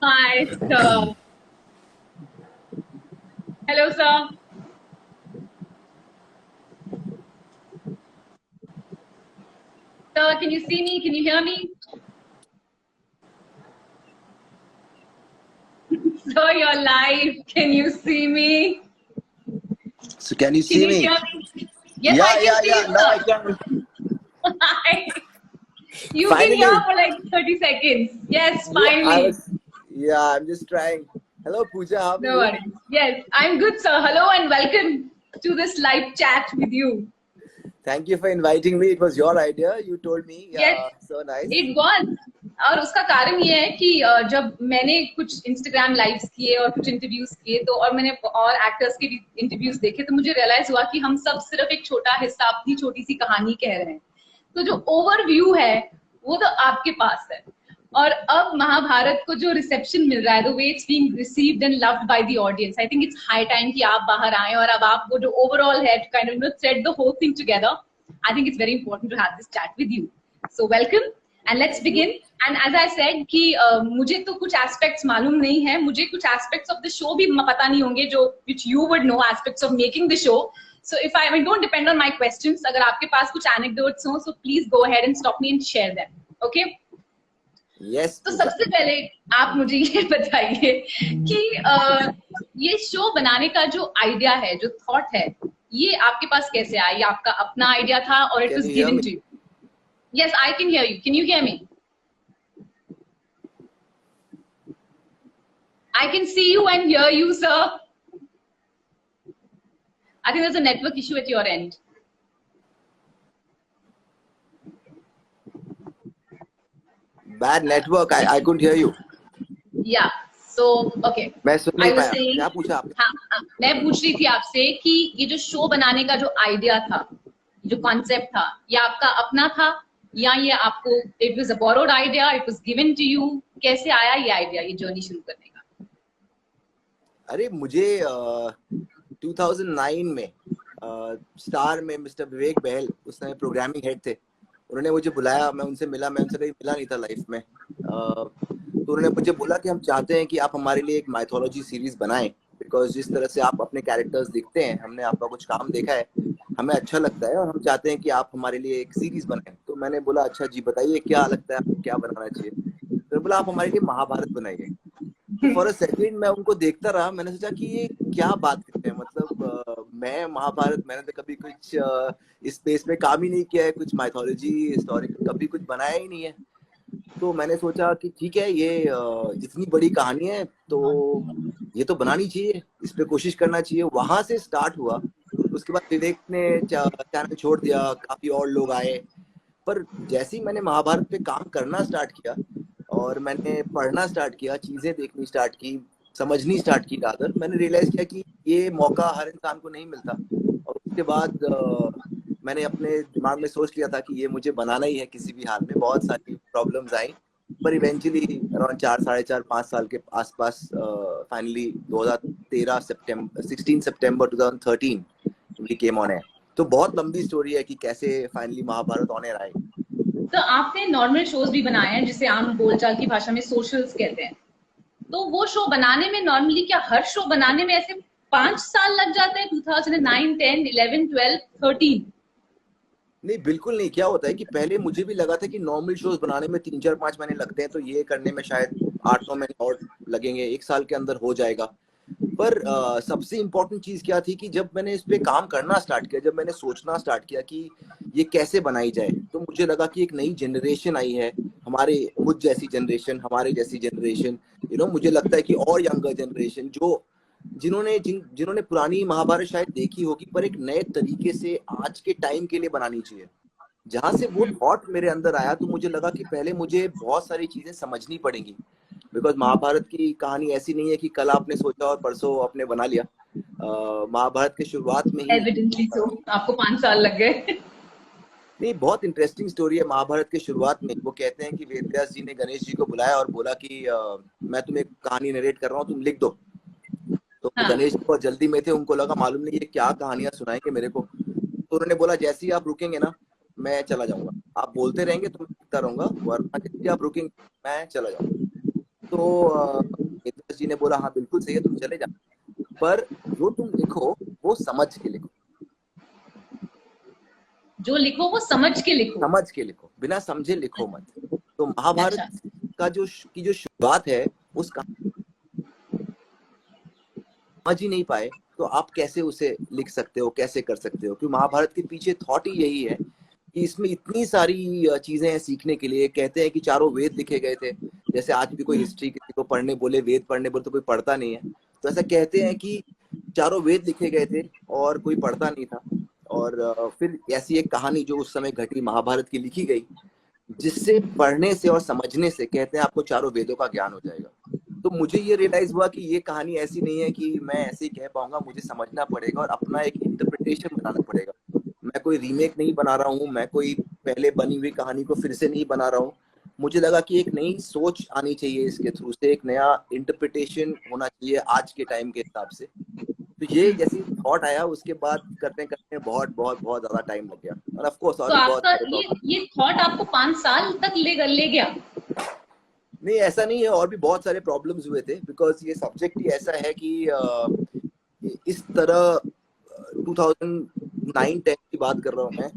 Hi, sir. Hello, sir. Sir, can you see me? Can you hear me? Sir, you're live. Can you see me? So can you Can see you me? hear me? Yes, I can see you, Now I sir. can. Hi. You can hear Finally. for like 30 seconds. Yes, Yeah, finally. I'm just trying. Hello, Pooja. How are No you? worries. Yes, I'm good, sir. Hello and welcome to this live chat with you. Thank you for inviting me. It was your idea. You told me. Yes, So nice. It was. और उसका कारण ये है कि जब मैंने कुछ Instagram lives किए और कुछ इंटरव्यूज किए तो और मैंने और एक्टर्स के भी इंटरव्यूज देखे तो मुझे रियलाइज हुआ कि हम सब सिर्फ एक छोटा हिस्सा अपनी छोटी सी कहानी कह रहे हैं। तो जो ओवरव्यू है वो तो आपके पास है। और अब महाभारत को जो रिसेप्शन मिल रहा है, the way it's being received and loved by the audience, I think it's high time कि आप बाहर आए और अब आप वो जो ओवरऑल है to kind of set the whole thing together. I think it's very important to have this chat with you. So welcome and let's Thank you. Begin. And as I said कि मुझे तो कुछ aspects मालूम नहीं है, मुझे कुछ aspects of the show भी पता नहीं होंगे जो which you would know, aspects of making the show. So if I don't depend on my questions, अगर आपके पास कुछ एनेक्डोट्स हो so please go ahead and stop me and share them. Okay? Yes, तो Pooja. सबसे पहले आप मुझे ये बताइए कि ये शो बनाने का जो आइडिया है, जो थॉट है, ये आपके पास कैसे आया? ये आपका अपना आइडिया था और it Can was you hear given me? To you? Yes, I can hear you. Can you hear me? I can see you and hear you, sir. I think there's a network issue at your end. Bad network. I couldn't hear you. Yeah. So, okay. मैं सुन I नहीं was पाया. saying, क्या पूछा आपने? हाँ, मैं पूछ रही थी आपसे कि ये जो शो बनाने का जो आइडिया था, जो कॉन्सेप्ट था, ये आपका अपना था या ये आपको it was a borrowed idea, it was given to you? कैसे आया ये आइडिया, ये जर्नी शुरू करने का? अरे मुझे 2009 में स्टार में मिस्टर विवेक बहल उस समय प्रोग्रामिंग हेड थे। उन्होंने मुझे बुलाया, मैं उनसे मिला, मैं उनसे कहीं मिला नहीं था लाइफ में। तो उन्होंने मुझे बोला कि हम चाहते हैं कि आप हमारे लिए एक माइथोलॉजी सीरीज बनाएं, बिकॉज जिस तरह से आप अपने कैरेक्टर्स दिखते हैं, हमने आपका कुछ काम देखा है, हमें अच्छा लगता है और हम चाहते हैं कि आप हमारे लिए एक सीरीज बनाएं। तो मैंने बोला अच्छा जी बताइए क्या लगता है आपको, क्या बनाना चाहिए? तो बोला आप हमारे लिए महाभारत बनाइए। तो फॉर अ सेकेंड मैं उनको देखता रहा, मैंने सोचा कि ये क्या बात करते हैं, मतलब मैं महाभारत, मैंने तो कभी कुछ इस स्पेस में काम ही नहीं किया है, कुछ माइथोलॉजी हिस्टोरिकल कभी कुछ बनाया ही नहीं है। तो मैंने सोचा कि ठीक है, ये इतनी बड़ी कहानी है तो ये तो बनानी चाहिए, इस पे कोशिश करना चाहिए। वहां से स्टार्ट हुआ। उसके बाद विवेक ने चैनल छोड़ दिया, काफी और लोग आए। पर जैसे ही मैंने महाभारत पे काम करना स्टार्ट किया और मैंने पढ़ना स्टार्ट किया, चीजें देखनी स्टार्ट की, समझनी स्टार्ट की, रादर मैंने रियलाइज किया कि ये मौका हर इंसान को नहीं मिलता। और उसके बाद मैंने अपने दिमाग में सोच लिया था कि ये मुझे बनाना ही है किसी भी हाल में। बहुत सारी प्रॉब्लम्स आई, पर इवेंचुअली अराउंड 4 साढ़े 4 5 साल के आसपास फाइनली 2013 सितंबर 16 सितंबर 2013 वी केम ऑन एयर। तो बहुत लंबी स्टोरी है कि कैसे फाइनली महाभारत ऑन एयर आई। तो आपने नॉर्मल शोज भी बनाए हैं जिसे आम बोलचाल की भाषा में सोशल्स कहते हैं। तो वो शो बनाने में नॉर्मली, क्या हर शो बनाने में ऐसे 5 साल लग जाते हैं? 2009, 10, 11, 12, 13? नहीं बिल्कुल नहीं। क्या होता है कि पहले मुझे भी लगा था कि नॉर्मल शोज बनाने में 3 4 5 महीने लगते हैं, तो ये करने में शायद 8 9 महीने और लगेंगे, 1 साल के अंदर हो जाएगा। पर सबसे इम्पोर्टेंट चीज क्या थी कि जब मैंने इस पे काम करना स्टार्ट किया, जब मैंने सोचना स्टार्ट किया कि ये कैसे बनाई जाए, तो मुझे लगा कि एक नई जनरेशन आई है, हमारे मुझ जैसी जनरेशन, हमारे जैसी जनरेशन, मुझे लगता है कि और यंगर जनरेशन जो जिन्होंने पुरानी महाभारत शायद देखी होगी, पर एक नए तरीके से आज के टाइम के लिए बनानी चाहिए। जहां से वो थॉट मेरे अंदर आया, तो मुझे लगा कि पहले मुझे बहुत सारी चीजें समझनी पड़ेंगी, बिकॉज महाभारत की कहानी ऐसी नहीं है कि कल आपने सोचा और परसों आपने बना लिया। महाभारत के शुरुआत में ही एविडेंटली सो आपको 5 साल लग गए। नहीं, बहुत इंटरेस्टिंग स्टोरी है। महाभारत के शुरुआत में वो कहते हैं कि वेदव्यास जी ने गणेश जी को बुलाया और बोला कि मैं तुम्हें कहानी नरेट कर रहा हूँ, तुम लिख दो। तो हाँ। गणेश जी बहुत जल्दी में थे, उनको लगा मालूम नहीं ये क्या कहानियां सुनाएंगे मेरे को। तो उन्होंने बोला जैसे ही आप रुकेंगे ना मैं चला जाऊंगा, आप बोलते रहेंगे तो मैं लिखता रहूंगा, वरना जैसे ही आप रुकेंगे मैं चला जाऊंगा। तो वेदव्यास जी ने बोला हाँ बिल्कुल सही है, तुम चले जाओ, पर जो तुम लिखो वो समझ के लिखो, जो लिखो वो समझ के लिखो। समझ के लिखो, बिना समझे लिखो मत। तो महाभारत अच्छा। का की जो शुरुआत है उसका समझ ही नहीं पाए तो आप कैसे उसे लिख सकते हो, कैसे कर सकते हो? क्योंकि महाभारत के पीछे थॉट ही यही है कि इसमें इतनी सारी चीजें हैं सीखने के लिए। कहते हैं कि चारों वेद लिखे गए थे, जैसे आज भी कोई हिस्ट्री किसी को पढ़ने बोले, वेद पढ़ने बोले तो कोई पढ़ता नहीं है, तो ऐसा कहते हैं कि चारों वेद लिखे गए थे और कोई पढ़ता नहीं था। और फिर ऐसी एक कहानी जो उस समय घटी, महाभारत की लिखी गई, जिससे पढ़ने से और समझने से कहते हैं आपको चारों वेदों का ज्ञान हो जाएगा। तो मुझे ये रियलाइज हुआ कि ये कहानी ऐसी नहीं है कि मैं ऐसे ही कह पाऊंगा, मुझे समझना पड़ेगा और अपना एक इंटरप्रिटेशन बनाना पड़ेगा। मैं कोई रीमेक नहीं बना रहा हूँ, मैं कोई पहले बनी हुई कहानी को फिर से नहीं बना रहा हूँ। मुझे लगा कि एक नई सोच आनी चाहिए इसके थ्रू से, एक नया इंटरप्रिटेशन होना चाहिए आज के टाइम के हिसाब से। तो ये जैसे थॉट आया उसके बाद करते करते बहुत बहुत बहुत ज्यादा टाइम लग गया, और ऑफ कोर्स और तो भी बहुत आपका सारे प्रॉब्लम। ये थॉट आपको 5 साल तक ले गया? नहीं ऐसा नहीं है, और भी बहुत सारे प्रॉब्लम्स हुए थे, बिकॉज ये सब्जेक्ट ही ऐसा है कि इस तरह 2009-10 की बात कर रहा हूँ मैं,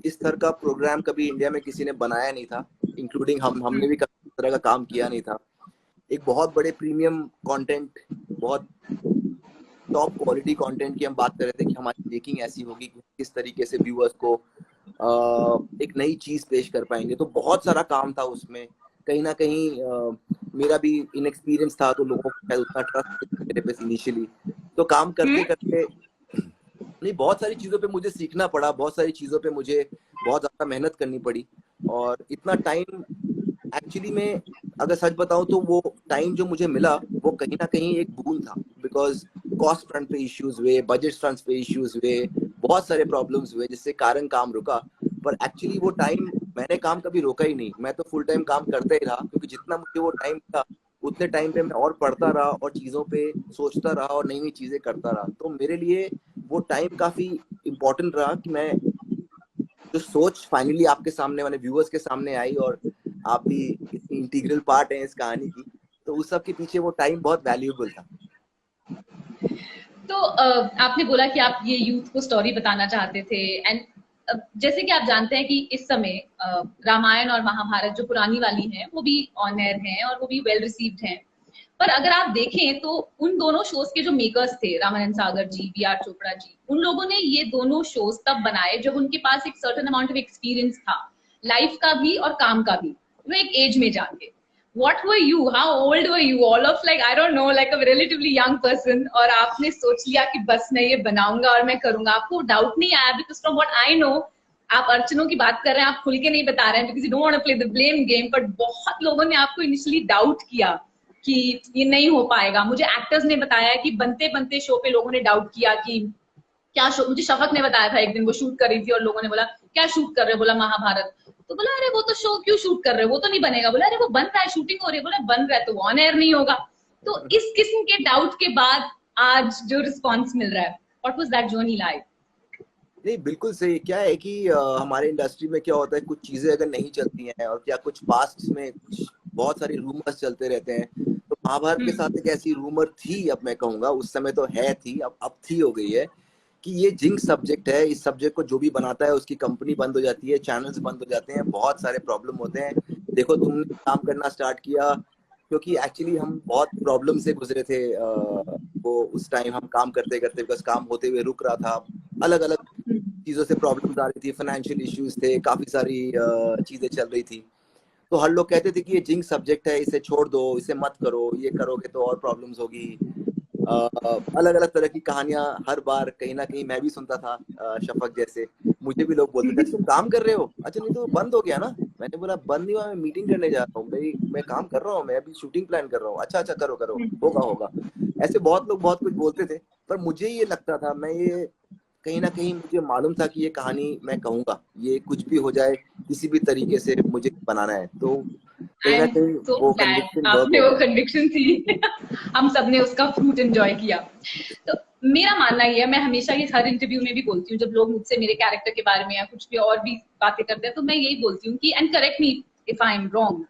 इस तरह का प्रोग्राम कभी इंडिया में किसी ने बनाया नहीं था, इंक्लूडिंग हमने भी कभी इस तरह का काम किया नहीं था। एक बहुत बड़े प्रीमियम कंटेंट, बहुत टॉप क्वालिटी कंटेंट की हम बात कर रहे थे कि हमारी मेकिंग ऐसी होगी कि किस तरीके से व्यूअर्स को एक नई चीज पेश कर पाएंगे। तो बहुत सारा काम था उसमें, कहीं ना कहीं मेरा भी इनएक्सपीरियंस था, तो लोगों को उतना ट्रस्ट मेरे पे इनिशियली। तो काम करते करते नहीं, बहुत सारी चीजों पे मुझे सीखना पड़ा, बहुत सारी चीजों पे मुझे बहुत ज्यादा मेहनत करनी पड़ी। और इतना टाइम एक्चुअली में अगर सच बताऊं तो वो टाइम जो मुझे मिला वो कहीं ना कहीं एक बून था, बिकॉज कॉस्ट फ्रंट पे इश्यूज हुए, बजट फ्रंट पे इश्यूज हुए, बहुत सारे प्रॉब्लम्स हुए जिससे कारण काम रुका। पर एक्चुअली वो टाइम मैंने काम कभी रोका ही नहीं, मैं तो फुल टाइम काम करता ही रहा, क्योंकि जितना मुझे वो टाइम था उतने टाइम पे मैं और पढ़ता रहा और चीजों पे सोचता रहा और नई नई चीजें करता रहा। तो मेरे लिए वो टाइम काफी इम्पोर्टेंट रहा कि मैं जो सोच फाइनली आपके सामने, मैंने व्यूअर्स के सामने आई, और आप भी इंटीग्रल पार्ट है इस कहानी की, तो उस सब के पीछे वो टाइम बहुत वैल्यूएबल था। तो आपने बोला कि आप ये यूथ को स्टोरी बताना चाहते थे, एंड जैसे कि आप जानते हैं कि इस समय रामायण और महाभारत जो पुरानी वाली हैं वो भी ऑन एयर हैं और वो भी वेल रिसीव्ड हैं। पर अगर आप देखें तो उन दोनों शोज के जो मेकर्स थे, रामानंद सागर जी, वी.आर. चोपड़ा जी, उन लोगों ने ये दोनों शोज तब बनाए जब उनके पास एक सर्टेन अमाउंट ऑफ एक्सपीरियंस था, लाइफ का भी और काम का भी, वो एक एज में जाके। What were you? How old were you? All of like, I don't know, like a relatively young person, और आपने सोच लिया कि बस मैं ये बनाऊंगा और मैं करूंगा। आपको डाउट नहीं आया? Because from what I know, आप अर्चनों की बात कर रहे हैं, आप खुल के नहीं बता रहे हैं because you don't want to play the blame game, but बहुत लोगों ने आपको इनिशियली डाउट किया कि ये नहीं हो पाएगा। मुझे एक्टर्स ने बताया कि बनते बनते शो पे लोगों ने डाउट किया कि क्या शो, मुझे शफक ने बताया था एक दिन, वो शूट कर रही थी और लोगों ने बोला क्या शूट कर रहे हो, बोला महाभारत, तो बोला अरे वो तो शो क्यों शूट कर रहे हो, वो तो नहीं बनेगा, बोला अरे वो बन रहा है, शूटिंग हो रही है, बोला बन रहा है तो ऑन एयर नहीं होगा। तो इस किस्म के डाउट के बाद आज जो रिस्पॉन्स मिल रहा है, what was that journey like? नहीं बिल्कुल सही। क्या है कि हमारे इंडस्ट्री में क्या होता है, कुछ चीजें अगर नहीं चलती हैं और क्या कुछ पास्ट में कुछ बहुत सारी रूमर्स चलते रहते हैं, तो महाभारत के साथ एक ऐसी रूमर थी, अब मैं कहूंगा उस समय तो है थी, अब थी हो गई है, कि ये जिंक्स सब्जेक्ट है, इस सब्जेक्ट को जो भी बनाता है उसकी कंपनी बंद हो जाती है, चैनल्स बंद हो जाते हैं, बहुत सारे प्रॉब्लम होते हैं। देखो तुमने काम करना स्टार्ट किया क्योंकि एक्चुअली हम बहुत प्रॉब्लम से गुजरे थे, वो उस टाइम हम काम करते करते, बिकॉज काम होते हुए रुक रहा था, अलग अलग चीजों से प्रॉब्लम्स आ रही थी, फाइनेंशियल इश्यूज थे, काफी सारी चीजें चल रही थी। तो हर लोग कहते थे कि ये जिंक सब्जेक्ट है, इसे छोड़ दो, इसे मत करो, ये करोगे तो और प्रॉब्लम्स होगी। अलग अलग तरह की कहानियां हर बार कहीं ना कहीं मैं भी सुनता था, शफक जैसे मुझे भी लोग बोलते थे अच्छा तुम काम कर रहे हो, अच्छा नहीं तो बंद हो गया ना। मैंने बोला बंद नहीं हुआ, मैं मीटिंग करने जा रहा हूँ भाई, मैं काम कर रहा हूँ, मैं अभी शूटिंग प्लान कर रहा हूँ। अच्छा अच्छा करो करो, होगा होगा। ऐसे बहुत लोग बहुत कुछ बोलते थे, पर मुझे ये लगता था, मैं ये कहीं ना कहीं मुझे मालूम था कि ये कहानी मैं कहूंगा, ये कुछ भी हो जाए किसी भी तरीके से मुझे बनाना है। तो कहीं आई ना एम कहीं सो वो ग्लैड कन्विक्शन वर्क आपने हो वो गया। कन्विक्शन थी। हम सबने उसका फ्रूट एंजॉय किया। तो मेरा मानना ये है, मैं हमेशा ये हर इंटरव्यू में भी बोलती हूँ, जब लोग मुझसे मेरे कैरेक्टर के बारे में या कुछ भी और भी बातें करते हैं तो मैं यही बोलती हूँ कि, and correct me if I am wrong,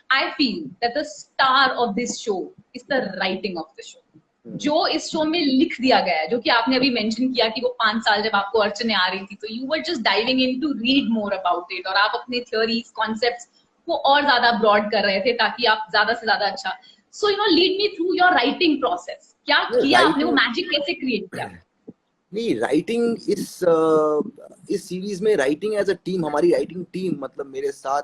I feel that the star of this show is the writing of the show. जो इस शो में लिख दिया गया है, जो कि आपने अभी मेंशन किया कि वो 5 साल जब आपको अर्चने आ रही थी तो you were just diving in to read more about it, और आप अपने थियोरीज कॉन्सेप्ट्स को और ज्यादा ब्रॉड कर रहे थे ताकि आप ज्यादा से ज्यादा अच्छा. So you know, lead me through your writing process. क्या किया आपने, वो मैजिक कैसे क्रिएट किया? नहीं, राइटिंग इस सीरीज में राइटिंग एज अ टीम, हमारी राइटिंग टीम मतलब मेरे साथ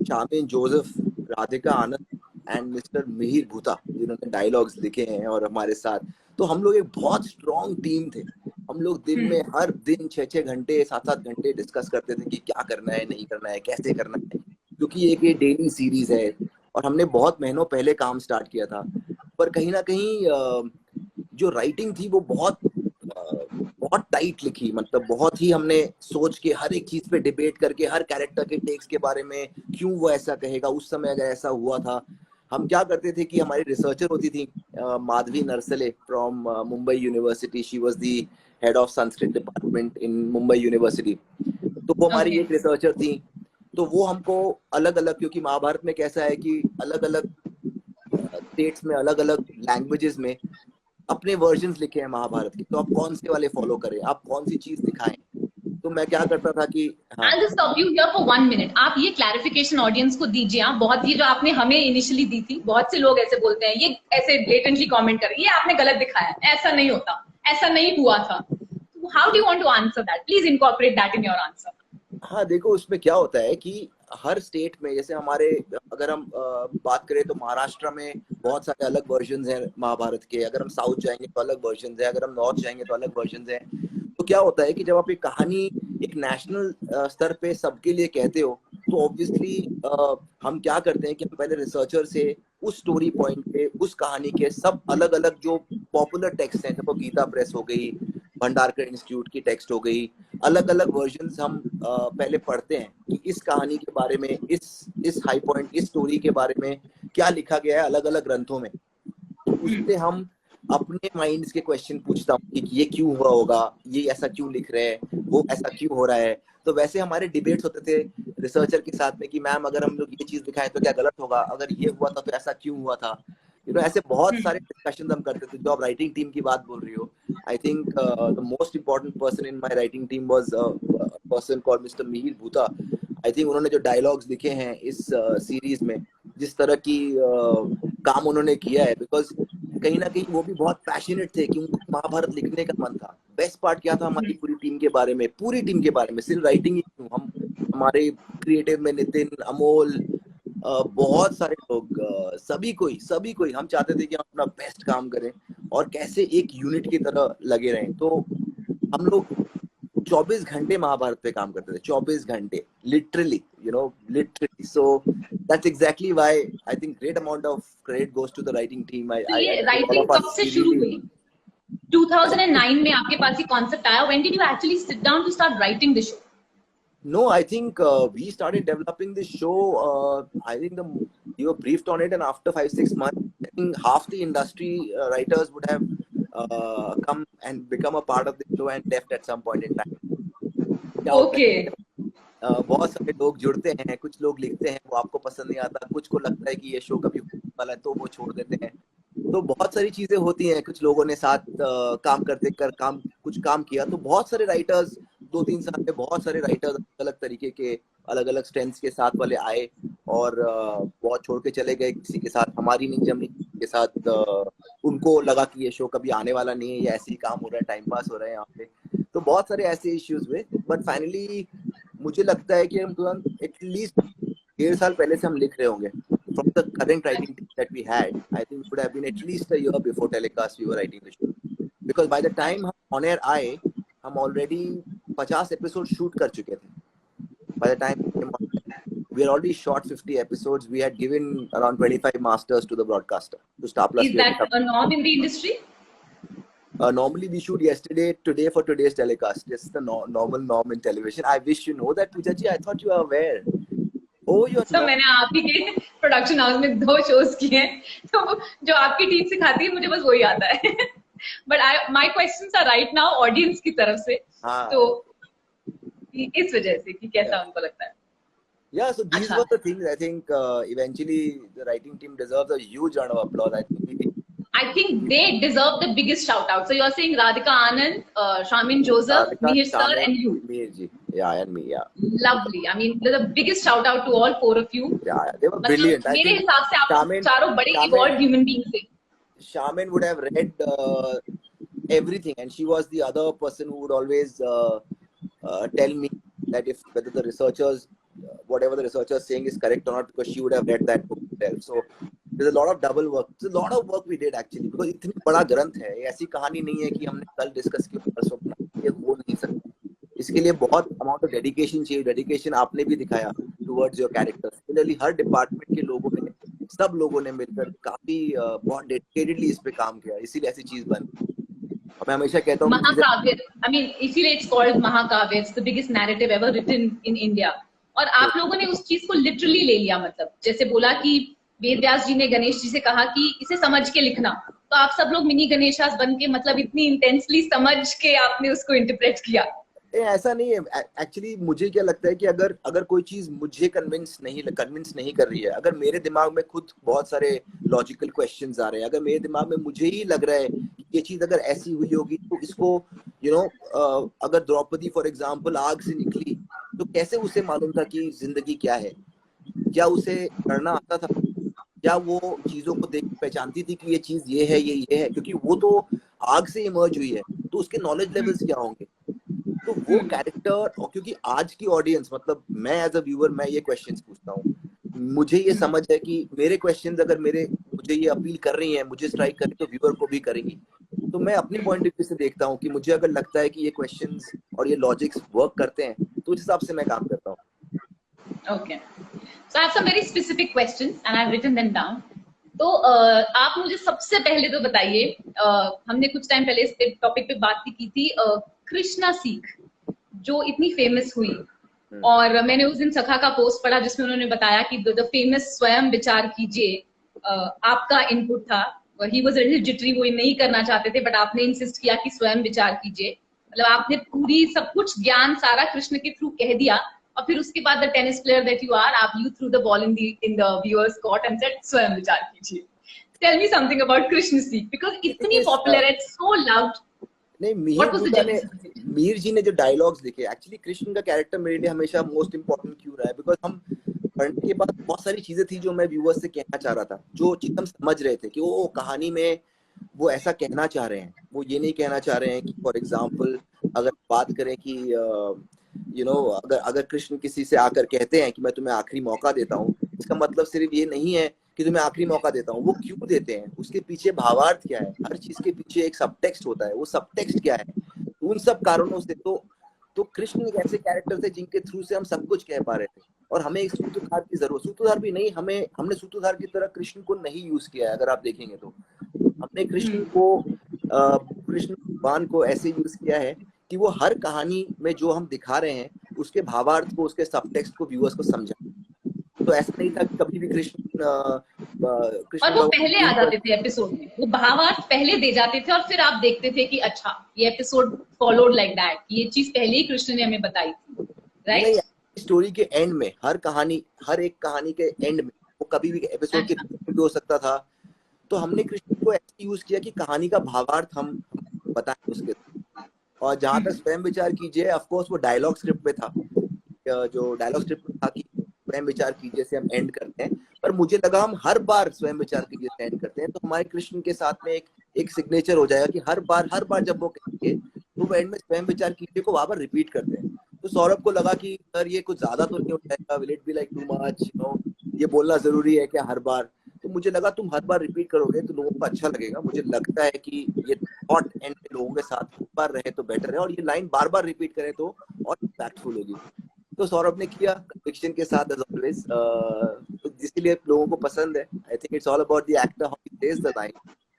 Shamin Joseph, Radhika Anand and mister Mihir Bhuta जिन्होंने डायलॉग्स लिखे हैं और हमारे साथ, तो हम लोग एक बहुत स्ट्रॉन्ग टीम थे. हम लोग दिन में हर दिन 6-6 घंटे 7-7 घंटे डिस्कस करते थे कि क्या करना है, नहीं करना है, कैसे करना है, क्योंकि एक ये डेली सीरीज है और हमने बहुत महीनों पहले काम स्टार्ट किया था. पर कहीं ना कहीं जो राइटिंग थी वो बहुत टाइट लिखी, मतलब बहुत ही हमने सोच के हर एक चीज पे डिबेट करके हर कैरेक्टर के टेक्स के बारे में, क्यों वो ऐसा कहेगा, उस समय अगर ऐसा हुआ था. हम क्या करते थे कि हमारी रिसर्चर होती थी Madhavi Narsale from Mumbai university. She was the head of Sanskrit department in Mumbai university. तो वो हमारी एक रिसर्चर थी. तो वो हमको अलग अलग, क्योंकि महाभारत में कैसा है कि अलग अलग स्टेट्स में अलग अलग लैंग्वेजेस में अपने वर्जन्स लिखे हैं महाभारत के, तो आप कौन से वाले फॉलो करें, आप कौन सी चीज दिखाएं. तो मैं क्या करता था कि I'll just stop you here for 1 minute. आप ये क्लैरिफिकेशन ऑडियंस को दीजिए. आप बहुत, ये जो आपने हमें इनिशियली दी थी, बहुत से लोग ऐसे बोलते हैं, ये ऐसे ब्लेटेंटली कमेंट कर, ये आपने गलत दिखाया, ऐसा नहीं होता, ऐसा नहीं हुआ था. How do you want to answer that? Please incorporate that in your answer. हाँ देखो, उसमें क्या होता है कि हर स्टेट में, जैसे हमारे अगर हम बात करें तो महाराष्ट्र में बहुत सारे अलग वर्जन्स हैं महाभारत के. अगर हम साउथ जाएंगे तो अलग वर्जन्स हैं, अगर हम नॉर्थ जाएंगे तो अलग वर्जन्स हैं. तो क्या होता है कि जब आप एक कहानी एक नेशनल स्तर पे सबके लिए कहते हो तो ऑब्वियसली हम क्या करते हैं कि हम पहले रिसर्चर से उस स्टोरी पॉइंट पे उस कहानी के सब अलग अलग जो पॉपुलर टेक्स्ट हैं, जब गीता प्रेस हो गई, भंडारकर इंस्टीट्यूट की टेक्स्ट हो गई, अलग अलग वर्जन्स हम पहले पढ़ते हैं कि इस कहानी के बारे में, इस हाई पॉइंट, इस स्टोरी के बारे में क्या लिखा गया है अलग अलग ग्रंथों में. तो उससे हम अपने माइंड्स के क्वेश्चन पूछता हूँ कि ये क्यों हुआ होगा, ये ऐसा क्यों लिख रहे हैं, वो ऐसा क्यों हो रहा है. तो वैसे हमारे डिबेट्स होते थे रिसर्चर के साथ में कि मैम अगर हम लोग ये चीज दिखाएं तो क्या गलत होगा, अगर ये हुआ था तो ऐसा क्यों हुआ था. ऐसे बहुत सारे डिस्कशन हम करते थे. जो आप राइटिंग टीम की बात बोल रही हो, I think the most important person in my writing team was person called mister Mihir Bhuta. I think उन्होंने जो डायलॉग्स लिखे हैं इस सीरीज में, जिस तरह की काम उन्होंने किया है, बिकॉज कहीं ना कहीं वो भी बहुत पैशनेट थे कि उनको महाभारत लिखने का मन था. बेस्ट पार्ट क्या था हमारी पूरी टीम के बारे में, सिर्फ राइटिंग ही क्यों, हम हमारे क्रिएटिव में नितिन, अमोल, बहुत सारे लोग, सभी कोई हम चाहते थे कि हम अपना बेस्ट काम करें और कैसे एक यूनिट की तरह लगे रहें. तो हम लोग 24 घंटे महाभारत पे काम करते थे, 24 घंटे literally. So that's exactly why I think great amount of credit goes to the writing team. तो ये राइटिंग कब से शुरू हुई? 2009 में आपके पास ये कॉन्सेप्ट आया. When did you actually sit down to start writing the show? No, I think we started developing this show. I think you were briefed on it, and after 5-6 months, I think half the industry writers would have come and become a part of the show and left at some point in time. Okay. बहुत सारे लोग जुड़ते हैं, कुछ लोग लिखते हैं, वो आपको पसंद नहीं आता, कुछ को लगता है कि ये शो कभी होने वाला है तो वो छोड़ देते हैं. तो बहुत सारी चीजें होती हैं. कुछ लोगों ने साथ काम कुछ काम किया. तो बहुत सारे राइटर्स 2-3 साल में, बहुत सारे राइटर्स अलग तरीके के, अलग अलग स्ट्रेंथ्स के साथ वाले आए और बहुत छोड़ के चले गए. किसी के साथ हमारी नहीं जमी, के साथ उनको लगा कि ये शो कभी आने वाला नहीं है, ये ऐसे ही काम हो रहा है, टाइम पास हो रहा है यहाँ पे. तो बहुत सारे ऐसे इश्यूज हुए. बट फाइनली मुझे लगता है कि हम तुरंत एटलीस्ट 1.5 साल पहले से हम लिख रहे होंगे. From the current writing team that we had, I think it would have been at least a year before telecast we were writing the show. Because by the time हम on air आए, हम already 50 episodes shoot कर चुके थे. By the time we had already shot 50 episodes, we had given around 25 masters to the broadcaster, to Star Plus. Is that a norm in the industry? Normally we shoot today for today's telecast. Just the normal norm in television. I wish you know that, Pooja ji. I thought you are aware. Oh, you're so मैंने आप ही के production house में 2 shows किए हैं, तो जो आपकी team सिखाती है मुझे बस वही आता है. But my questions are right now audience की तरफ से. तो इस वजह से कि कैसा उनको लगता है. Yeah, so these अच्छा. were the things. I think eventually the writing team deserves a huge round of applause. I think they deserve the biggest shout out. So you're saying Radhika Anand, Shamin Joseph, Radhika, Mihir sir, Shamin, and you. Mir ji, yeah, and me, yeah. Lovely. I mean, the biggest shout out to all four of you. Yeah, they were मतलब brilliant. I मेरे think हिसाब से आप लोग Shamin, चारों बड़े Shamin, evolved human beings थे. Shamin would have read everything, and she was the other person who would always tell me that if whether the researchers, whatever the researchers saying is correct or not, because she would have read that book herself. So there's a lot of double work. There's a lot of work we did actually, because इतनी बड़ा ग्रंथ है. ऐसी कहानी नहीं है कि हमने कल डिस्कस की परसों बना, ये हो नहीं सकता. इसके लिए बहुत अमाउंट ऑफ डेडिकेशन चाहिए. डेडिकेशन आपने भी दिखाया towards your character. Similarly her department के लोगों ने, सब लोगों ने मिलकर काफी बहुत डेडिकेटेडली इस पे काम किया, इसीलिए ऐसी चीज बनी. मैं हमेशा कहता हूँ महाकाव्य, I mean, इसीलिए it's called महाकाव्य. It's the biggest narrative ever written in India. और आप लोगों ने उस चीज को लिटरली ले लिया. मतलब जैसे बोला कि वेद व्यास जी ने गणेश जी से कहा कि इसे समझ के लिखना, तो आप सब लोग मिनी गणेशास बन के मतलब इतनी इंटेंसली समझ के आपने उसको इंटरप्रेट किया. ऐसा नहीं है. एक्चुअली मुझे क्या लगता है कि अगर कोई चीज मुझे कन्विंस नहीं कर रही है, अगर मेरे दिमाग में खुद बहुत सारे लॉजिकल क्वेश्चंस आ रहे हैं, अगर मेरे दिमाग में मुझे ही लग रहा है कि ये चीज अगर ऐसी हुई होगी तो इसको अगर द्रौपदी फॉर एग्जांपल आग से निकली तो कैसे उसे मालूम था कि जिंदगी क्या है? क्या उसे करना आता था? क्या वो चीजों को देख पहचानती थी कि ये चीज ये है, क्योंकि वो तो आग से इमर्ज हुई है, तो उसके नॉलेज लेवल्स क्या होंगे? तो वो कैरेक्टर, और क्योंकि आज की ऑडियंस, मतलब मैं एज अ व्यूअर, मैं ये क्वेश्चंस पूछता हूँ, मुझे ये समझ है कि मेरे क्वेश्चंस अगर मुझे ये अपील कर रही हैं, मुझे स्ट्राइक करें, तो व्यूअर को भी करेंगी. तो मैं अपनी पॉइंट ऑफ व्यू से देखता हूँ कि मुझे अगर लगता है कि ये क्वेश्चंस और ये लॉजिक्स वर्क करते हैं, तो उस हिसाब से मैं काम करता हूँ. Okay. So I have some very specific questions and I've written them down. तो आप मुझे सबसे पहले तो बताइए, हमने कुछ टाइम पहले इस टॉपिक पे बात की थी, कृष्णा सीख जो इतनी फेमस हुई, और मैंने उस दिन सखा का पोस्ट पढ़ा जिसमें उन्होंने बताया कि द फेमस स्वयं विचार कीजिए आपका इनपुट था. ही वाज अ लिटिल जिटरी, वो नहीं करना चाहते थे, बट आपने इंसिस्ट किया कि स्वयं विचार कीजिए. मतलब आपने पूरी सब कुछ ज्ञान सारा कृष्ण के थ्रू कह दिया, और फिर उसके बाद the tennis player that you are, आप you threw the ball in the viewers court and said स्वयं विचार कीजिए. Tell me something about Krishna सीख, बिकॉज़ इतनी पॉपुलर है, सो लव्ड. नहीं, मीर जी ने जो डायलॉग्स लिखे, एक्चुअली कृष्ण का कैरेक्टर मेरे लिए हमेशा मोस्ट इम्पोर्टेंट क्यों रहा है, बिकॉज हम पढ़ने के बाद बहुत सारी चीजें थी जो मैं व्यूअर्स से कहना चाह रहा था, जो चीज हम समझ रहे थे कि वो कहानी में वो ऐसा कहना चाह रहे हैं. वो ये नहीं कहना चाह रहे हैं कि फॉर एग्जाम्पल अगर बात करें कि अगर कृष्ण किसी से आकर कहते हैं कि मैं तुम्हें आखिरी मौका देता हूँ, इसका मतलब सिर्फ ये नहीं है कि तुम्हें आखिरी मौका देता हूँ. वो क्यों देते हैं, उसके पीछे भावार्थ क्या है, हर चीज के पीछे एक सब टेक्स्ट होता है. वो सब टेक्स्ट क्या है, उन सब कारणों से तो कृष्ण एक ऐसे कैरेक्टर थे जिनके थ्रू से हम सब कुछ कह पा रहे थे, और हमें एक सूत्रधार की जरूरत, सूत्रधार भी नहीं, हमने सूत्रधार की तरह कृष्ण को नहीं यूज किया है. अगर आप देखेंगे तो हमने कृष्ण भगवान को ऐसे यूज किया है कि वो हर कहानी में जो हम दिखा रहे हैं उसके भावार्थ को, उसके सबटेक्स्ट को व्यूअर्स को समझा. तो ऐसा नहीं था कि कभी भी कृष्ण और वो पहले आ जाते थे एपिसोड में, वो भावार्थ पहले दे जाते थे, और फिर आप देखते थे कि अच्छा ये एपिसोड फॉलोड लाइक दैट, ये चीज पहले ही कृष्ण ने हमें बताई थी, राइट? स्टोरी के एंड में हर एक कहानी के एंड में वो कभी भी एपिसोड के भी हो सकता था. तो हमने कृष्ण को ऐसे यूज किया कि कहानी का भावार्थ हम बताएं उसके. और जहां तक स्वयं विचार कीजिए, ऑफ कोर्स वो डायलॉग स्क्रिप्ट पे था, जो डायलॉग स्क्रिप्ट में था कि स्वयं विचार कीजिए से हम एंड करते हैं, पर मुझे लगा हम हर बार स्वयं विचार कीजिए से एंड करते हैं तो हमारे कृष्ण के साथ में एक सिग्नेचर हो जाएगा कि हर बार जब वो कहेंगे तो वो एंड में स्वयं विचार कीजिए को बार रिपीट करते हैं. तो सौरभ को लगा कि सर ये कुछ ज्यादा तो नहीं हो जाएगा, will it be like too much, ये बोलना जरूरी है क्या हर बार? तो मुझे लगा तुम हर बार रिपीट करोगे तो लोगों को अच्छा लगेगा. मुझे लगता है कि ये थॉट एंड लोगों के साथ हर बार रहे तो बेटर है, और ये लाइन बार बार रिपीट करें तो और इम्पैक्टफुल होगी. तो सौरभ ने किया कन्विक्शन के साथ एज ऑलवेज, जिसलिए लोगों को पसंद है. आई think it's all about the actor, how he says the line.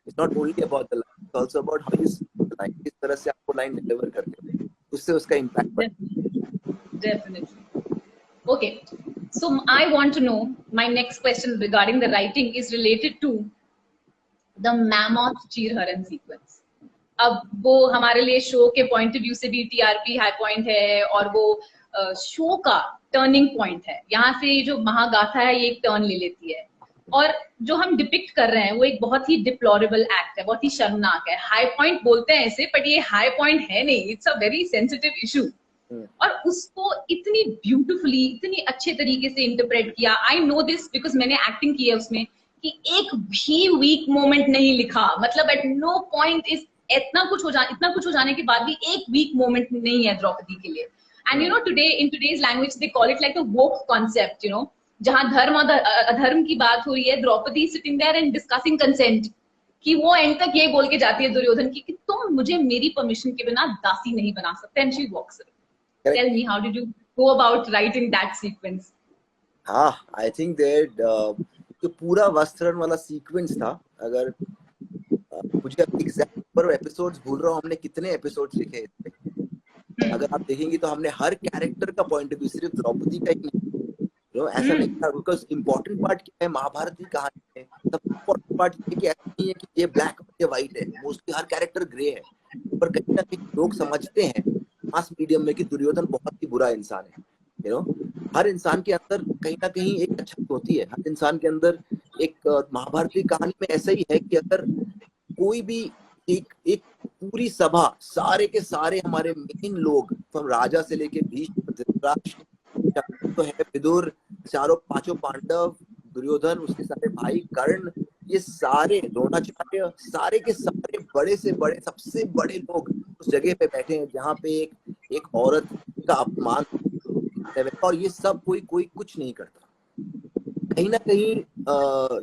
It's not only about the line, it's also about how you से द लाइन, किस तरह से आपको लाइन डिलीवर करते हो, उससे उसका इम्पैक्ट बढ़ता है. Definitely. Okay. So I want to know, my next question regarding the writing is related to the mammoth चीरहरण sequence. अब वो हमारे लिए शो के पॉइंट ऑफ व्यू से भी टीआरपी हाई पॉइंट है, और वो शो का टर्निंग पॉइंट है। यहाँ से जो महागाथा है ये एक टर्न ले लेती है, और जो हम डिपिक्ट कर रहे हैं वो एक बहुत ही डिप्लोरेबल एक्ट है, बहुत ही शर्मनाक है। हाई पॉइंट बोलते हैं इसे, बट ये हाई पॉइंट है नहीं, it's a very sensitive issue. और उसको इतनी ब्यूटिफुली, इतनी अच्छे तरीके से इंटरप्रेट किया। आई नो दिस बिकॉज मैंने एक्टिंग की है उसमें, कि एक भी वीक मोमेंट नहीं लिखा, मतलब एट नो पॉइंट इज इतना कुछ हो जाने के बाद भी एक वीक मोमेंट नहीं है द्रौपदी के लिए। And you know today in today's language they call it like the woke concept, you know, जहां धर्म और अधर्म की बात हो रही है, Draupadi sitting there and discussing consent, कि वो एंड तक ये बोल के जाती है दुर्योधन की कि तुम मुझे मेरी परमिशन के बिना दासी नहीं बना सकते, and she walks away. Tell me, how did you go about writing that sequence? हाँ, I think that जो पूरा वस्त्रन वाला सीक्वेंस था, अगर मुझे एग्जैक्ट नंबर ऑफ एपिसोड्स भूल रहा हूँ, हमने कितने एपिसोड्स लिखे इसमें, अगर आप देखेंगे तो हमने हर कैरेक्टर का पॉइंट ऑफ व्यू, सिर्फ द्रौपदी का ही नहीं, ऐसा नहीं था, बिकॉज इम्पोर्टेंट पार्ट क्या है महाभारत की कहानी में, सबसे इम्पोर्टेंट पार्ट ये कि ऐसा नहीं है कि ये ब्लैक और ये व्हाइट है, मोस्टली हर कैरेक्टर ग्रे है, पर कहीं ना कहीं लोग समझते हैं मास मीडियम में कि दुर्योधन बहुत ही बुरा इंसान है। यू नो, हर इंसान के अंदर कहीं ना कहीं एक अच्छा होती है, हर इंसान के अंदर एक महाभारत की कहानी में ऐसा ही है कि अगर कोई भी एक पूरी सभा, सारे के सारे हमारे मेन लोग, फ्रॉम राजा से लेके भीष्म, धृतराष्ट्र, तो है विदुर, चारों पांचों पांडव, दुर्योधन, उसके सारे भाई कर्ण, ये सारे द्रोणाचार्य, सारे के सारे बड़े से बड़े, सबसे बड़े लोग उस जगह पे बैठे हैं जहाँ पे एक औरत का अपमान, और ये सब कोई कुछ नहीं करता। कहीं ना कहीं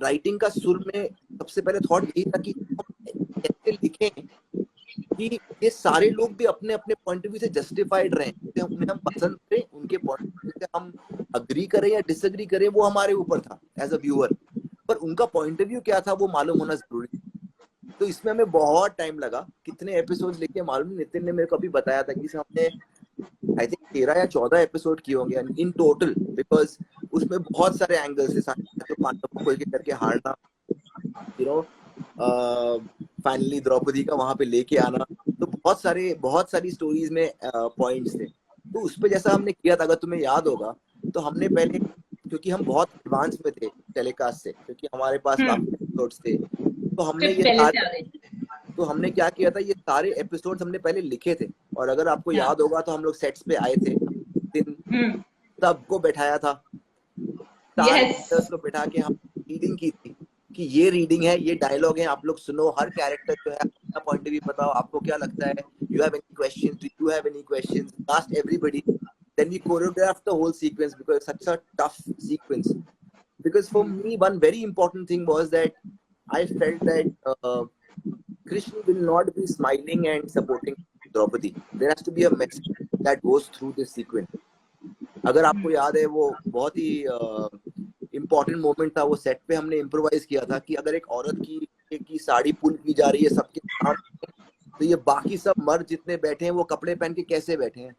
राइटिंग का सुर में सबसे पहले थॉट यही था कि कैसे लिखें कि ये सारे लोग भी अपने अपने पॉइंट ऑफ व्यू से जस्टिफाइड रहे, उन्हें हम पसंद करें, उनके पॉइंट ऑफ व्यू से हम अग्री करें या डिसएग्री करें, वो हमारे ऊपर था एज अ व्यूअर, पर उनका पॉइंट ऑफ व्यू क्या था वो मालूम होना जरूरी। तो इसमें हमें बहुत टाइम लगा, कितने एपिसोड लेके मालूम नहीं, नितिन ने मेरे को अभी बताया था कि हमने आई थिंक 13 या 14 एपिसोड किए होंगे इन टोटल, बिकॉज उसमें बहुत सारे एंगल्स थे, तो पांडवों को एक करके हारना, यू नो, फाइनली द्रौपदी का वहां पे लेके आना, तो बहुत सारी स्टोरीज में पॉइंट्स थे। तो उस पे जैसा हमने किया था, अगर तुम्हें याद होगा, तो हमने पहले, क्योंकि हम बहुत एडवांस में थे टेलीकास्ट से, क्योंकि हमारे पास काफी एपिसोड्स थे, तो हमने क्या किया था, ये सारे एपिसोड्स हमने पहले लिखे थे, और अगर आपको याद होगा तो हम लोग सेट्स पे आए थे, दिन सबको बैठाया था, को बैठा के हम रीडिंग की थी कि ये रीडिंग है, ये डायलॉग है, आप लोग सुनो, हर कैरेक्टर जो है अपना पॉइंट ऑफ व्यू बताओ, आपको क्या लगता है, you have any questions, do you have any questions, ask everybody, then we choreographed the whole sequence because such a tough sequence, because for me one very important thing was that I felt that Krishna will not be smiling and supporting Draupadi. There has to be a message that goes through this sequence. अगर आपको याद है, वो बहुत ही important moment था, वो set पे हमने इम्प्रोवाइज किया था कि अगर एक औरत की साड़ी पुल की जा रही है सबके सामने, तो ये बाकी सब मर्द जितने बैठे हैं वो कपड़े पहन के कैसे बैठे हैं,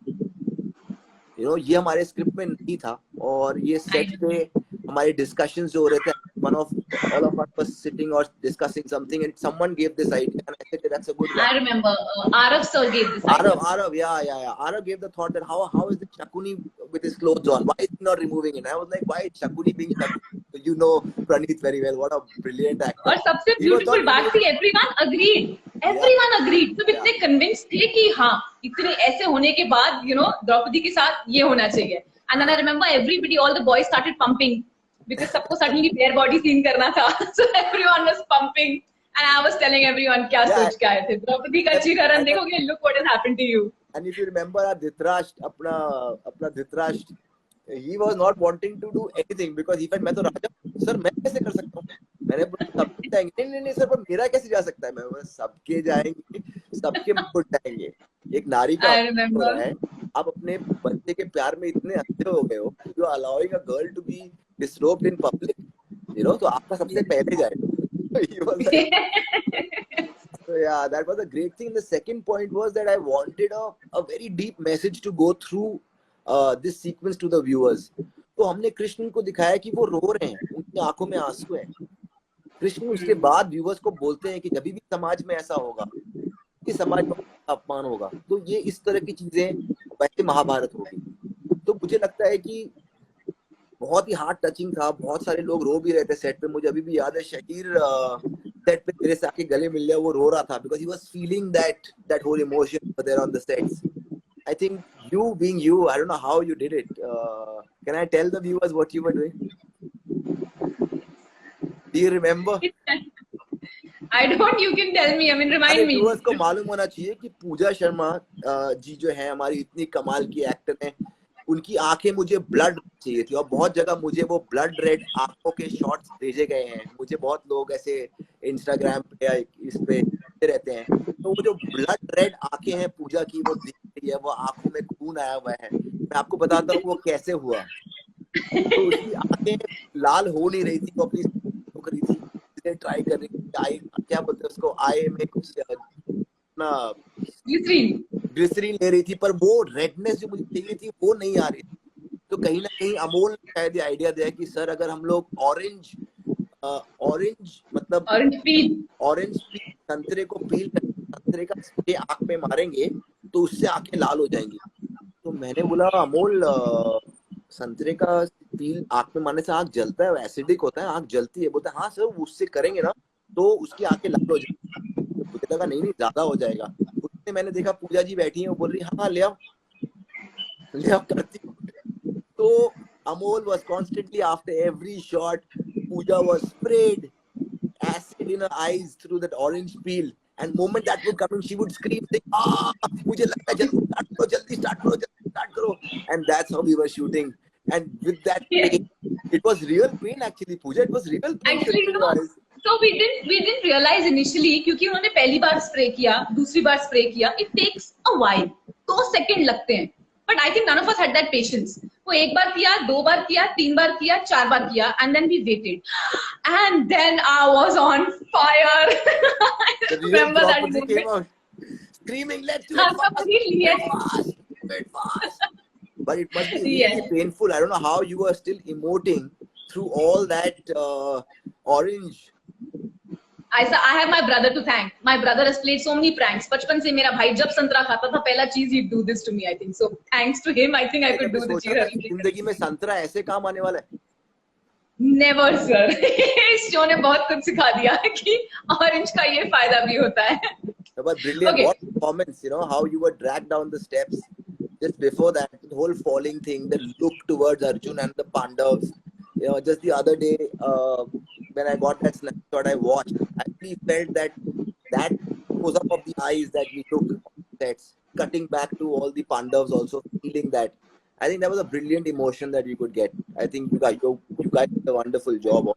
यू नो, ये हमारे स्क्रिप्ट में नहीं था। और ये सेट पे हमारे डिस्कशंस जो हो रहे थे, one of all of us was sitting or discussing something and someone gave this idea and I said that's a good one. I remember Arav sir gave this idea. Arav, yeah. Arav gave the thought that how is the Shakuni with his clothes on? Why is he not removing it? And I was like, why is Shakuni being Shakuni? You know Praneeth very well. What a brilliant actor. और सबसे beautiful बात थी, everyone agreed. Everyone agreed. सब इतने convinced थे कि हाँ, इतने ऐसे होने के बाद, you know, द्रौपदी के साथ ये होना चाहिए. And then I remember everybody, all the boys started pumping. Because सबको suddenly bare body scene करना था, so everyone was pumping, and I was telling everyone क्या सोच के आए थे, द्रौपदी का चीरहरण देखोगे, look what has happened to you. And if you remember, Dhritarashtra, अपना Dhritarashtra, he was not wanting to do anything because he felt मैं तो राजा, सर मैं कैसे कर सकता हूँ, मैंने सबके जाएंगे, नहीं सर, पर मेरा कैसे जा सकता है, मैं सबके जाएंगे, सबके मुकुट जाएंगे, एक नारी का है, आप अपने बच्चे के प्यार में इतने अच्छे हो गए हो, you are allowing a girl to be disrobed in public, you know, तो आपका सबसे पहले जाएगा. So yeah, that was a great thing. The second point was that I wanted a very deep message to go through this sequence to the viewers. तो हमने कृष्ण को दिखाया कि वो रो रहे हैं, उनकी आंखों में आंसू हैं. कृष्ण उसके बाद व्यूअर्स को बोलते हैं कि जब भी समाज में ऐसा होगा, कि समाज में अपमान होगा, तो ये इस तरह की चीजें वैसे महाभारत होगी. तो मुझे लगता है कि बहुत ही हार्ट टचिंग था, बहुत सारे लोग रो भी रहे थे सेट पे। मुझे अभी भी याद है शकीर सेट पे मेरे से आके गले मिल लिया, वो रो रहा था because he was feeling that whole emotion there on the sets. I think you being you, I don't know how you did it. Can I tell the viewers what you were doing? Do you remember? I don't. You can tell me. I mean, remind me. viewers को मालूम होना चाहिए कि पूजा शर्मा जी जो है हमारी इतनी कमाल की एक्टर हैं, उनकी आंखें मुझे ब्लड चाहिए थी और बहुत जगह मुझे वो ब्लड रेड आंखों के शॉट्स भेजे गए हैं. मुझे बहुत लोग ऐसे इंस्टाग्राम पे या इस पे रहते हैं, तो वो जो ब्लड रेड आंखें हैं पूजा की वो दिख रही है, वो आंखों में खून आया हुआ है. मैं आपको बताता हूँ वो कैसे हुआ. तो उसकी आंखें लाल हो नहीं रही थी, वो अपनी रही थी, ट्राई कर रही थी. आई क्या बोलते हैं उसको, आई में कुछ ना ग्लिसरीन ले रही थी, पर वो रेडनेस जो मुझे चाहिए थी वो नहीं आ रही थी. तो कहीं ना कहीं अमोल ने शायद आइडिया दिया कि सर अगर हम लोग ऑरेंज मतलब ऑरेंज संतरे को पील संतरे का स्प्रे आंख में मारेंगे तो उससे आंखें लाल हो जाएंगी. तो मैंने बोला अमोल संतरे का पील आंख में मारने से आंख जलता है, एसिडिक होता है, आंख जलती है. बोलता है हाँ सर उससे करेंगे ना तो उसकी आंखें लाल हो जाएंगी. तो मुझे लगा नहीं ज्यादा हो जाएगा. उसने मैंने देखा पूजा जी बैठी है, वो बोल रही हाँ ले आओ करती. तो Amol was constantly after every shot. Pooja was sprayed acid in her eyes through that orange peel, and moment that would come in, she would scream, saying, मुझे लगता है जल्दी start करो. And that's how we were shooting. And with that pain, it was real pain actually, Pooja. It was real pain. Actually, no. So we didn't realize initially क्योंकि उन्होंने पहली बार spray किया, दूसरी बार स्प्रे किया. It takes a while. 2 second लगते हैं. But I think none of us had that patience. वो एक बार किया, 2 बार किया, 3 बार किया, 4 बार किया, and then we waited. And then I was on fire. I remember that moment. Came out, screaming, let's do it fast. But it must be really painful. I don't know how you were still emoting through all that orange. I have my brother to thank. My brother has played so many pranks. बचपन से मेरा भाई जब संतरा खाता था पहला चीज he'd do this to me. I think so. Thanks to him, I think I could do the cheer. जिंदगी में संतरा ऐसे काम आने वाला है? Never sir. इस शो ने बहुत कुछ सिखा दिया कि ऑरेंज का ये फायदा भी होता है. But brilliant, what performance! You know how you were dragged down the steps. Just before that, the whole falling thing, the look towards Arjun and the Pandavas. You know, just the other day when I got that snapshot, I watched. I really felt that close up of the eyes that we took sets, cutting back to all the Pandavas, also feeling that. I think that was a brilliant emotion that you could get. I think you guys did a wonderful job.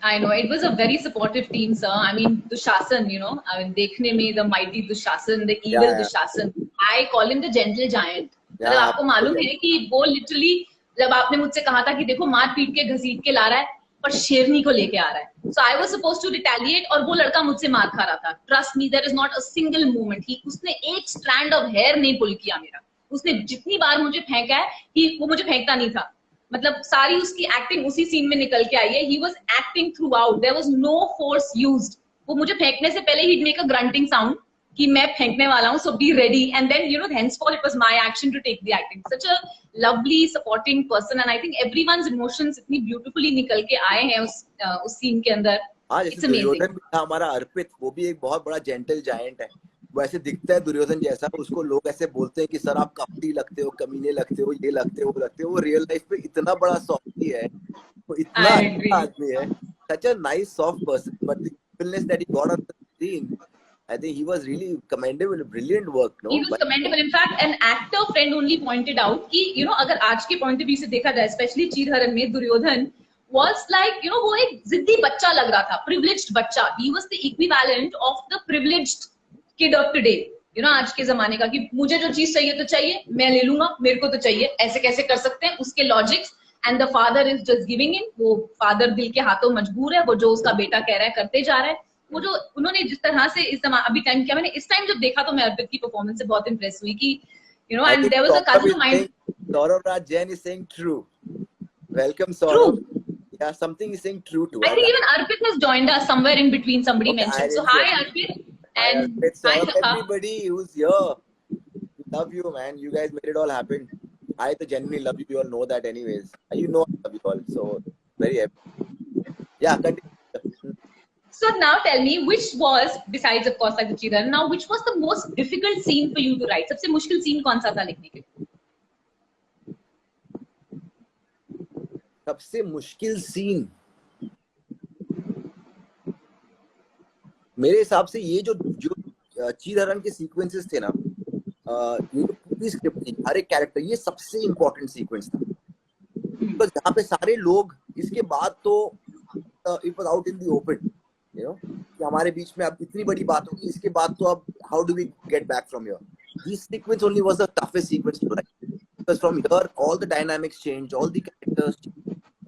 I know it was a very supportive team, sir. I mean, Dushasan, you know, I mean, देखने में the mighty Dushasan, the evil Dushasan. I call him the gentle giant. मतलब आपको मालूम है कि वो literally जब आपने मुझसे कहा था कि देखो मार पीट के घसीट के ला रहा है पर शेरनी को लेके आ रहा है. So I was supposed to retaliate और वो लड़का मुझसे मार खा रहा था. Trust me, there is not a single moment. उसने एक strand of hair नहीं pull किया मेरा. उसने जितनी बार मुझे फेंका है वो मुझे फेंकता नहीं था. मतलब सारी उसकी एक्टिंग उसी सीन में निकल के आई है. He was acting throughout. There was no force used. वो मुझे फेंकने से पहले he'd make a grunting sound कि मैं फेंकने वाला हूँ, so be ready. And then you know, henceforth it was my action to take the acting. Such a lovely, supporting person, and I think everyone's emotions इतनी beautifully निकल के आए हैं उस सीन के अंदर. हाँ, जैसे दुर्योधन भी था हमारा अर्पित, वो भी एक बहुत बड़ा जेंटल जायंट है. वैसे दिखता है दुर्योधन जैसा, उसको लोग ऐसे बोलते हैं कि सर आप कपटी लगते हो, कमीने लगते हो, ये लगते हो, वो लगते हो. वो रियल लाइफ में इतना बड़ा सॉफ्टी है, वो इतना अच्छा आदमी है. Such a nice soft person, but the evilness that he got on the screen, I think he was really commendable, brilliant work. No, he was commendable. In fact, an actor friend only pointed out कि you know अगर आज के point of view से देखा जाए, especially चीरहरण में Duryodhan was like you know वो एक जिद्दी बच्चा लग रहा था, privileged बच्चा. He was the equivalent of the privileged kid of today. You know आज के जमाने का कि मुझे जो चीज चाहिए तो चाहिए, मैं ले लूंगा, मेरे को तो चाहिए, ऐसे कैसे कर सकते हैं, उसके logics. And the father is just giving in. वो father दिल के हाथों मजबूर है, वो जो उसका बेटा कह रहा है करते जा रहा है. वो जो उन्होंने जिस तरह से इस समय अभी टाइम किया, मैंने इस टाइम जब देखा तो मैं अर्पित की परफॉर्मेंस से बहुत इंप्रेस हुई कि you know, and there was a cousin of mine. Saurav Raj Jain is saying true. Welcome Saurav. Yeah, something is saying true to us. I think even Arpit has joined us somewhere in between. Somebody mentioned. So hi Arpit. And hi everybody who's here. Love you man. You guys made it all happen. I तो genuinely love you. You all know that anyways. You know I love you all. So very happy. Yeah, continue. So now tell me, which was, besides of course like the Chiran, now which was the most difficult scene for you to write? सबसे मुश्किल scene कौन सा था लिखने के लिए? सबसे मुश्किल सीन मेरे हिसाब से ये जो जो चीरहरण के सीक्वेंसेस थे ना, ये जो पूरी स्क्रिप्ट थी, हर एक कैरेक्टर, ये सबसे इम्पोर्टेंट सीक्वेंस था। तो जहाँ पे सारे लोग, इसके बाद तो it was out in the open, you know, कि हमारे बीच में अब इतनी बड़ी बात होगी, इसके बाद तो अब how do we get back from here. This sequence only was the toughest sequence to write, because from here all the dynamics change, all the characters,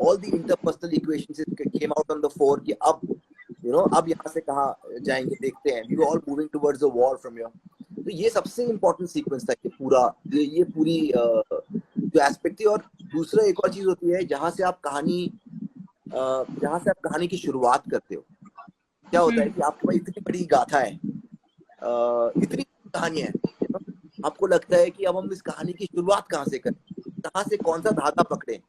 all the interpersonal equations came out on the fore कि अब you know अब यहाँ से कहाँ जाएंगे देखते हैं। We were all moving towards the war from here। तो ये सबसे important sequence था, ये पूरा ये पूरी जो एस्पेक्ट थी। और दूसरा एक और चीज होती है, जहाँ से आप कहानी की शुरुआत करते हो। क्या होता है कि आपके पास इतनी बड़ी गाथा है, इतनी कहानी है, आपको लगता है कि अब हम इस कहानी की शुरुआत कहाँ से करें, कहाँ से कौन सा धागा पकड़े,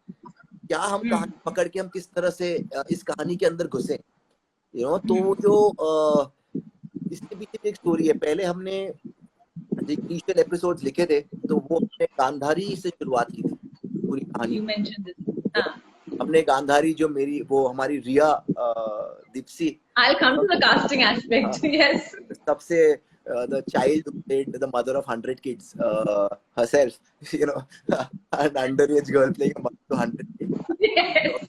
क्या हम कहानी पकड़ के हम किस तरह से इस कहानी के अंदर घुसे, यू नो। तो जो इसके पीछे एक स्टोरी है। पहले हमने जो इनिशियल एपिसोड्स लिखे थे, तो वो हमने गांधारी से शुरुआत की थी पूरी कहानी। हमने गांधारी, जो मेरी वो हमारी रिया दीप्सी, I'll come to the casting aspect. Yes. सबसे the child who played the mother of 100 kids herself, you know, an underage girl playing a mother to 100 kids. Yes.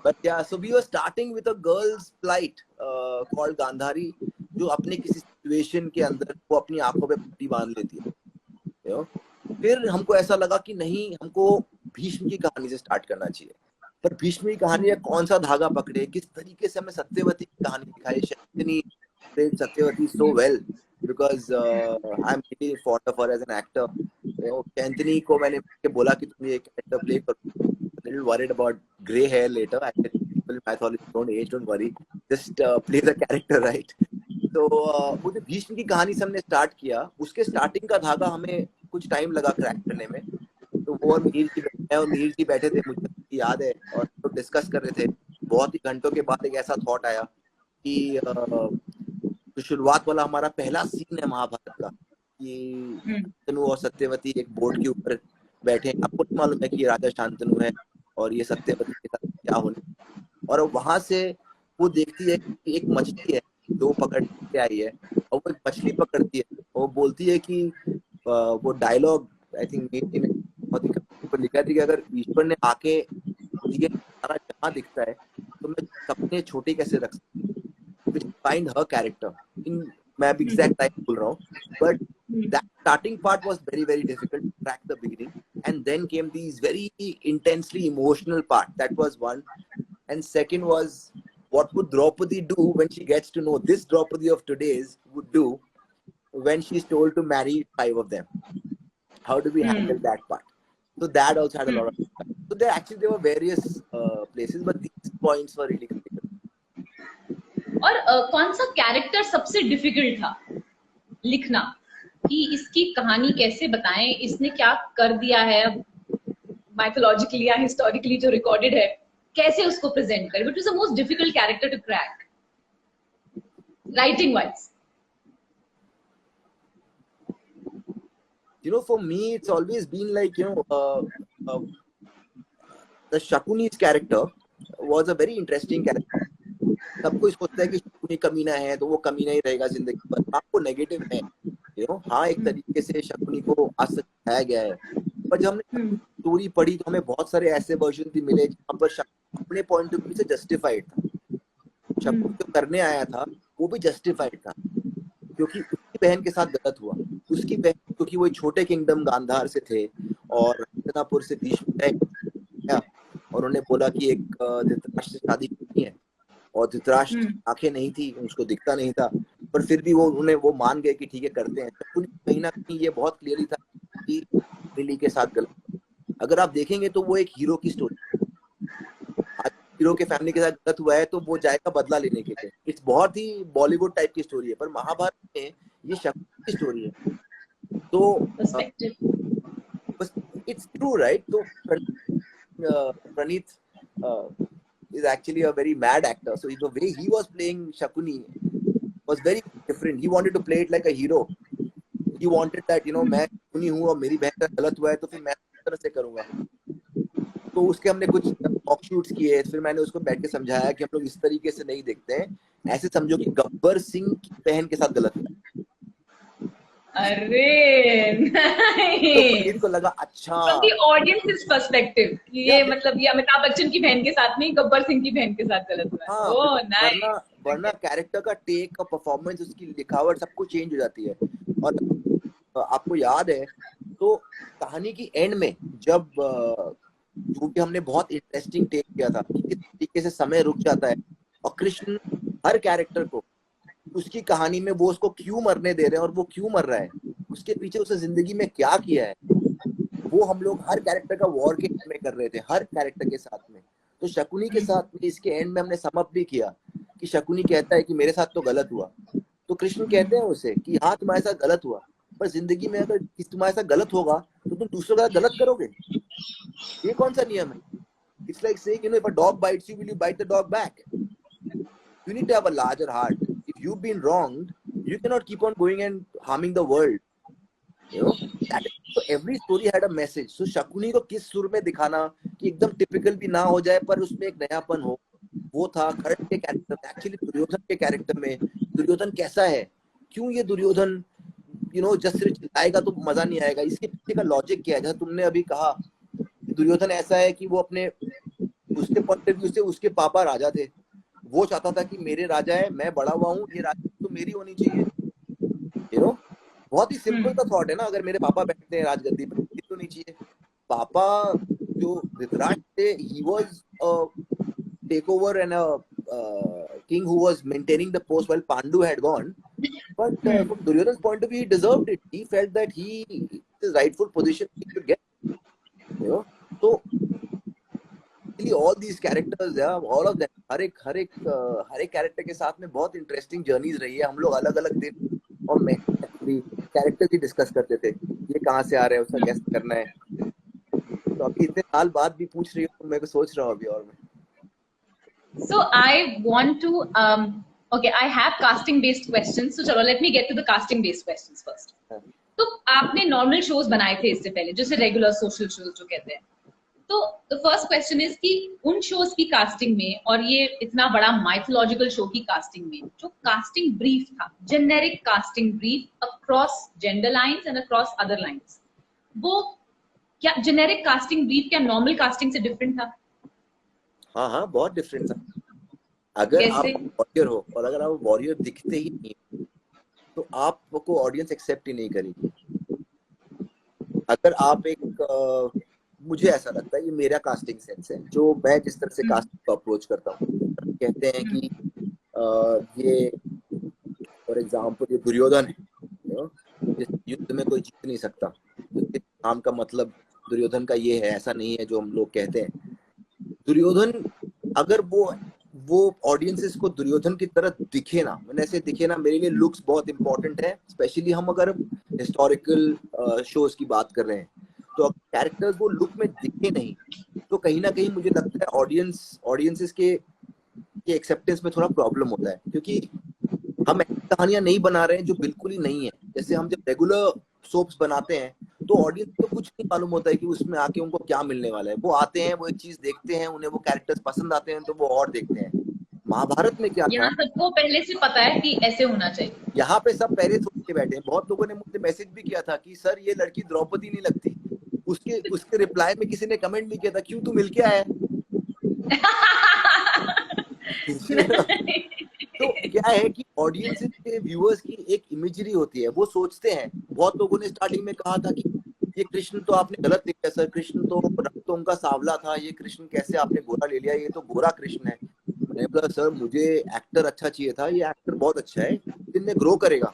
But yeah, so we were starting with a girl's plight called Gandhari, जो अपने किसी situation के अंदर वो अपनी आंखों पे पट्टी बांध लेती है, you know? फिर हमको ऐसा लगा कि नहीं, हमको भीष्म की कहानी से स्टार्ट करना चाहिए। पर भीष्म की कहानी में कौन सा धागा पकड़े, किस तरीके से हमें सत्यवती की कहानी दिखाई। शक्तिनी played Satyavati so well because I'm really fond of her as an actor. You know, Shantini को मैंने बोला कि तुम ये कैरेक्टर प्ले करो। A little worried about grey hair later. I said, people in mythology don't age, don't worry, just play the character right. तो वो जो भीष्म की कहानी से हमने स्टार्ट किया, उसके स्टार्टिंग का धागा हमें कुछ टाइम लगा क्रैक करने में। तो वो और मीर जी बैठे थे, मुझे याद है, और तो डिस्कस कर रहे थे। बहुत ही घंटों के बाद एक ऐसा थॉट आया कि तो शुरुआत वाला हमारा पहला सीन है महाभारत का, कि शांतनु और सत्यवती एक बोर्ड के ऊपर बैठे। आपको मालूम है कि ये राजा शांतनु है और ये सत्यवती के साथ क्या होने। और वहां से वो देखती है कि एक मछली है जो पकड़ के आई है, और वो एक मछली पकड़ती है, और बोलती है कि वो डायलॉग आई थिंक बहुत ही लिखा थी कि अगर ईश्वर ने आके मुझे सारा जहां दिखता है तो मैं सपने छोटे कैसे रख सकती। Find her character in, मैं अभी exact टाइम बोल रहा हूँ, but that starting part was very very difficult to crack the beginning, and then came these very intensely emotional part. That was one, and second was what would Draupadi do when she gets to know this Draupadi of today's would do when she's told to marry 5 of them. How do we handle that part? So that also had a lot of so there were various places, but these points were really critical. और कौन सा character सबसे difficult था लिखना, कि इसकी कहानी कैसे बताएं, इसने क्या कर दिया है माइथोलॉजिकली या हिस्टोरिकली जो रिकॉर्डेड है, कैसे उसको प्रेजेंट करें? What is the most difficult character to crack writing wise? You know, for me it's always been like, you know, the Shakuni's character was a very interesting character. सब कोई सोचता है कि शकुनी कमीना है तो वो कमीना ही रहेगा जिंदगी भर, आपको नेगेटिव है, यू नो। हाँ, एक तरीके से शकुनी को आज तक दिखाया गया है, पर जब हमने स्टोरी पढ़ी तो हमें बहुत सारे ऐसे वर्जन भी मिले जहाँ पर अपने पॉइंट ऑफ व्यू से जस्टिफाइड था। शकुनी जो करने आया था वो भी जस्टिफाइड था, क्योंकि उसकी बहन के साथ गलत हुआ। उसकी बहन, क्योंकि वो छोटे किंगडम गांधार से थे और हस्तिनापुर से भीष्म और उन्होंने बोला कि एक धृतराष्ट्र से शादी करनी है, और धृतराष्ट्र आंखें नहीं थी, उसको दिखता नहीं था, पर फिर भी वो मान गए कि ठीक है करते हैं। तो कहीं ना कहीं ये बहुत क्लियरली था कि लिली के साथ गलत। अगर आप देखेंगे तो वो एक हीरो की स्टोरी, आज हीरो के फैमिली के साथ गलत हुआ है तो वो जाएगा बदला लेने के लिए। इट्स बहुत ही बॉलीवुड टाइप की स्टोरी है, पर महाभारत में ये शक्ति की स्टोरी है। तो बस it's true, right? So Praneeth is actually a very mad actor. So the way he was playing Shakuni was very different. He wanted to play it like a hero. He wanted that, you know, मैं Shakuni हूँ और मेरी बहन का गलत हुआ है तो फिर मैं इस तरह से करूँगा. तो उसके हमने कुछ टॉक शूट्स किए, फिर मैंने उसको बैठ के समझाया कि हम लोग इस तरीके से नहीं देखते हैं, ऐसे समझो कि गब्बर सिंह की बहन के साथ गलत हुआ. अरे तो पुनीत को लगा अच्छा from the audience's perspective कि ये मतलब ये अमिताभ बच्चन की बहन के साथ नहीं, गब्बर सिंह की बहन के साथ गलत हुआ. हाँ, ओह नाइस. वरना कैरेक्टर का टेक का परफॉर्मेंस, उसकी लिखावट सब कुछ चेंज हो जाती है. और आपको याद है तो कहानी की एंड में जब क्योंकि हमने बहुत इंटरेस्टिंग टेक किया था कि किस तरीके से समय रुक जाता है और कृष्ण हर कैरेक्टर को उसकी कहानी में वो उसको क्यों मरने दे रहे हैं और वो क्यों मर रहा है, उसके पीछे उसने जिंदगी में क्या किया है, वो हम लोग हर कैरेक्टर का वॉर के एंड में कर रहे थे, हर कैरेक्टर के साथ में. तो शकुनी के साथ में इसके एंड में हमने सम अप भी किया कि शकुनी कहता है कि मेरे साथ तो गलत हुआ, तो कृष्ण कहते हैं उसे कि हाँ तुम्हारे साथ गलत हुआ, पर जिंदगी में अगर तुम्हारे साथ गलत होगा तो तुम दूसरों का गलत करोगे. ये कौन सा नियम है? It's like saying, you know, if a dog bites you, will you bite the dog back? You need to have a larger heart. If you've been wronged, you cannot keep on going and harming the world. You know, so every story had a message. So Shakuni को किस सुर में दिखाना कि एकदम typical भी ना हो जाए पर उसमें एक नयापन हो, वो था खरट के कैरेक्टर में. एक्चुअली दुर्योधन के कैरेक्टर में दुर्योधन कैसा है, क्यों ये दुर्योधन यू नो जस्ट सिर्फ चिल्लाएगा तो मजा नहीं आएगा, इसके पीछे का लॉजिक क्या है. जैसा तुमने अभी कहा दुर्योधन ऐसा है कि वो अपने उसके पॉइंट ऑफ व्यू से उसके पापा राजा थे, वो चाहता था कि मेरे राजा है, मैं बड़ा हुआ हूँ, ये राजा तो मेरी होनी चाहिए. यू नो, बहुत ही सिंपल सा थॉट है ना, अगर मेरे पापा बैठते हैं राजगद्दी पर तो नहीं चाहिए. पापा जो धृतराष्ट्र थे, he was a take over and a king who was maintaining the post while Pandu had gone, but from Duryodhan's point of view he deserved it. He felt that his rightful position he should get, you know. So all these characters, yeah, all of them, हर एक character के साथ में बहुत interesting journeys रही है. हम लोग अलग अलग दिन और मैं कैरेक्टर की डिस्कस करते थे, ये कहाँ से आ रहे हैं, उसका कैसे करना है. तो अभी इतने साल बाद भी पूछ रही हो तो मैं को सोच रहा हूँ अभी. और मैं So I want to okay, I have casting based questions, so chalo let me get to the casting based questions first. तो आपने नॉर्मल शोज बनाए थे इससे पहले, जैसे रेगुलर सोशल शोज जो कहते हैं, तो द फर्स्ट क्वेश्चन इज कि उन शोज की कास्टिंग में और ये इतना बड़ा माइथोलॉजिकल शो की कास्टिंग में जो कास्टिंग ब्रीफ था, generic casting brief across gender lines and across other lines, वो क्या जेनेरिक कास्टिंग ब्रीफ क्या नॉर्मल कास्टिंग से डिफरेंट था? हाँ, बहुत डिफरेंट था. अगर आप वॉरियर हो और अगर आप वॉरियर दिखते ही नहीं तो आपको ऑडियंस एक्सेप्ट ही नहीं करेगी. अगर आप एक मुझे ऐसा लगता है, ये मेरा कास्टिंग सेंस है, जो मैं जिस तरह से कास्टिंग को अप्रोच करता हूँ. कहते हैं कि ये फॉर एग्जांपल ये दुर्योधन है, जिस युद्ध में कोई जीत नहीं सकता, नाम का मतलब दुर्योधन का ये है, ऐसा नहीं है जो हम लोग कहते हैं. दुर्योधन अगर वो ऑडियंसेस को दुर्योधन की तरह दिखे ना, मैंने ऐसे दिखे ना, मेरे लिए लुक्स बहुत इंपॉर्टेंट है. स्पेशली हम अगर हिस्टोरिकल शोज की बात कर रहे हैं तो कैरेक्टर्स वो लुक में दिखे नहीं तो कहीं ना कहीं मुझे लगता है ऑडियंसेस के एक्सेप्टेंस में थोड़ा प्रॉब्लम होता है, क्योंकि हम कहानियां नहीं बना रहे हैं जो बिल्कुल ही नहीं है. जैसे हम जब रेगुलर सोप्स बनाते हैं तो ऑडियंस को कुछ नहीं मालूम होता है कि उसमें आके उनको क्या मिलने वाला है. वो आते हैं, वो एक चीज देखते हैं, उन्हें वो कैरेक्टर्स पसंद आते हैं तो वो और देखते हैं. महाभारत में क्या था, सबको पहले से पता है कि ऐसे होना चाहिए. यहाँ पे सब पहले सोच के बैठे हैं. बहुत लोगों ने मुझे मैसेज भी किया था कि सर ये लड़की द्रौपदी नहीं लगती. उसके रिप्लाई में किसी ने कमेंट भी किया था, क्यों तू मिलके आया. तो क्या है कि ऑडियंस के व्यूअर्स की एक इमेजरी होती है, वो सोचते हैं. बहुत लोगों ने स्टार्टिंग में कहा था कि ये कृष्ण तो आपने गलत लिखा सर, कृष्ण तो रंग तो उनका सांवला था, ये कृष्ण कैसे आपने गोरा ले लिया, ये तो गोरा कृष्ण है. मैंने बोला सर मुझे एक्टर अच्छा चाहिए था, ये एक्टर बहुत अच्छा है, दिन में ग्रो करेगा.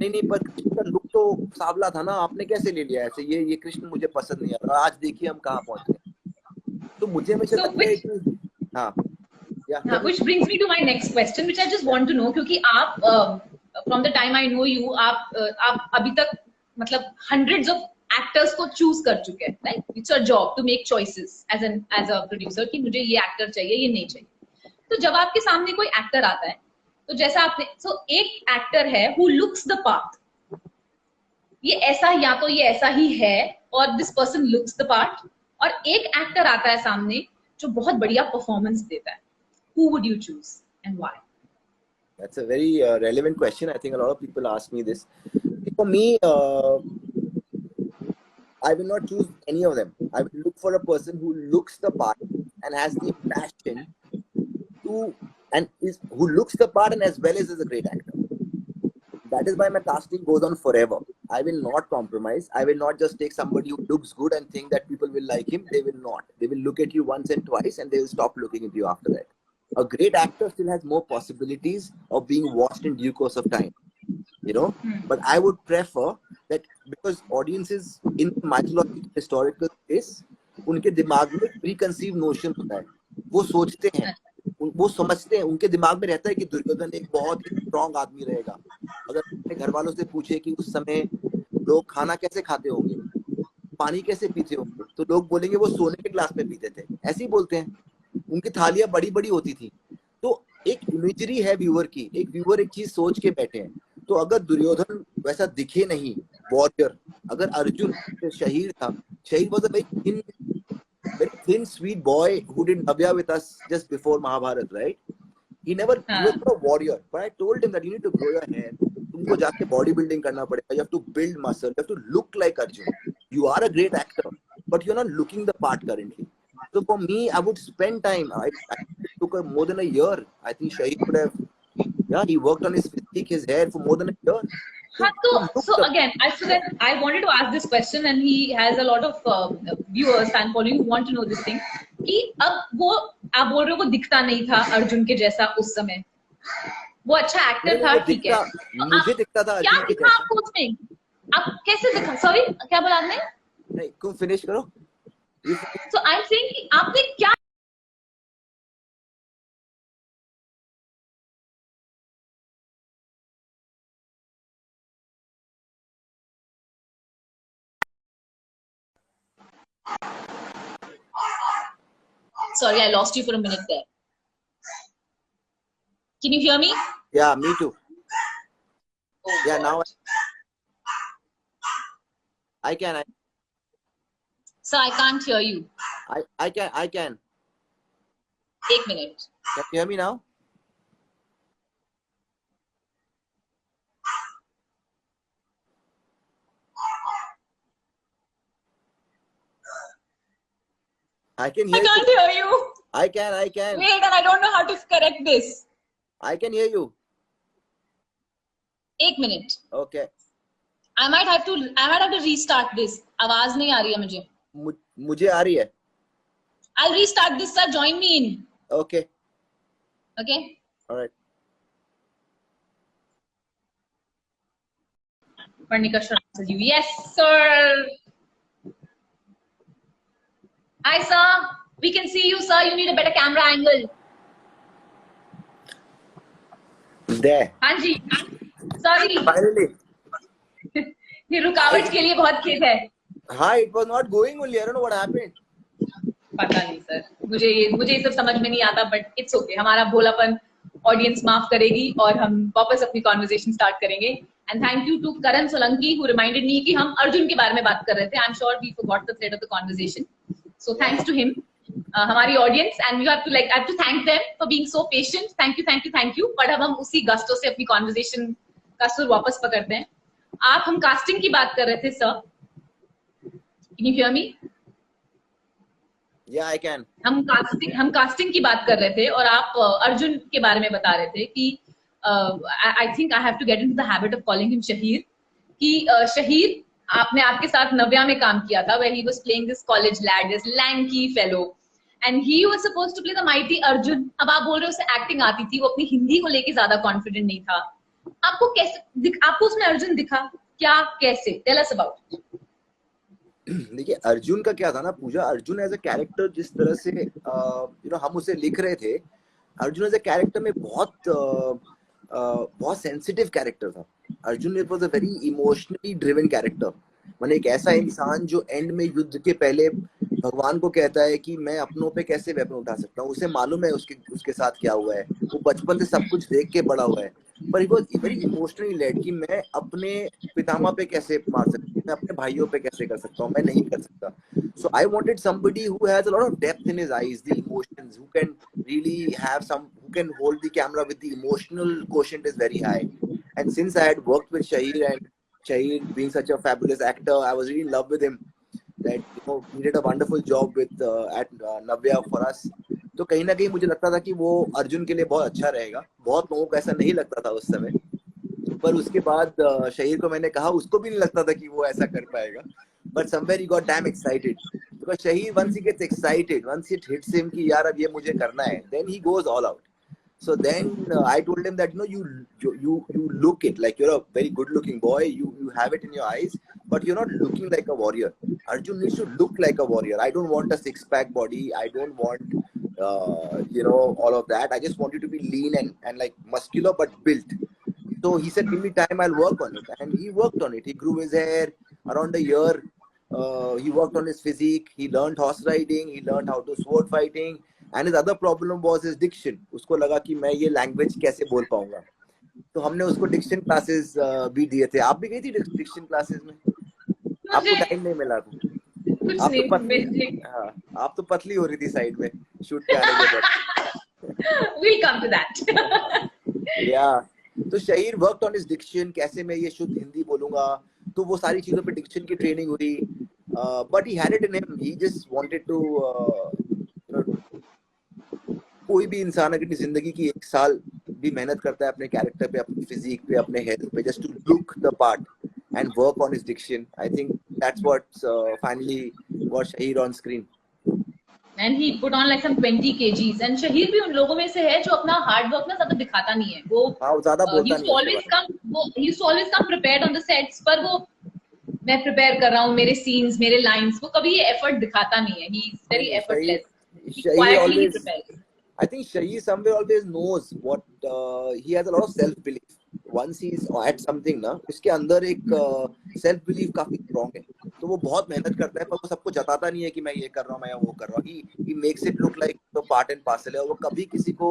नहीं पर कृष्ण का लुक तो सांवला था ना, आपने कैसे ले लिया ऐसे, ये कृष्ण मुझे पसंद नहीं आता. आज देखिए हम कहाँ पहुंचे. तो मुझे हमेशा लगता है कि हाँ. Which brings me to my next question, which I just want to know, क्योंकि आप from the time I know you, आप अभी तक मतलब hundreds of एक्टर्स को चूज कर चुके हैं, right? It's your job to make choices as a producer कि मुझे ये एक्टर चाहिए, ये नहीं चाहिए। तो जब आपके सामने कोई एक्टर आता है, तो जैसा आपने एक एक्टर है हु लुक्स द पार्ट, ये ऐसा, या तो ये ऐसा ही है और this person looks the part, और एक एक्टर आता है सामने जो बहुत बढ़िया परफॉर्मेंस देता है। Who would you choose and why? That's a very relevant question. I think a lot of people ask me this. For me, I will not choose any of them. I will look for a person who looks the part and has the passion to, and who looks the part and as well as is a great actor. That is why my casting goes on forever. I will not compromise. I will not just take somebody who looks good and think that people will like him. They will not. They will look at you once and twice and they will stop looking at you after that. A great actor still has more possibilities of being watched in due course of time, you know. But I would prefer that, because audiences in mythological historical space, उनके दिमाग में preconceived notion होता है, वो सोचते हैं, वो समझते हैं, उनके दिमाग में रहता है कि दुर्योधन एक बहुत ही स्ट्रॉन्ग आदमी रहेगा। अगर अपने घर वालों से पूछे कि उस समय लोग खाना कैसे खाते होंगे, पानी कैसे पीते होंगे, तो लोग बोलेंगे वो सोने के ग्लास में पीते थे, ऐसे ही बोलते हैं। उनकी थालियां बड़ी बड़ी होती थी। तो एक इमेजरी है व्यूअर की, एक व्यूअर एक चीज सोच के बैठे हैं। तो अगर दुर्योधन वैसा दिखे नहीं वॉरियर, अगर अर्जुन शहीद था, शहीद was a very thin sweet boy who did Navya with us just before Mahabharata, right? He was not a warrior, but I told him that you need to grow your hair, तुमको जाके body building करना पड़ेगा, you have to build muscle, you have to look like Arjun. You are a great actor, but you're not looking the part currently. So for me, I would spend time. I took more than a year. I think Shahid would have, yeah, he worked on his physique, his hair for more than a year. So again, I wanted to ask this question, and he has a lot of viewers, fan following, who want to know this thing. कि अब वो आप बोल रहे हो वो दिखता नहीं था अर्जुन के जैसा उस समय, वो अच्छा एक्टर था, ठीक है, मुझे दिखता था क्या दिखा आपको उसमें? आप कैसे दिखा? सॉरी, क्या बोला आपने? नहीं, तुम फिनिश करो। So I'm saying कि आपने क्या Sorry, I lost you for a minute there. Can you hear me? Yeah, me too. Oh, yeah, now I can. Sir, I can't hear you. I can. 1 minute. Can you hear me now? I can hear you. I can't hear you. I can. Wait, and I don't know how to correct this. I can hear you. 1 minute. Okay. I might have to restart this. आवाज नहीं आ रही है मुझे. मुझे आ रही है. I'll restart this, sir. Join me in. Okay. Okay. All right. Parnika Sharma, you. Yes, sir. Hi, sir. We can see you, sir. You need a better camera angle. There. हाँ जी. Sorry. Finally. ये रुकावट के लिए बहुत खेद है. हाँ, it was not going only. I don't know what happened. पता नहीं सर, मुझे ये सब समझ में नहीं आता, बट इट्स ओके. हमारा भोलापन ऑडियंस माफ करेगी और हम वापस अपनी कॉन्वर्सेशन स्टार्ट करेंगे. And thank you to Karan Solanki who reminded me कि हम अर्जुन के बारे में बात कर रहे थे. I am sure we forgot the thread of the conversation. So thanks to him, हमारी audience, and you have to I have to thank them for being so patient. Thank you. But अब हम उसी gusto से अपनी conversation का सुर वापस पकड़ते हैं. हम कास्टिंग की बात कर रहे थे sir. Can you hear me? Yeah, I can. हम कास्टिंग की बात कर रहे थे और आप अर्जुन के बारे में बता रहे थे कि I think I have to get into the habit of calling him Shaheer. कि शहीर आपने आपके साथ नव्या में काम किया था, where he was playing this college lad, this lanky fellow, and he was supposed to play the mighty Arjun. अब आप बोल रहे हो उसे एक्टिंग आती थी, वो अपनी हिंदी को लेके ज्यादा कॉन्फिडेंट नहीं था. आपको उसमें अर्जुन दिखा क्या, कैसे? Tell us about. देखिए, अर्जुन का क्या था ना Pooja, Arjun as a character जिस तरह से हम उसे लिख रहे थे, अर्जुन एज अ कैरेक्टर में बहुत सेंसिटिव कैरेक्टर था. Arjun it was a very emotionally driven character. मैंने एक ऐसा इंसान जो एंड में युद्ध के पहले भगवान को कहता है कि मैं अपनों पे कैसे वेपन उठा सकता हूँ, उसे मालूम है उसके उसके साथ क्या हुआ है, वो बचपन से सब कुछ देख के बड़ा हुआ है, पर वो वेरी इमोशनली लेड कि मैं अपने पितामह पे कैसे मार सकता हूँ, मैं अपने भाइयों पे कैसे कर सकता हूँ, मैं नहीं कर सकता. So I wanted somebody who has a lot of depth in his eyes, the emotions, who can really have some, who can hold the camera with the emotional quotient is very high. And since I had worked with Shahir, and Shahir being such a fabulous actor, I was really in love with him. That he did a wonderful job with at Navya for us. तो कहीं ना कहीं मुझे लगता था कि वो अर्जुन के लिए बहुत अच्छा रहेगा. बहुत लोगों को ऐसा नहीं लगता था उस समय, पर उसके बाद शहीर को मैंने कहा, उसको भी नहीं लगता था कि वो ऐसा कर पाएगा. But somewhere he got damn excited because Shahir, once he gets excited, once it hits him कि यार अब ये मुझे करना है, then he goes all out. So then I told him that you look it like you're a very good looking boy, you have it in your eyes, but you're not looking like a warrior. Arjun needs to look like a warrior. I don't want a six pack body, I don't want all of that. I just want you to be lean and like muscular but built. So he said, give me time, I'll work on it. And he worked on it. He grew his hair around a year. He worked on his physique. He learned horse riding. He learned how to sword fighting. And his other problem was his diction. उसको लगा कि मैं ये language कैसे बोल पाऊंगा. तो हमने उसको diction classes भी दिए थे. आप भी गई थी diction classes में? आपको टाइम नहीं मिला था. आप तो पतली, हाँ, आप तो पतली हो रही थी साइड में शूट के आने के बाद. We'll come to that. Yeah. तो Shaheer worked on his diction, कैसे मैं ये शुद्ध हिंदी बोलूंगा, तो वो सारी चीजों पे डिक्शन की ट्रेनिंग हुई. But he had it in him, he just wanted to, कोई भी इंसान अगर अपनी जिंदगी की 1 साल भी मेहनत करता है अपने कैरेक्टर पे, अपनी फिजिक पे, अपने हेल्थ पे, just to look the part and work on his diction, I think that's what's finally got Shaheer on screen. And he put on like some 20 kgs. And Shaheer भी उन लोगों में से है जो अपना हार्ड वर्क ना ज्यादा दिखाता नहीं है. वो ज्यादा बोलता नहीं है. he used to always come prepared on the sets, पर वो मैं प्रिपेयर कर रहा हूँ मेरे सीन्स, मेरे लाइंस, वो कभी ये एफर्ट दिखाता नहीं है. he is very effortless. He quietly prepares. I think Shahir somewhere always knows what he has a lot of self belief. Once he is at something ना, उसके अंदर एक self belief काफी strong है. तो वो बहुत मेहनत करता है, पर वो सबको जताता नहीं है कि मैं ये कर रहा हूँ, मैं वो कर रहा हूँ. He makes it look like the part and parcel है. वो कभी किसी को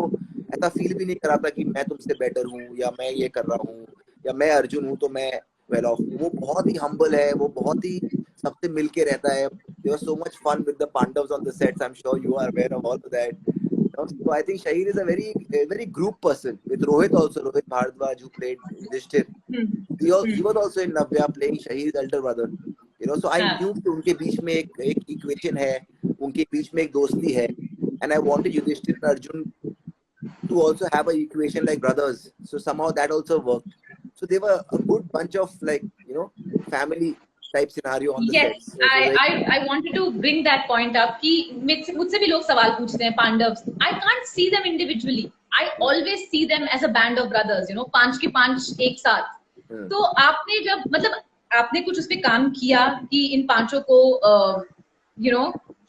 ऐसा फील भी नहीं कराता कि मैं तुमसे बेटर हूँ, या मैं ये कर रहा हूँ, या मैं अर्जुन हूँ तो मैं वेल ऑफ. वो बहुत ही humble है, वो बहुत ही सबसे मिल के रहता है. There was so much fun with the Pandavas on the sets. I'm sure you are aware of all of that. So I think Shahir is a very group person. With Rohit also, Rohit Bhardwaj, who played Yudhishthir, he was also in Navya playing Shahir's elder brother. So I knew कि उनके बीच में एक equation है, उनके बीच में एक दोस्ती है, and I wanted Yudhishthir and Arjun to also have a equation like brothers. So somehow that also worked. So they were a good bunch of family type scenario on the yes, sets. I wanted to bring that point up कि मुझसे भी लोग सवाल पूछते हैं Pandavs. I can't see them individually. I always see them as a band of brothers. 5 के 5 एक साथ. तो आपने जब मतलब आपने कुछ उस पे काम किया कि इन पांचों को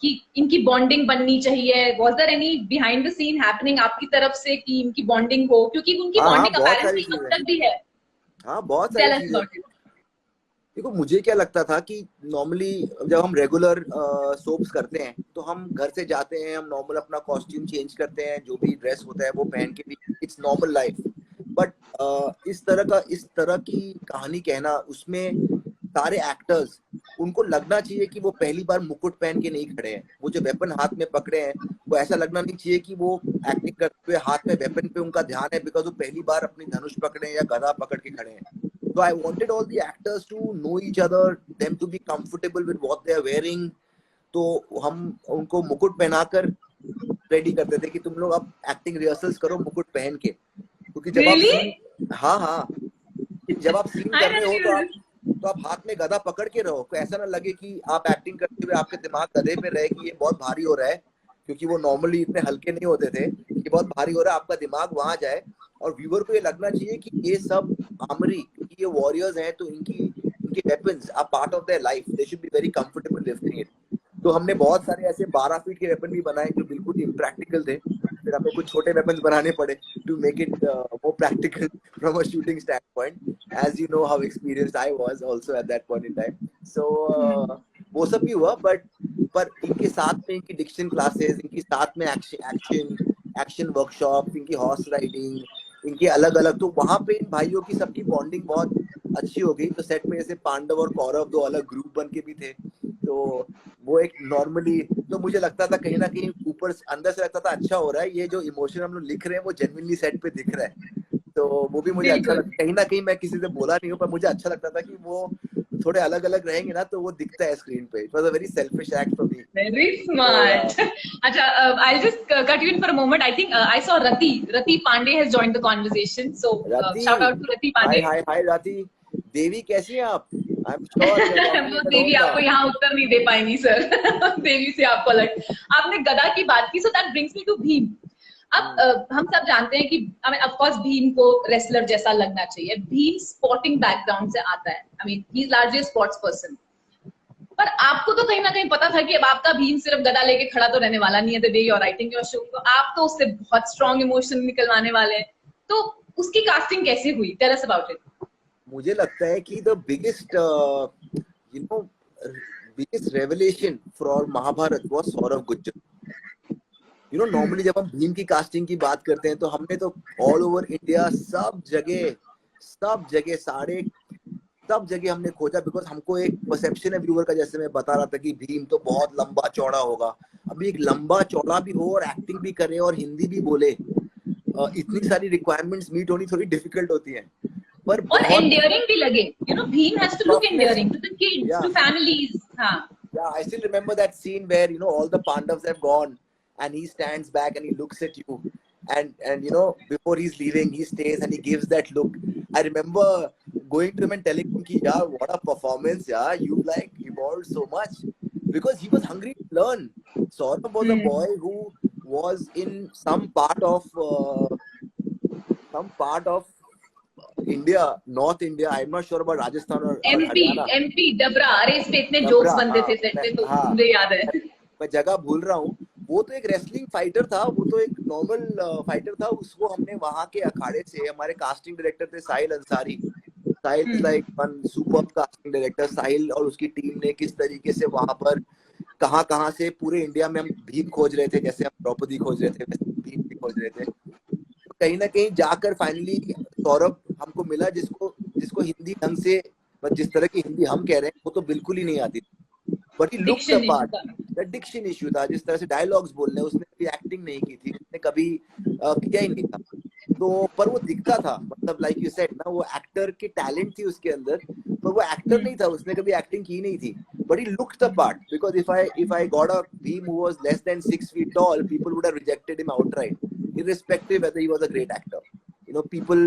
कि इनकी बॉन्डिंग बननी चाहिए. Was there any behind the scene happening आपकी तरफ से कि इनकी बॉन्डिंग हो, क्योंकि उनकी बॉन्डिंग अपेरेंटली अब तक भी है. हाँ, बहुत सारी चीजें. देखो, मुझे क्या लगता था कि नॉर्मली जब हम रेगुलर सोप्स करते हैं तो हम घर से जाते हैं, हम नॉर्मल अपना कॉस्ट्यूम चेंज करते हैं, जो भी ड्रेस होता है वो पहन के भी, इट्स नॉर्मल लाइफ. बट इस तरह की कहानी कहना, उसमें सारे एक्टर्स, उनको लगना चाहिए कि वो पहली बार मुकुट पहन के नहीं खड़े हैं. वो जो वेपन हाथ में पकड़े हैं, वो ऐसा लगना नहीं चाहिए कि वो एक्टिंग करते हुए हाथ में वेपन पे उनका ध्यान है, बिकॉज वो पहली बार अपनी धनुष पकड़े हैं या गदा पकड़ के खड़े हैं. So I wanted all the actors to know each other, them to be comfortable with what they are wearing. तो हम उनको मुकुट पहनाकर रेडी करते थे कि तुम लोग अब एक्टिंग रिहर्सल्स करो मुकुट पहन के, क्योंकि जब आप जब आप सीन कर रहे हो तो आप हाथ में गदा पकड़ के रहो, तो ऐसा ना लगे कि आप एक्टिंग करते हुए आपके दिमाग गधे पे रहे कि ये बहुत भारी हो रहा है, क्योंकि वो नॉर्मली इतने हल्के नहीं होते थे, कि बहुत भारी हो रहा है, आपका दिमाग वहां जाए और व्यूअर को ये लगना चाहिए कि ये सब आर्मरी, क्योंकि ये वॉरियर्स हैं तो इनके weapons are part of their life, they should be very comfortable lifting it. तो हमने बहुत सारे ऐसे 12 फीट के वेपन भी बनाए जो बिल्कुल इम्प्रैक्टिकल थे, फिर हमें कुछ छोटे वेपन्स बनाने पड़े to make it more practical from a shooting standpoint, as you know how experienced I was also at that point in time. So वो सब भी हुआ, बट पर इनके साथ में इनकी डिक्शन क्लासेस, इनकी साथ में एक्शन वर्कशॉप, इनकी हॉर्स राइडिंग, इनके अलग अलग, तो वहां पे इन भाइयों की सबकी बॉन्डिंग बहुत अच्छी हो गई। तो सेट में जैसे पांडव और कौरव दो अलग ग्रुप बन के भी थे, तो वो एक नॉर्मली, तो मुझे लगता था कहीं ना कहीं ऊपर अंदर से लगता था अच्छा हो रहा है, ये जो इमोशन हम लोग लिख रहे हैं वो जेन्युइनली सेट पे दिख रहा है। तो वो भी मुझे अच्छा लगता, कहीं ना कहीं मैं किसी से बोला नहीं हूँ, पर मुझे अच्छा लगता था कि वो थोड़े अलग अलग रहेंगे ना तो वो दिखता है स्क्रीन पे। It was a very selfish act for me. Very smart. Acha, I'll just cut you in for a moment. I think I saw Rati Pandey has joined the conversation. So राती, shout out to Rati hi Pandey. हाय हाय राती देवी, कैसी हैं आप? आई am sure वो देवी आपको यहाँ उत्तर नहीं दे पाएंगी सर। देवी से आपको अलग। आपने गदा की बात की, so that brings me to Bhim. अब हम सब जानते हैं कि ऑफ कोर्स भीम को रेसलर जैसा लगना चाहिए। भीम स्पोर्टिंग बैकग्राउंड से आता है, I mean he is largely sports person. पर आपको तो कहीं ना कहीं पता था कि अब आपका भीम सिर्फ गदा लेके खड़ा तो रहने वाला नहीं है, the way you are writing your show, तो आप तो उससे बहुत स्ट्रॉन्ग इमोशन निकलवाने वाले हैं। तो उसकी कास्टिंग कैसे हुई? Tell us about it. मुझे लगता है कि the biggest you know biggest revelation for Mahabharat was Saurabh Gujjar. You know normally जब हम भीम की कास्टिंग की बात करते हैं तो हमने तो ऑल ओवर इंडिया सब जगह सब जगह हमने खोजा, बिकॉज हमको एक परसेप्शन है व्यूअर का, जैसे मैं बता रहा था कि भीम तो बहुत लंबा चौड़ा होगा। अभी एक लंबा चौड़ा भी हो और एक्टिंग भी करे और हिंदी भी बोले, इतनी सारी रिक्वायरमेंट्स मीट होनी थोड़ी डिफिकल्ट होती है। पर और एंडियरिंग भी लगे, you know Bhim has to look endearing to the kids, to families. हां, yeah, I still remember that scene where, you know, all the Pandavas have gone and he stands back and he looks at you, and you know, before he's leaving he stays and he gives that look. I remember going to him and telling him ki, yeah, what a performance, yeah, you like evolved so much, because he was hungry to learn. Saurabh was a boy who was in some part of India, North India. I'm not sure about Rajasthan or Haryana. MP Dabra, अरे इस पे इतने jokes बनते थे set पे, तो मुझे याद है। मैं जगह भूल रहा हूँ। वो तो एक रेसलिंग फाइटर था, वो तो एक नॉर्मल फाइटर था। उसको हमने वहां के अखाड़े से, हमारे कास्टिंग डायरेक्टर थे Sahil Ansari, Sahil is like one super casting director. Sahil और उसकी टीम ने किस तरीके से वहां पर कहाँ से पूरे इंडिया में हम भीम खोज रहे थे, जैसे हम द्रौपदी खोज रहे थे वैसे भीम भी खोज रहे थे। तो कहीं ना कहीं जाकर फाइनली सौरभ हमको मिला, जिसको हिंदी ढंग से, जिस तरह की हिंदी हम कह रहे हैं वो तो बिल्कुल ही नहीं आती, but he looked the part. The diction issue था, जिस तरह से डायलॉग्स बोलने, उसने कभी एक्टिंग नहीं की थी, उसने कभी किया ही नहीं था। तो पर वो दिखता था, मतलब लाइक यू सेड ना, वो एक्टर की टैलेंट थी उसके अंदर, पर वो एक्टर नहीं था, उसने कभी एक्टिंग की नहीं थी, but he looked the part. Because if I got a Bhim who was less than 6 feet tall, people would have rejected him outright, irrespective whether he was a great actor. You know, people,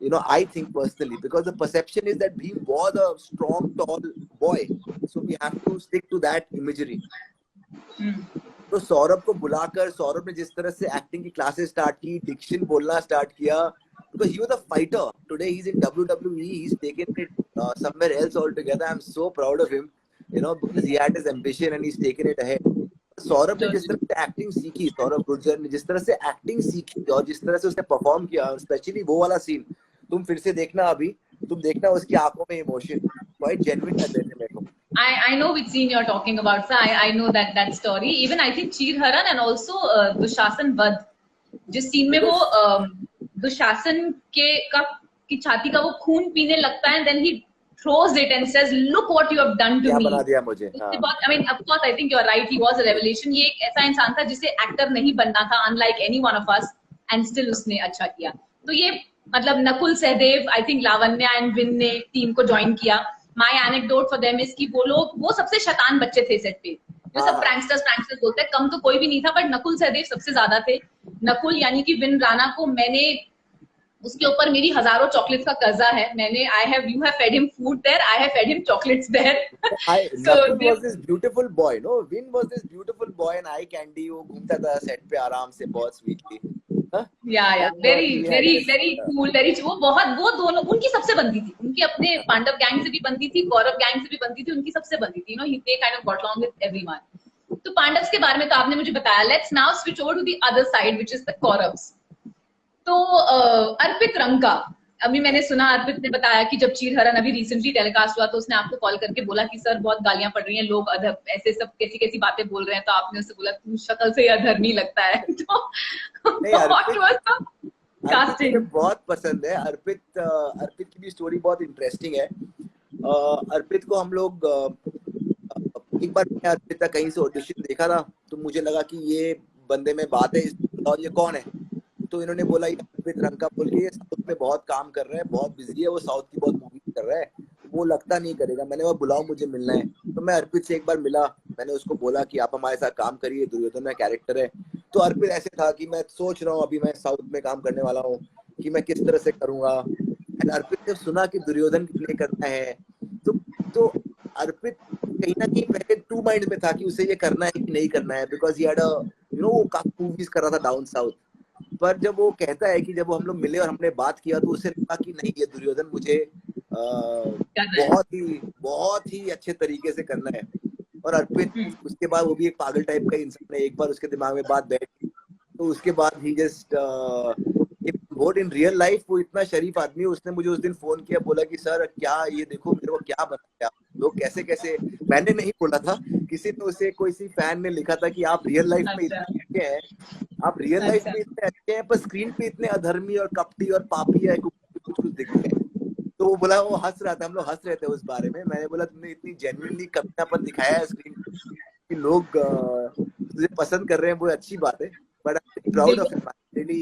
you know, I think personally, because the perception is that Bhim was a strong, tall boy, so we have to stick to that imagery. तो सौरभ को बुलाकर, सौरभ ने जिस तरह से acting की classes start की, Dickson बोलना स्टार्ट किया, because he was a fighter. Today he's in WWE, he's taken it somewhere else altogether. I'm so proud of him, you know, because he had his ambition and he's taken it ahead. Saurabh ने जिस तरह से acting सीखी, सौरभ गुर्जर ने जिस तरह से acting सीखी और जिस तरह से उसने परफॉर्म किया, स्पेशली वो वाला सीन तुम फिर से देखना, अभी तुम देखना उसकी आंखों में इमोशन क्वाइट जेन्युइन लग रहे थे मेरे को। I know which scene you're talking about, sir. I know that story. Even I think Cheer Haran and also Dushasan वध, जिस सीन में वो दुशासन की छाती का वो खून पीने लगता है, then he throws it and says, "Look what you have done to me." बना दिया मुझे। I mean, of course, I think you're right. He was a revelation. ये एक ऐसा इंसान था जिसे एक्टर नहीं बनना था, unlike any one of us, and still उसने अच्छा किया। तो ये मतलब Nakul Sahdev, I think Lavanya and Vin ने टीम को ज्वाइन किया। My anecdote for them is कि वो सबसे शैतान बच्चे थे सेट पे, जो सब प्रैंकस्टर्स बोलते हैं, कम तो कोई भी नहीं था, बट नकुल सहदेव सबसे ज्यादा थे। नकुल यानी कि विन राणा को मैंने, उसके ऊपर मेरी हजारों चॉकलेट्स का कर्जा है। मैंने you have fed him food there, I have fed him chocolates there. Nakul was this beautiful boy, no? Vin was this beautiful boy and eye candy, वो घूमता था सेट पे आराम से, बहुत स्वीटली। Yeah, very cool, वो दोनों, उनकी सबसे बनती थी, उनकी अपने पांडव गैंग से भी बनती थी, कौरव गैंग से भी बनती थी, उनकी सबसे बनती थी, you know, they kind of got along with everyone. तो पांडव्स के बारे में तो आपने मुझे बताया, let's now switch over to the other side which is the Kauravs. तो अर्पित रंका, अभी मैंने सुना अर्पित ने बताया कि जब चीरहरण अभी रिसेंटली टेलीकास्ट हुआ तो उसने आपको कॉल करके बोला कि सर बहुत गालियां पड़ रही हैं, लोग अधर ऐसे सब कैसी कैसी बातें बोल रहे हैं, तो आपने उससे बोला तू शक्ल से अधर्मी लगता है। तो नहीं, कास्टिंग मुझे बहुत पसंद है। अर्पित की भी स्टोरी बहुत इंटरेस्टिंग है। अर्पित को हम लोग एक बार मैंने अर्पित का कहीं से ऑडिशन देखा था, तो मुझे लगा कि ये बंदे में बात है, और ये कौन है। तो इन्होंने बोला ये अर्पित रंका बोल के, ये साउथ में बहुत काम कर रहा है, बहुत बिजी है, वो साउथ की बहुत मूवी कर रहा है, वो लगता नहीं करेगा। मैंने वो बुलाओ, मुझे मिलना है। तो मैं अर्पित से एक बार मिला, मैंने उसको बोला कि आप हमारे साथ काम करिए, दुर्योधन में कैरेक्टर है। तो अर्पित ऐसे था कि मैं सोच रहा हूँ अभी मैं साउथ में काम करने वाला हूँ कि मैं किस तरह से करूंगा। एंड अर्पित जब सुना कि दुर्योधन के लिए करना है, तो अर्पित कहीं ना कहीं पहले टू माइंड में था कि उसे ये करना है कि नहीं करना है, बिकॉज ही हैड वो काफी मूवीज कर रहा था डाउन साउथ। पर जब वो कहता है कि जब हम लोग मिले और हमने बात किया, तो उसे लगा कि नहीं, ये दुर्योधन मुझे बहुत ही अच्छे तरीके से करना है। और अर्पित उसके बाद, वो भी एक पागल टाइप का इंसान है, एक बार उसके दिमाग में बात बैठी तो उसके बाद ही just vote in real life. वो इतना शरीफ आदमी है। उसने मुझे उस दिन फोन किया, बोला कि सर क्या ये देखो मेरे को क्या बनाया, लोग कैसे कैसे। मैंने नहीं बोला था, किसी ने उसे, कोई सी फैन ने लिखा था कि आप रियल लाइफ में इतने अच्छे हैं, आप रियल लाइफ में इतने अच्छे हैं, पर स्क्रीन पे इतने अधर्मी और कपटी और पापी है, कुछ दिखते हैं। तो वो बोला, वो हंस रहा था, हम लोग हंस रहे थे उस बारे में। मैंने बोला तुमने इतनी जेन्युइनली कमीनापन दिखाया है स्क्रीन कि लोग तुझे पसंद कर रहे हैं, वो अच्छी बात है। But I am proud of him, really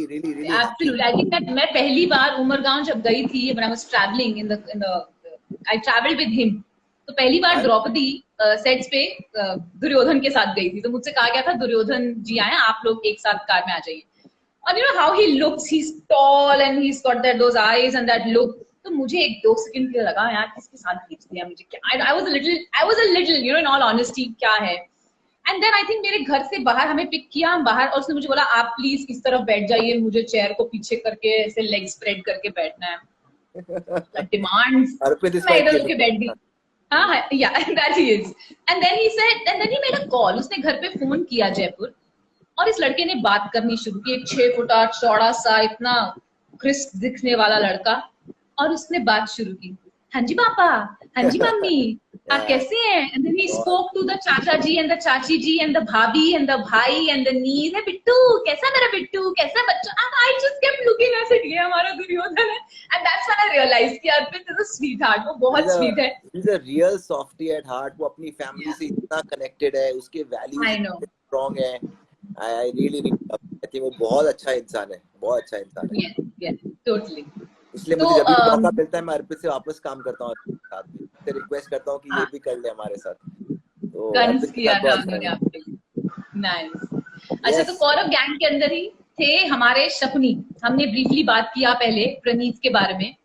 Absolutely. I think that मैं पहली बार उमरगांव जब गई थी, when I was traveling in the I traveled with him, तो पहली बार द्रौपदी सेट्स पे दुर्योधन के साथ गई थी। तो मुझसे कहा गया था दुर्योधन जी आए, आप लोग एक साथ कार में आ जाइए। और you know how he looks, he's tall and he's got those eyes and that look. तो मुझे एक 2 सेकंड के लिए लगा यार किसके साथ खींच दिया मुझे, क्या I was a little you know in all honesty क्या है। एंड देन आई थिंक मेरे घर से बाहर हमें पिक किया, हम बाहर, और उसने मुझे बोला आप प्लीज इस तरफ बैठ जाइए, मुझे चेयर को पीछे करके ऐसे लेग स्प्रेड करके बैठना है। डिमांड्स मैं इधर होके बैठ गई। हाँ या that he is. And then he said, and then he made a call. उसने घर पे फोन किया जयपुर, और इस लड़के ने बात करनी शुरू की। एक 6 फुट चौड़ा सा इतना क्रिस्प दिखने वाला लड़का, और उसने बात शुरू की, हाँ जी पापा, हाँ जी मम्मी, आप कैसे हैं? And then he spoke to the चाचा जी and the चाची जी and the भाभी and the भाई and the niece। बिट्टू कैसा मेरा बिट्टू, कैसा बच्चा। And I just kept looking at it, ये हमारा दुर्योधन है। And that's when I realized कि अर्पित is a sweetheart, वो बहुत sweet है। He's a real softie at heart। वो अपनी फैमिली से इतना कनेक्टेड है, उसके वैल्यूज स्ट्रांग है। I really I think वो बहुत अच्छा इंसान है, बहुत अच्छा इंसान है। Yes, totally। इसलिए मुझे जब भी मौका मिलता है मैं अर्पित से वापस काम करता हूँ, साथ में रिक्वेस्ट करता हूँ कि ये भी कर ले हमारे साथ। तो कंस किया था उन्होंने आपके लिए। नाइस। अच्छा, तो कौरव गैंग के अंदर ही थे हमारे शकुनी। हमने ब्रीफली बात किया पहले प्रणीत के बारे में।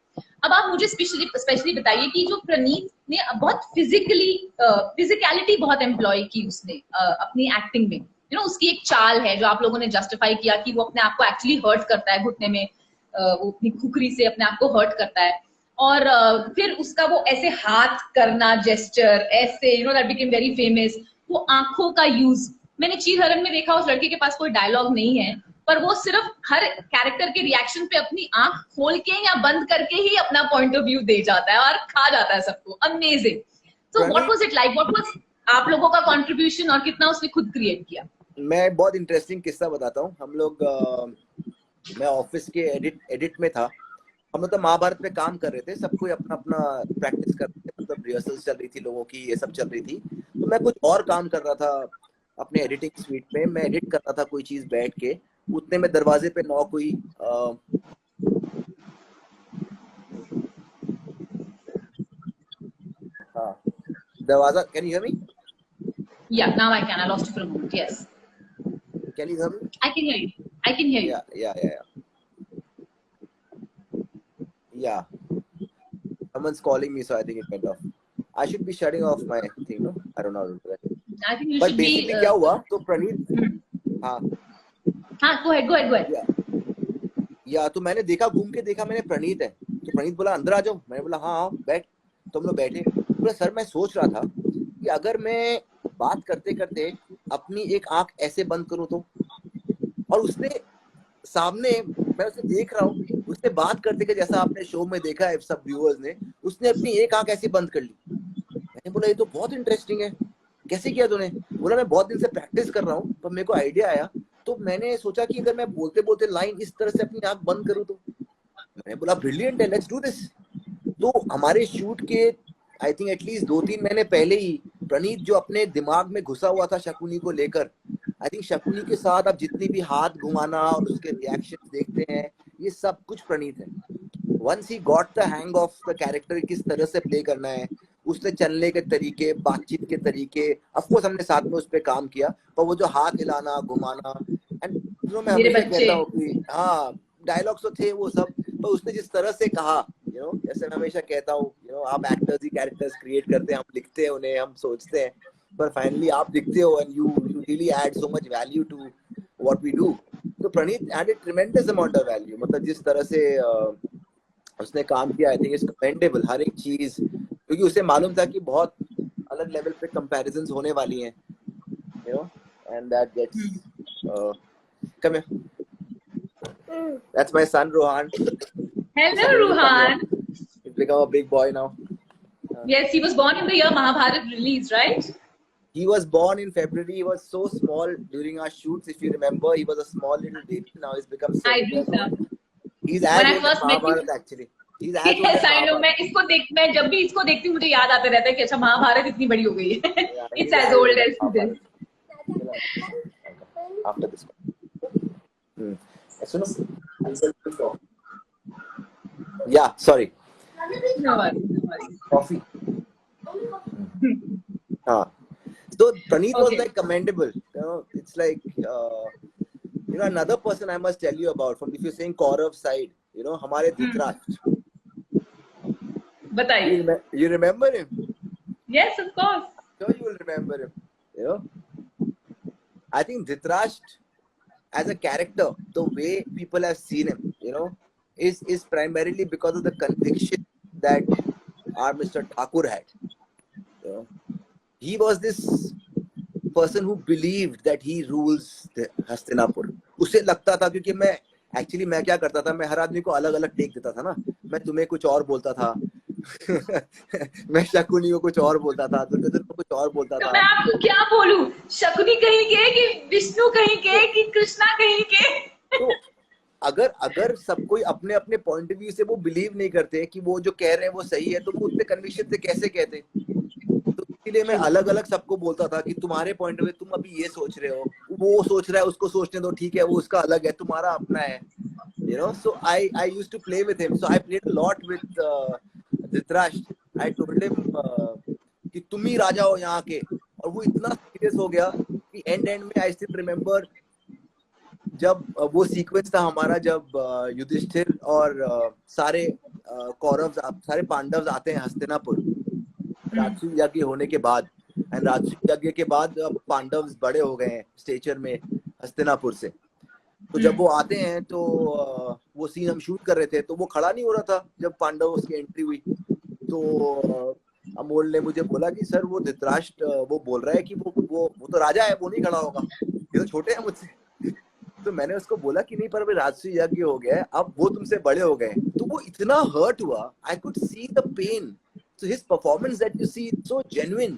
अब आप मुझे स्पेशली बताइए कि जो प्रणीत ने बहुत फिजिकलिटी बहुत एम्प्लॉय की उसने अपनी एक्टिंग में, यू नो उसकी एक चाल है जो आप लोगों ने जस्टिफाई किया कि वो अपने आप को एक्चुअली हर्ट करता है घुटने में, वो अपनी खुकरी से अपने आप को हर्ट करता है। और फिर उसका वो ऐसे हाथ करना जेस्चर, ऐसे you know that became very famous. वो आंखों का यूज, मैंने चीरहरण में देखा, उस लड़के के पास कोई डायलॉग नहीं है, पर वो सिर्फ हर कैरेक्टर के रिएक्शन पे अपनी आंख खोल के या बंद करके ही अपना पॉइंट ऑफ व्यू दे जाता है और खा जाता है सबको। Amazing. So what was it like, what was आप लोगों का कंट्रीब्यूशन, और कितना उसने खुद क्रिएट किया? मैं बहुत इंटरेस्टिंग किस्सा बताता हूँ। हम लोग मैं ऑफिस के एडिट में था। हम लोग तो महाभारत पे काम कर रहे थे, सब कोई अपना अपना प्रैक्टिस कर रहे थे, मतलब रिहर्सल्स चल रही थी लोगों की, ये सब चल रही थी। तो मैं कुछ और काम कर रहा था अपने एडिटिंग स्वीट में। मैं एडिट कर रहा था कोई चीज बैठ के, उतने में दरवाजे पे नॉक हुई। हाँ, दरवाजा, can you hear me? Yeah, now I can. I lost you for a moment. Yes. Can you hear me? I can hear you. I can hear you. Yeah. Someone's calling me, so I think it went off. I should be shutting off my thing, no? I don't know. I think you But should be. basically क्या हुआ? तो प्रणीत, हाँ, go ahead. या तो मैंने देखा, घूम के देखा मैंने, प्रणीत है। तो प्रणीत बोला अंदर आ जाओ। मैंने बोला हाँ आओ बैठ। तो हम लोग बैठे। बोला सर मैं सोच रहा था कि अगर मैं बात करते करते अपनी एक आंख ऐसे बंद करूं तो, और उसने सामने, मैं उसे देख रहा हूँ, उससे बात करते के जैसा आपने शो में देखा है सब व्यूअर्स ने, उसने अपनी एक आंख ऐसे बंद कर ली। मैंने बोला ये तो बहुत इंटरेस्टिंग है, कैसे किया तूने? बोला मैं बहुत दिन से प्रैक्टिस कर रहा हूँ, पर मेरे को आइडिया आया, तो मैंने सोचा कि अगर मैं बोलते बोलते लाइन इस तरह से अपनी आंख बंद करूँ तो। मैंने बोला ब्रिलियंट है, लेट्स डू दिस। तो हमारे शूट के आई थिंक एटलीस्ट 2-3 महीने पहले ही प्रणीत जो अपने दिमाग में घुसा हुआ था शकुनी को लेकर, आई थिंक शकुनी के साथ अब जितनी भी हाथ घुमाना और उसके रिएक्शंस देखते हैं, ये सब कुछ प्रणीत है। Once he got the hang of the character, किस तरह से प्ले करना है, उसने चलने के तरीके, बातचीत के तरीके, ऑफ कोर्स हमने साथ में उस पर काम किया, पर वो जो हाथ हिलाना, घुमाना, एंड मैं हमेशा कहता हूँ कि हाँ डायलॉग्स तो थे वो सब, पर उसने जिस तरह से कहा, जैसे मैं हमेशा कहता हूँ, आप एक्टर्स ही कैरेक्टर्स क्रिएट करते हैं, हम लिखते हैं उन्हें, हम सोचते हैं, पर फाइनली आप दिखते हो and you really add so much value to what we do. तो Praneet added tremendous amount of value, मतलब जिस तरह से उसने काम किया, आई थिंक इट्स कमेंडेबल हर एक चीज, क्योंकि उसे मालूम था कि बहुत अलग लेवल पे कंपैरिजंस होने वाली हैं, and that gets come here. That's my son Rohan. Hello Rohan. He's become a big boy now. Yes, he was born in the year Mahabharat release, right? He was born in February. He was so small during our shoots. If you remember, he was a small little baby. Now he's become 7 years old. He's as old as Mahabharat actually. He's as old as Mahabharat. मैं जब भी इसको देखती हूँ मुझे याद आता रहता है कि अच्छा महाभारत इतनी बड़ी हो गई है. It's as old as this. After this one. Yeah, sorry. No worries. Coffee. So Praneet was like commendable. It's like another person I must tell you about from, if you're saying Kaurav side, हमारे Dhritarashtra. बताइए. You remember him? Yes, of course. Sure, you will remember him. I think Dhritarashtra as a character, the way people have seen him, is primarily because of the conviction that our Mr. Thakur had. He was this person who believed that he rules the Hastinapur. उसे लगता था, क्योंकि मैं क्या करता था, मैं हर आदमी को अलग अलग टेक देता था ना, मैं तुम्हें कुछ और बोलता था मैं शकुनी को कुछ और बोलता था, दुर्योधन को कुछ और बोलता था. तो मैं आपको क्या बोलूं, शकुनी कहीं के कि विष्णु कहीं के कि कृष्णा कहीं के. तो अगर सब कोई अपने अपने पॉइंट ऑफ व्यू से वो बिलीव नहीं करते कि वो जो कह रहे हैं वो सही है, तो वो उतने कन्विक्शन से कैसे कहते. तो इसलिए मैं अलग अलग सबको बोलता था कि तुम्हारे पॉइंट ऑफ व्यू, तुम अभी ये सोच रहे हो, वो सोच रहा है, उसको सोचने दो, ठीक है, वो उसका अलग है, तुम्हारा अपना है. So I used to play with him. So I played a lot with Dhritarashtra. I told him कि तुम ही राजा हो यहाँ के, और वो इतना सीरियस हो गया कि एंड में I still remember जब वो सीक्वेंस था हमारा, जब युधिष्ठिर और सारे कौरव, सारे पांडव आते हैं हस्तिनापुर राजसूय यज्ञ होने के बाद, एंड राजसूय यज्ञ के बाद पांडव बड़े हो गए हैं स्टेचर में हस्तिनापुर से. तो जब वो आते हैं तो वो सीन हम शूट कर रहे थे, तो वो खड़ा नहीं हो रहा था जब पांडव उसकी एंट्री हुई. तो अमोल ने मुझे बोला कि सर वो धृतराष्ट्र वो बोल रहा है कि वो तो राजा है, वो नहीं खड़ा होगा, ये तो छोटे हैं मुझसे. तो मैंने उसको बोला कि नहीं, पर अभी राजसूय यज्ञ हो गया है, अब वो तुमसे बड़े हो गए. तो वो इतना हर्ट हुआ, I could see the pain. So his performance that you see is so genuine,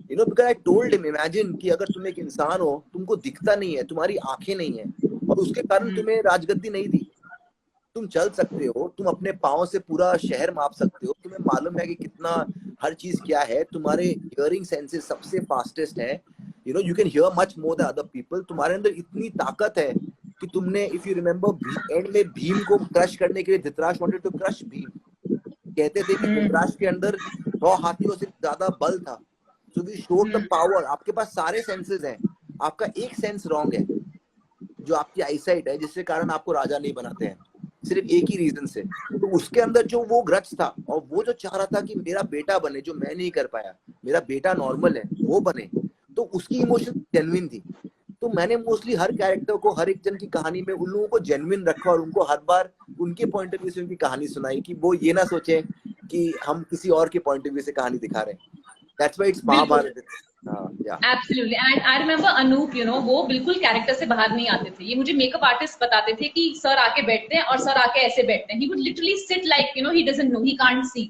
because I told him, imagine कि अगर तुम एक इंसान हो, तुमको दिखता नहीं है, तुम्हारी आंखें नहीं है, और उसके कारण तुम्हें राजगद्दी नहीं दी. तुम चल सकते हो, तुम अपने पाँव से पूरा शहर माप सकते हो, तुम्हें मालूम है कि कितना हर चीज क्या है, तुम्हारे हियरिंग सेंसेस सबसे फास्टेस्ट है, you can hear much more than other people. तुम्हारे अंदर इतनी ताकत है कि तुमने, if you remember, एंड में भीम को क्रश करने के लिए Dhritarashtra wanted to crush Bhim. कहते थे कि धृतराष्ट्र के अंदर 100 हाथियों से ज्यादा बल था. So we showed the power. आपके पास सारे सेंसेस हैं, आपका एक सेंस रॉन्ग है, जो आपकी आईसाइट है, जिसके कारण आपको राजा नहीं बनाते हैं, सिर्फ एक ही रीजन से. तो उसके अंदर जो वो ग्रज था, और वो जो चाह रहा था कि मेरा बेटा बने, जो मैं नहीं कर पाया, मेरा बेटा नॉर्मल है, वो बने, तो उसकी इमोशन जेन्युइन थी. तो मैंने मोस्टली हर कैरेक्टर को, हर एक जन की कहानी में उन लोगों को जेन्युइन रखा, और उनको हर बार उनके पॉइंट ऑफ व्यू से उनकी कहानी सुनाई, कि वो ये ना सोचे कि हम किसी और के पॉइंट ऑफ व्यू से कहानी दिखा रहे हैं. That's why it's Mahabharat. Absolutely. And I remember Anoop, वो बिल्कुल कैरेक्टर से बाहर नहीं आते थे. ये मुझे मेकअप आर्टिस्ट बताते थे कि सर आके बैठते हैं और सर आके ऐसे बैठते हैं. He would literally sit like, he doesn't know, he can't see.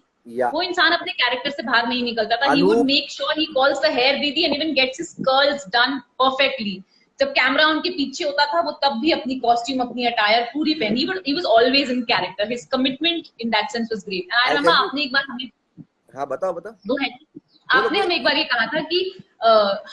वो इंसान अपने कैरेक्टर से बाहर नहीं निकलता था. He would make sure he calls the hair दीदी and even gets his curls done perfectly. जब कैमरा उनके पीछे होता था वो तब भी अपनी कॉस्ट्यूम, अपनी अटायर पूरी पहनी. He was always in character. His commitment in that sense was great. And I remember आपने एक बार हमें, हाँ बताओ दो है, आपने हमें एक बार ये कहा था कि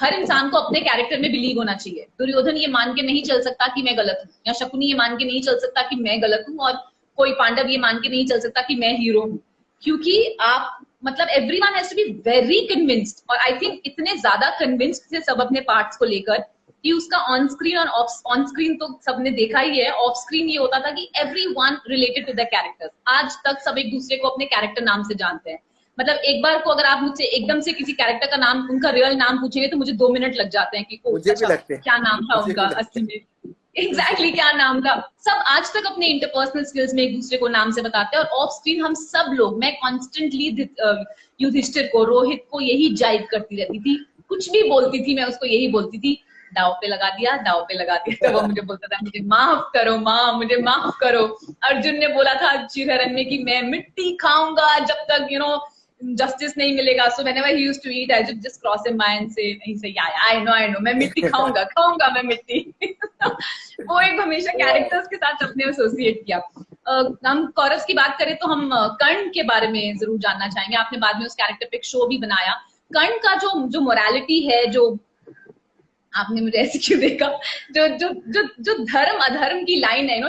हर इंसान को अपने कैरेक्टर में बिलीव होना चाहिए. दुर्योधन ये मान के नहीं चल सकता कि मैं गलत हूँ, या शकुनी ये मान के नहीं चल सकता कि मैं गलत हूँ, और कोई पांडव ये मान के नहीं चल सकता कि मैं हीरो हूँ. क्योंकि आप मतलब everyone has to be very convinced. और आई थिंक इतने ज्यादा कन्विंस्ड थे सब अपने पार्ट्स को लेकर कि उसका ऑन स्क्रीन और ऑन स्क्रीन तो सबने देखा ही है. ऑफ स्क्रीन ये होता था कि everyone related to the characters. आज तक सब एक दूसरे को अपने कैरेक्टर नाम से जानते हैं. मतलब एक बार को अगर आप मुझसे एकदम से किसी कैरेक्टर का नाम, उनका रियल नाम पूछेंगे तो मुझे 2 मिनट लग जाते हैं कि अच्छा, क्या नाम था उनका असली में, एग्जैक्टली क्या नाम था. सब आज तक अपने इंटरपर्सनल स्किल्स में एक दूसरे को नाम से बताते हैं. और ऑफ स्क्रीन हम सब लोग, मैं कॉन्स्टेंटली युधिष्ठिर को, रोहित को यही जाइब करती रहती थी. कुछ भी बोलती थी मैं उसको यही बोलती थी, दाव पे लगा दिया, दाव पे लगा दिया. तो वो मुझे बोलता था मुझे माफ करो माँ, मुझे माफ करो. अर्जुन ने बोला था चिरहरण में कि मैं मिट्टी खाऊंगा जब तक जस्टिस नहीं मिलेगा. सो whenever he used to eat, I would just cross him mind and say, he say, yeah, I know, मैं मिट्टी खाऊंगा मैं मिट्टी. वो एक हमेशा कैरेक्टर्स के साथ अपने एसोसिएट किया. हम कौरव की बात करें तो हम कर्ण के बारे में जरूर जानना चाहेंगे. आपने बाद में उस कैरेक्टर पे एक शो भी बनाया. कर्ण का जो मोरालिटी है, जो आपने मुझे ऐसे क्यों देखा, जो धर्म अधर्म की लाइन है,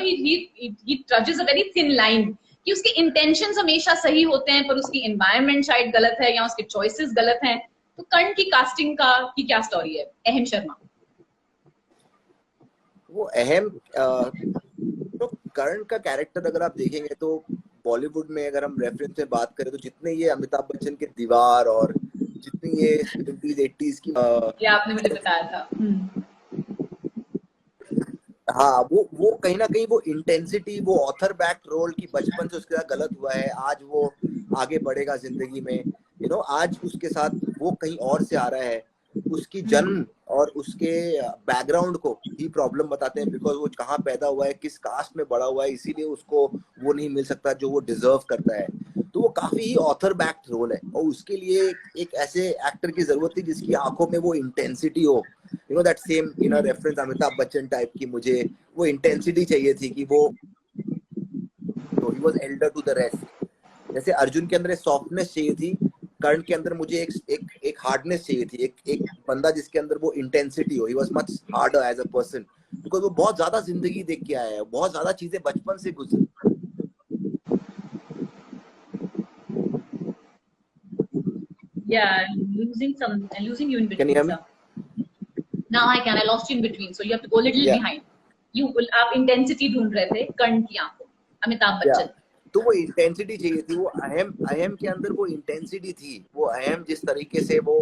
he trudges a very thin line, कि उसके इंटेंशंस हमेशा सही होते हैं पर उसकी एनवायरनमेंट शायद गलत है या उसके चॉइसेस गलत हैं. तो कर्ण की कास्टिंग की क्या स्टोरी है? अहम शर्मा. वो अहम तो कर्ण का कैरेक्टर अगर आप देखेंगे तो बॉलीवुड में अगर हम रेफरेंस में बात करें तो जितने ये अमिताभ बच्चन के दीवार और जितनी ये 70s 80s की ये आपने मुझे बताया था. हाँ, वो कहीं ना कहीं वो इंटेंसिटी, वो ऑथर बैक्ड रोल की बचपन से उसके साथ गलत हुआ है, आज वो आगे बढ़ेगा जिंदगी में, आज उसके साथ वो कहीं और से आ रहा है. उसकी जन्म और उसके बैकग्राउंड को ही प्रॉब्लम बताते हैं, बिकॉज वो कहाँ पैदा हुआ है, किस कास्ट में बड़ा हुआ है, इसीलिए उसको वो नहीं मिल सकता जो वो डिजर्व करता है. तो वो काफी ही ऑथर बैक्ड रोल है और उसके लिए एक ऐसे एक्टर की जरूरत थी जिसकी आंखों में वो इंटेंसिटी हो. That same reference Amitabh Bachchan type की, मुझे वो इंटेंसिटी चाहिए थी कि वो he was elder to the rest. जैसे अर्जुन के अंदर सॉफ्टनेस चाहिए थी, कर्ण के अंदर मुझे एक हार्डनेस चाहिए थी, एक बंदा जिसके अंदर वो इंटेंसिटी हो. He was much harder as a person, because वो बहुत ज्यादा जिंदगी देख के आया है, बहुत ज्यादा चीजें बचपन से गुजरी. Yeah, losing you in between. Can you hear me? Now I can. I lost you in between, so you have to go a little behind. आप इंटेंसिटी ढूंढ रहे थे कर्ण की आंखों, अमिताभ बच्चन. तो वो इंटेंसिटी चाहिए थी, वो अहम के अंदर वो इंटेंसिटी थी. वो अहम जिस तरीके से वो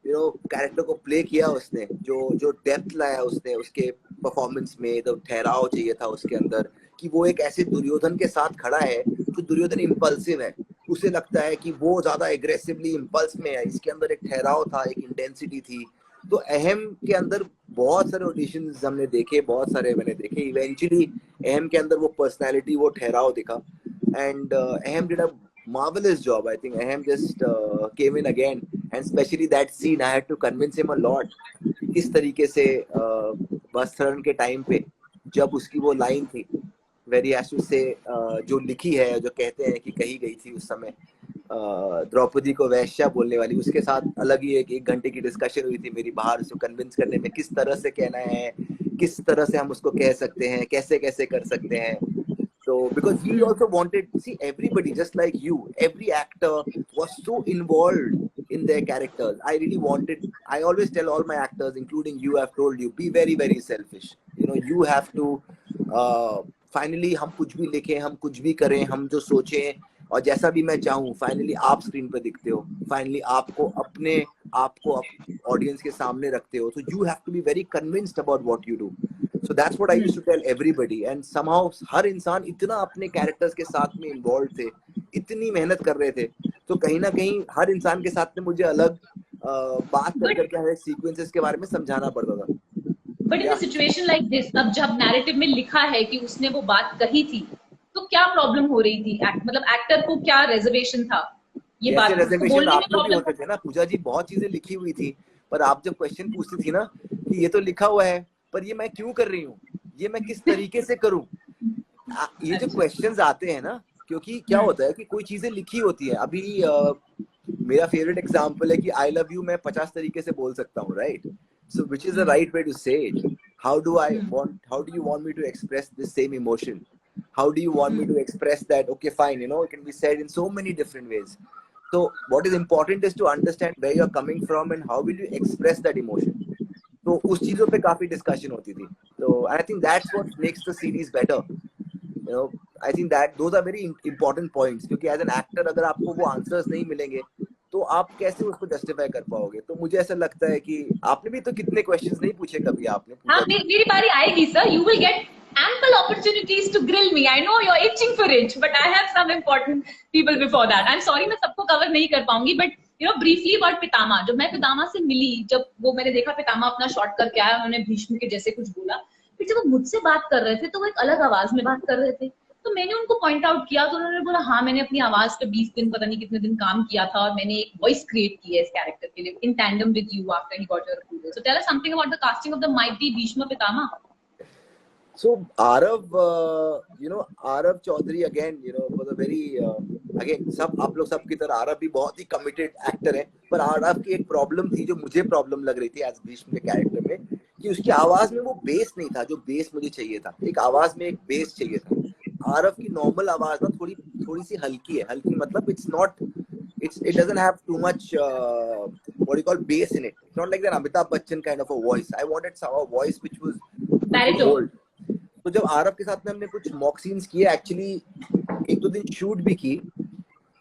कैरेक्टर को प्ले किया उसने, जो डेप्थ लाया उसने उसके परफॉर्मेंस में, तो ठहराव चाहिए था उसके अंदर कि वो एक ऐसे दुर्योधन के साथ खड़ा है जो दुर्योधन इम्पल्सिव है, उसे लगता है कि वो ज्यादा एग्रेसिवली इम्पल्स में है. इसके अंदर एक ठहराव था, एक इंटेंसिटी थी. तो अहम के अंदर बहुत सारे ऑडिशंस हमने देखे, बहुत सारे मैंने देखे. इवेंचुअली अहम के अंदर वो पर्सनालिटी, वो ठहराव दिखा. एंड अहम did a marvelous job. I think Aham just came in again, and especially that scene I had to convince him a lot. किस तरीके से वस्त्रहरण के टाइम पे जब उसकी वो लाइन थी, वेरी हैज टू से, जो लिखी है, जो कहते हैं कि कही गई थी उस समय, द्रौपदी को वैश्या बोलने वाली, उसके साथ अलग ही एक घंटे की डिस्कशन हुई थी मेरी बाहर, उसको कन्विंस करने में किस तरह से कहना है, किस तरह से हम उसको कह सकते हैं, कैसे कैसे कर सकते हैं. So because he also wanted, see, everybody just like you, every actor was so involved in their characters. I really wanted, I always tell all my actors, including you, I've told you, be very very selfish. You have to finally हम कुछ भी लिखें, हम कुछ भी करें, हम जो सोचें और जैसा भी मैं चाहूँ, फाइनली आप स्क्रीन पे दिखते हो, फाइनली आपको ऑडियंस के सामने रखते हो. So you have to be very convinced about what you do. So that's what I used to tell everybody. And somehow हर इंसान इतना अपने कैरेक्टर्स के साथ में इन्वॉल्व थे, इतनी मेहनत कर रहे थे, तो कहीं ना कहीं हर इंसान के साथ में मुझे अलग बात कर करके हमें सीक्वेंसेस के बारे में समझाना पड़ता था। But in situation like this, अब जब नैरेटिव में लिखा है कि उसने वो बात कही थी, तो क्या प्रॉब्लम हो रही थी? मतलब एक्टर को क्या रिजर्वेशन था ये बात रिजर्वेशन आप लोग भी होते थे ना पूजा जी, बहुत चीजें लिखी हुई थी, पर आप जब क्वेश्चन पूछती थी ना कि ये तो लिखा हुआ है, पर ये मैं क्यों कर रही हूँ, ये मैं किस तरीके से करूं, ये जो क्वेश्चंस आते हैं ना, क्योंकि क्या होता है कि कोई चीजें लिखी होती है। अभी मेरा फेवरेट एग्जांपल है कि आई लव यू मैं 50 तरीके से बोल सकता हूँ, right? So which is the right way to say it? How do you want me to express this same emotion? How do you want me to express that? Okay, fine, you know, it can be said in so many different ways. So what is important is to understand where you're coming from and how will you express that emotion. तो उस चीजों पे काफी discussion होती थी। तो I think that's what makes the series better. You know, I think that those are very important points, क्योंकि as an actor अगर आपको वो answers नहीं मिलेंगे तो आप कैसे उसको जस्टिफाई कर पाओगे? तो मुझे ऐसा लगता है कि आपने भी तो कितने क्वेश्चंस नहीं पूछे कभी आपने। हाँ, मेरी बारी आएगी sir, you will get ample opportunities to grill me. I know you're itching for it, but I have some important people before that. I'm sorry मैं सबको कवर नहीं कर पाऊंगी, but you know briefly about पितामा. जब मैं पितामा से मिली, जब वो मैंने देखा पितामा अपना शॉट करके आया, उन्होंने भीष्म के जैसे कुछ बोला, फिर जब वो मुझसे बात कर रहे थे तो वो एक अलग आवाज में बात कर रहे थे, तो मैंने उनको पॉइंट आउट किया, तो उन्होंने बोला हाँ मैंने अपनी आवाज पे 20 दिन पता नहीं कितने दिन काम किया था और मैंने एक वॉइस क्रिएट की है इस कैरेक्टर के लिए in tandem with you after he got your approval. So tell us something about the casting of the mighty Bhishma Pitamah. So Arav, Arav Chaudhary again, was a very again सब आप लोग सब की तरह आरव भी बहुत ही कमिटेड एक्टर है, पर आरव की एक प्रॉब्लम थी जो मुझे प्रॉब्लम लग रही थी एज भीष्म के कैरेक्टर में, कि उसकी आवाज में वो बेस नहीं था जो बेस मुझे चाहिए था। एक आवाज में एक बेस चाहिए था। आरव की नॉर्मल आवाज ना थोड़ी सी हल्की है। हल्की मतलब it doesn't have too much what you call bass in it. It's not like that Amitabh Bachchan kind of a voice. I wanted a voice which was bold. तो जब आरव के साथ में हमने कुछ मॉक सीन्स किए, एक्चुअली एक दो दिन शूट भी की,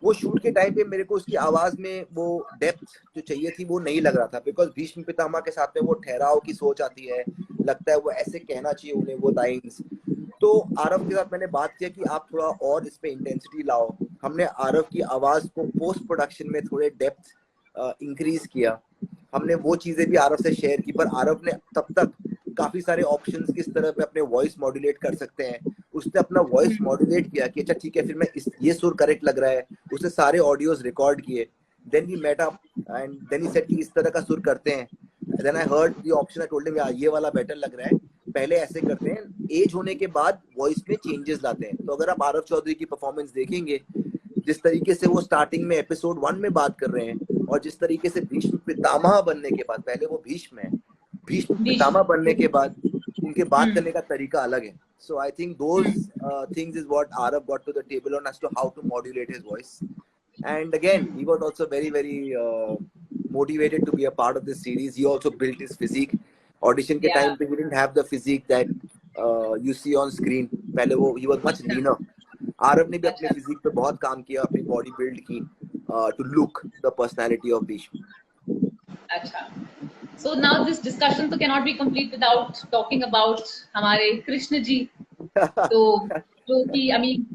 वो शूट के टाइम पे मेरे को उसकी आवाज में वो डेप्थ जो चाहिए थी वो नहीं लग रहा था, बिकॉज भीष्म पितामह के साथ में वो ठहराव की सोच आती है, लगता है वो ऐसे कहना चाहिए उन्हें वो लाइंस। तो आरव के साथ मैंने बात किया कि आप थोड़ा और इस पे इंटेंसिटी लाओ। हमने आरव की आवाज को पोस्ट प्रोडक्शन में थोड़े डेप्थ इंक्रीज किया। हमने वो चीजें भी आरव से शेयर की, पर आरव ने तब तक काफी सारे ऑप्शंस किस तरह पे अपने वॉइस मॉड्यूलेट कर सकते हैं, उसने अपना वॉइस मॉड्यूलेट किया कि अच्छा ठीक है फिर मैं ये सुर करेक्ट लग रहा है। उसने सारे ऑडियोज रिकॉर्ड किए, then we met up and then he said कि इस तरह का सुर करते हैं। Then I heard the option, I told him यार ये वाला बेटर लग रहा है, पहले ऐसे करते हैं। एज होने के बाद वॉइस में चेंजेस लाते हैं। तो अगर आप आरव चौधरी की परफॉर्मेंस देखेंगे, जिस तरीके से वो स्टार्टिंग में एपिसोड 1 में बात कर रहे हैं और जिस तरीके से भीष्म पितामह बनने के बाद, पहले वो भीष्म है, भीष्म पितामह बनने के बाद उनके बात करने का तरीका अलग है। So I think those things is what Arav got to the table on as to how to modulate his voice. And again, he was also very, very motivated to be a part of this series. He also built his physique. Audition के time पे he didn't have the physique that you see on screen. पहले वो he was much leaner. Aarav ने भी अपने physique पे बहुत काम किया, अपनी बॉडी बिल्ड की to look the personality of Bhishma. अच्छा. So now this discussion तो cannot be complete without talking about हमारे कृष्ण जी. तो जो कि I mean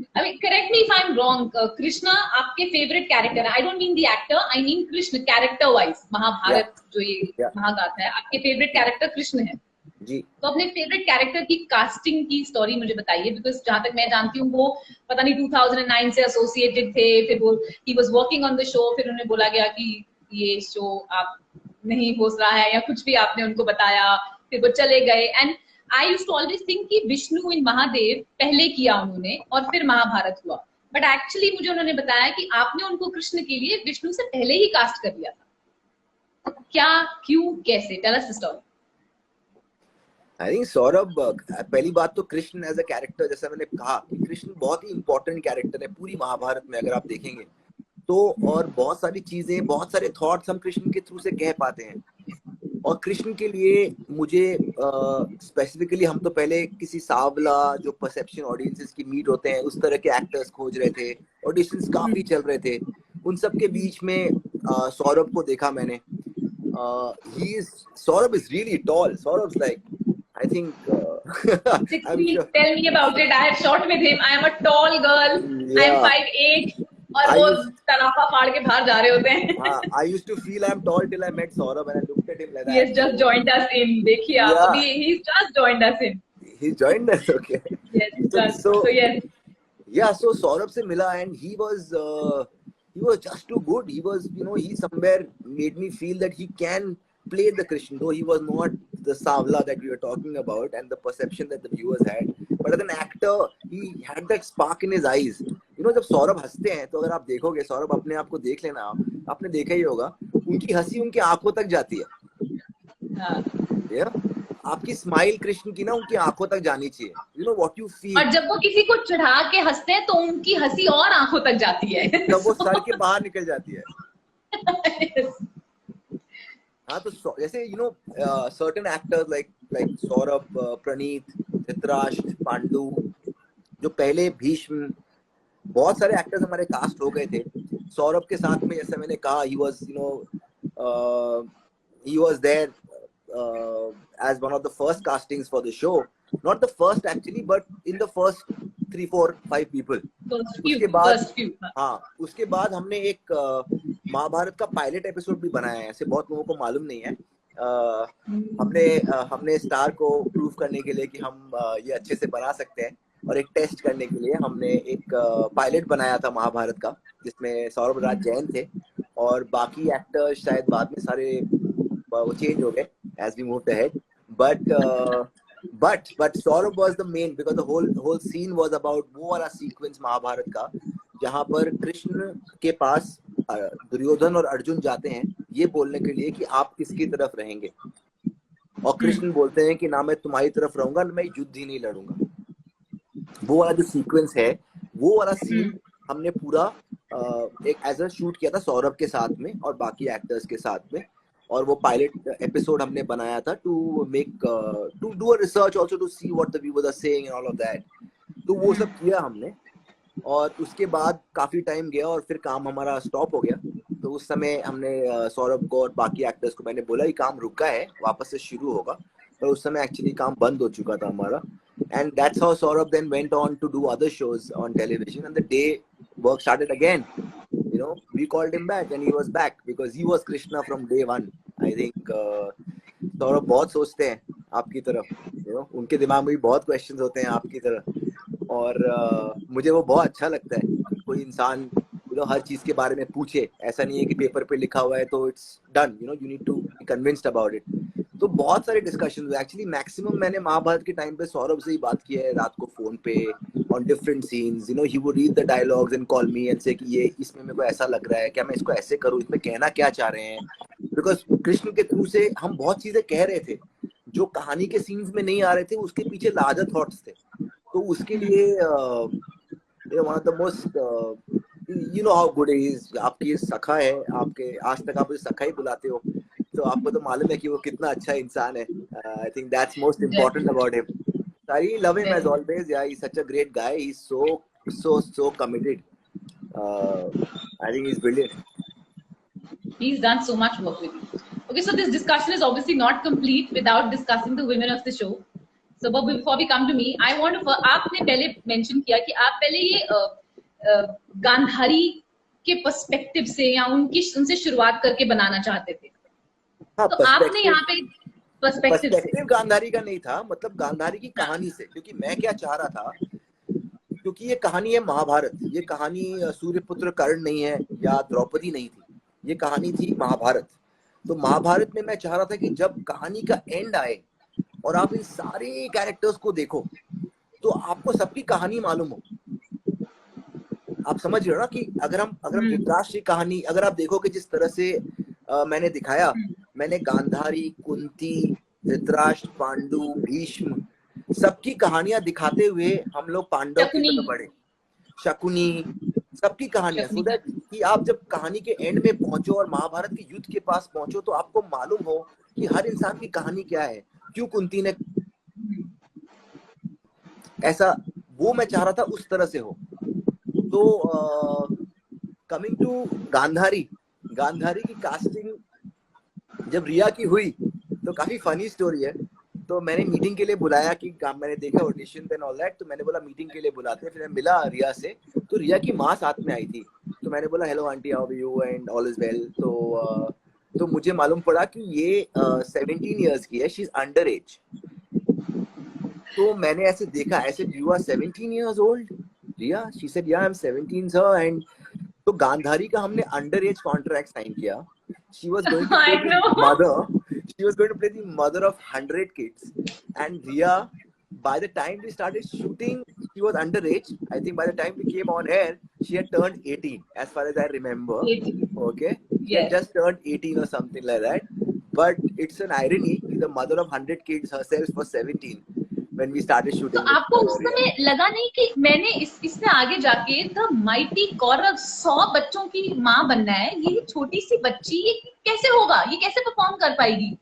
correct me if I'm wrong, Krishna आपके फेवरेट कैरेक्टर है. I don't mean the actor, I mean Krishna character wise. Mahabharat जो ये महागाथा है, आपके फेवरेट कैरेक्टर कृष्ण है जी. तो अपने फेवरेट कैरेक्टर की कास्टिंग की स्टोरी मुझे बताइए, बिकॉज जहां तक मैं जानती हूँ वो पता नहीं 2009 से एसोसिएटेड थे, फिर वो he was working on the show, फिर उन्हें बोला गया कि ये शो आप नहीं हो रहा है या कुछ भी आपने उनको बताया, फिर वो चले गए. And I used to always think कि विष्णु इन महादेव पहले किया उन्होंने और फिर महाभारत हुआ, बट एक्चुअली मुझे उन्होंने बताया कि आपने उनको कृष्ण के लिए विष्णु से पहले ही कास्ट कर दिया था. क्या, क्यों, कैसे? Tell us the story. I think Saurabh, पहली बात तो कृष्ण एज अ कैरेक्टर, जैसा मैंने कहा कि कृष्ण बहुत ही इंपॉर्टेंट कैरेक्टर है पूरी महाभारत में अगर आप देखेंगे तो, और बहुत सारी चीजें, बहुत सारे थॉट्स हम कृष्ण के थ्रू से कह पाते हैं. और कृष्ण के लिए मुझे स्पेसिफिकली हम तो पहले किसी सांवला जो परसेप्शन ऑडियंसेस की मीट होते हैं उस तरह के एक्टर्स खोज रहे थे, ऑडिशंस काफी चल रहे थे. उन सब के बीच में सौरभ को देखा मैंने. Saurabh is really tall. Saurabh is like I think 60, tell me about it. I have shot with him. I am a tall girl. Yeah. I am 5'8", और वो तराफा फाड़ के बाहर जा रहे होते हैं। I used to feel I'm tall till I met Saurabh and I looked at him like that. He has just joined us in. देखिए आप, अभी he's just joined us in. He joined us, okay. Yes, just. So yes. Yeah, so Saurabh se mila and he was just too good. He was, he somewhere made me feel that he can play the Krishna, though he was not the Savla that we were talking about and the perception that the viewers had. But as an actor, he had that spark in his eyes. जब सौरभ हंसते हैं तो अगर आप देखोगे, सौरभ अपने आप को देख लेना, आपने देखा ही होगा, उनकी हंसी उनकी आंखों तक जाती है। आपकी स्माइल कृष्ण की ना उनकी आंखों तक जानी चाहिए। What you feel. और जब वो किसी को चढ़ा के हंसते हैं तो उनकी हंसी और आंखों तक जाती है। तब वो सर के बाहर निकल जाती है। हाँ, तो जैसे certain actors like सौरभ, प्रणीत, धृतराष्ट्र, पांडु, जो पहले भीष्म, बहुत सारे एक्टर्स हमारे कास्ट हो गए थे। सौरभ के साथ में जैसे मैंने कहा, he was there as one of the first castings for the show, not the first actually, but in the first 3, 4, 5 people. उसके बाद हमने एक महाभारत का पायलट एपिसोड भी बनाया है, ऐसे बहुत लोगों को मालूम नहीं है। हमने स्टार को प्रूव करने के लिए कि हम ये अच्छे से बना सकते हैं और एक टेस्ट करने के लिए हमने एक पायलट बनाया था महाभारत का, जिसमें सौरभ राज जैन थे और बाकी एक्टर्स शायद बाद में सारे वो चेंज हो गए as we moved ahead, but Saurabh was the main because the whole scene was about वो वाला सीक्वेंस महाभारत का जहाँ पर कृष्ण के पास दुर्योधन और अर्जुन जाते हैं ये बोलने के लिए कि आप किसकी तरफ रहेंगे, और कृष्ण बोलते हैं कि ना मैं तुम्हारी तरफ रहूंगा ना मैं युद्ध ही नहीं लड़ूंगा। वो वाला जो सीक्वेंस है, वो वाला सीन हमने पूरा एक एज अ शूट किया था सौरभ के साथ में और बाकी एक्टर्स के साथ में, और वो पायलट एपिसोड हमने बनाया था to do a research also to see what the viewers are saying and all of that. तो वो सब किया हमने और उसके बाद काफी टाइम गया और फिर काम हमारा स्टॉप हो गया। तो उस समय हमने सौरभ को और बाकी एक्टर्स को मैंने बोला ये काम रुका है, वापस से शुरू होगा, पर उस समय एक्चुअली काम बंद हो चुका था हमारा। And that's how Saurabh then went on to do other shows on television, and the day work started again, we called him back and he was back because he was Krishna from day one. I think Saurabh बहुत सोचते हैं आपकी तरफ, उनके दिमाग में भी बहुत क्वेश्चंस होते हैं आपकी तरह, और मुझे वो बहुत अच्छा लगता है कोई इंसान हर चीज के बारे में पूछे। ऐसा नहीं है कि पेपर पे लिखा हुआ है तो it's done, you need to be convinced about it. तो बहुत सारे डिस्कशन हुए एक्चुअली। मैक्सिमम मैंने महाभारत के टाइम पे सौरभ से ही बात किया है, रात को फोन पे on different scenes. He would read the dialogues and call me and से कि ये इसमें मेरे को ऐसा लग रहा है, क्या मैं इसको ऐसे करूँ, इसमें कहना क्या चाह रहे हैं। बिकॉज कृष्ण के थ्रू से हम बहुत चीजें कह रहे थे जो कहानी के सीन्स में नहीं आ रहे थे, उसके पीछे लार्जर थॉट्स थे। तो उसके लिए one of the most how good is, आपकी सखा है, आपके आज तक आप उसे सखा ही बुलाते हो, तो आपको तो मालूम है कि वो कितना अच्छा इंसान है। आई think that's most important about him. I love him as always. Yeah, he's such a great guy. He's so committed. I think he's brilliant. He's done so much work with you. Okay, so this discussion is obviously not complete without discussing the women of the show. So, but before we come to me, I want to. आपने पहले mention किया कि आप पहले ये गांधारी के perspective से या उनसे शुरुआत करके बनाना चाहते थे। हाँ, तो आपने यहाँ पे पर्सपेक्टिव गांधारी का नहीं था, मतलब गांधारी की कहानी से, क्योंकि मैं क्या चाह रहा था, क्योंकि ये कहानी है महाभारत, ये कहानी सूर्यपुत्र कर्ण नहीं है या द्रौपदी नहीं थी, ये कहानी थी महाभारत। तो महाभारत में मैं चाह रहा था कि जब कहानी का एंड आए और आप इन सारे कैरेक्टर्स को देखो तो आपको सबकी कहानी मालूम हो। आप समझ रहे हो ना कि अगर हम धृतराष्ट्र की कहानी अगर आप देखोगे जिस तरह से मैंने दिखाया, मैंने गांधारी, कुंती, धृतराष्ट्र, पांडु, भीष्म सबकी कहानियां दिखाते हुए हम लोग पांडव की तरफ बढ़े, शकुनी, सबकी कहानियां, सो दैट कि आप जब कहानी के एंड में पहुंचो और महाभारत के युद्ध के पास पहुंचो तो आपको मालूम हो कि हर इंसान की कहानी क्या है, क्यों कुंती ने ऐसा, वो मैं चाह रहा था उस तरह से हो। तो कमिंग टू गांधारी की कास्टिंग जब रिया की हुई तो काफी फनी स्टोरी है। तो मैंने मीटिंग के लिए बुलाया कि मैंने देखा ऑडिशन एंड ऑल दैट, तो मैंने बोला मीटिंग के लिए बुलाते हैं। फिर मैं मिला रिया से, तो रिया की माँ साथ में आई थी। तो मैंने बोला hello aunty, how are you and all is well. तो मुझे मालूम पड़ा कि ये 17 इयर्स की है, शी इज अंडर एज। तो मैंने ऐसे देखा, ऐसे you are 17 years old Riya? She said yeah I M 17 sir. And तो गांधारी का हमने अंडर एज कॉन्ट्रैक्ट साइन किया। She was going to I play the know. Mother, she was going to play the mother of 100 kids. And Riya, by the time we started shooting, she was underage. I think by the time we came on air, she had turned 18, as far as I remember. 18. Okay, she had Yes. just turned 18 or something like that. But it's an irony, the mother of 100 kids herself was 17 when we started तो shooting आपको with उस Riya. समय लगा नहीं कि मैंने इससे आगे जाके द माइटी कौरव 100 बच्चों की माँ बनना है, ये छोटी सी बच्ची ये कैसे होगा, ये कैसे परफॉर्म कर पाएगी?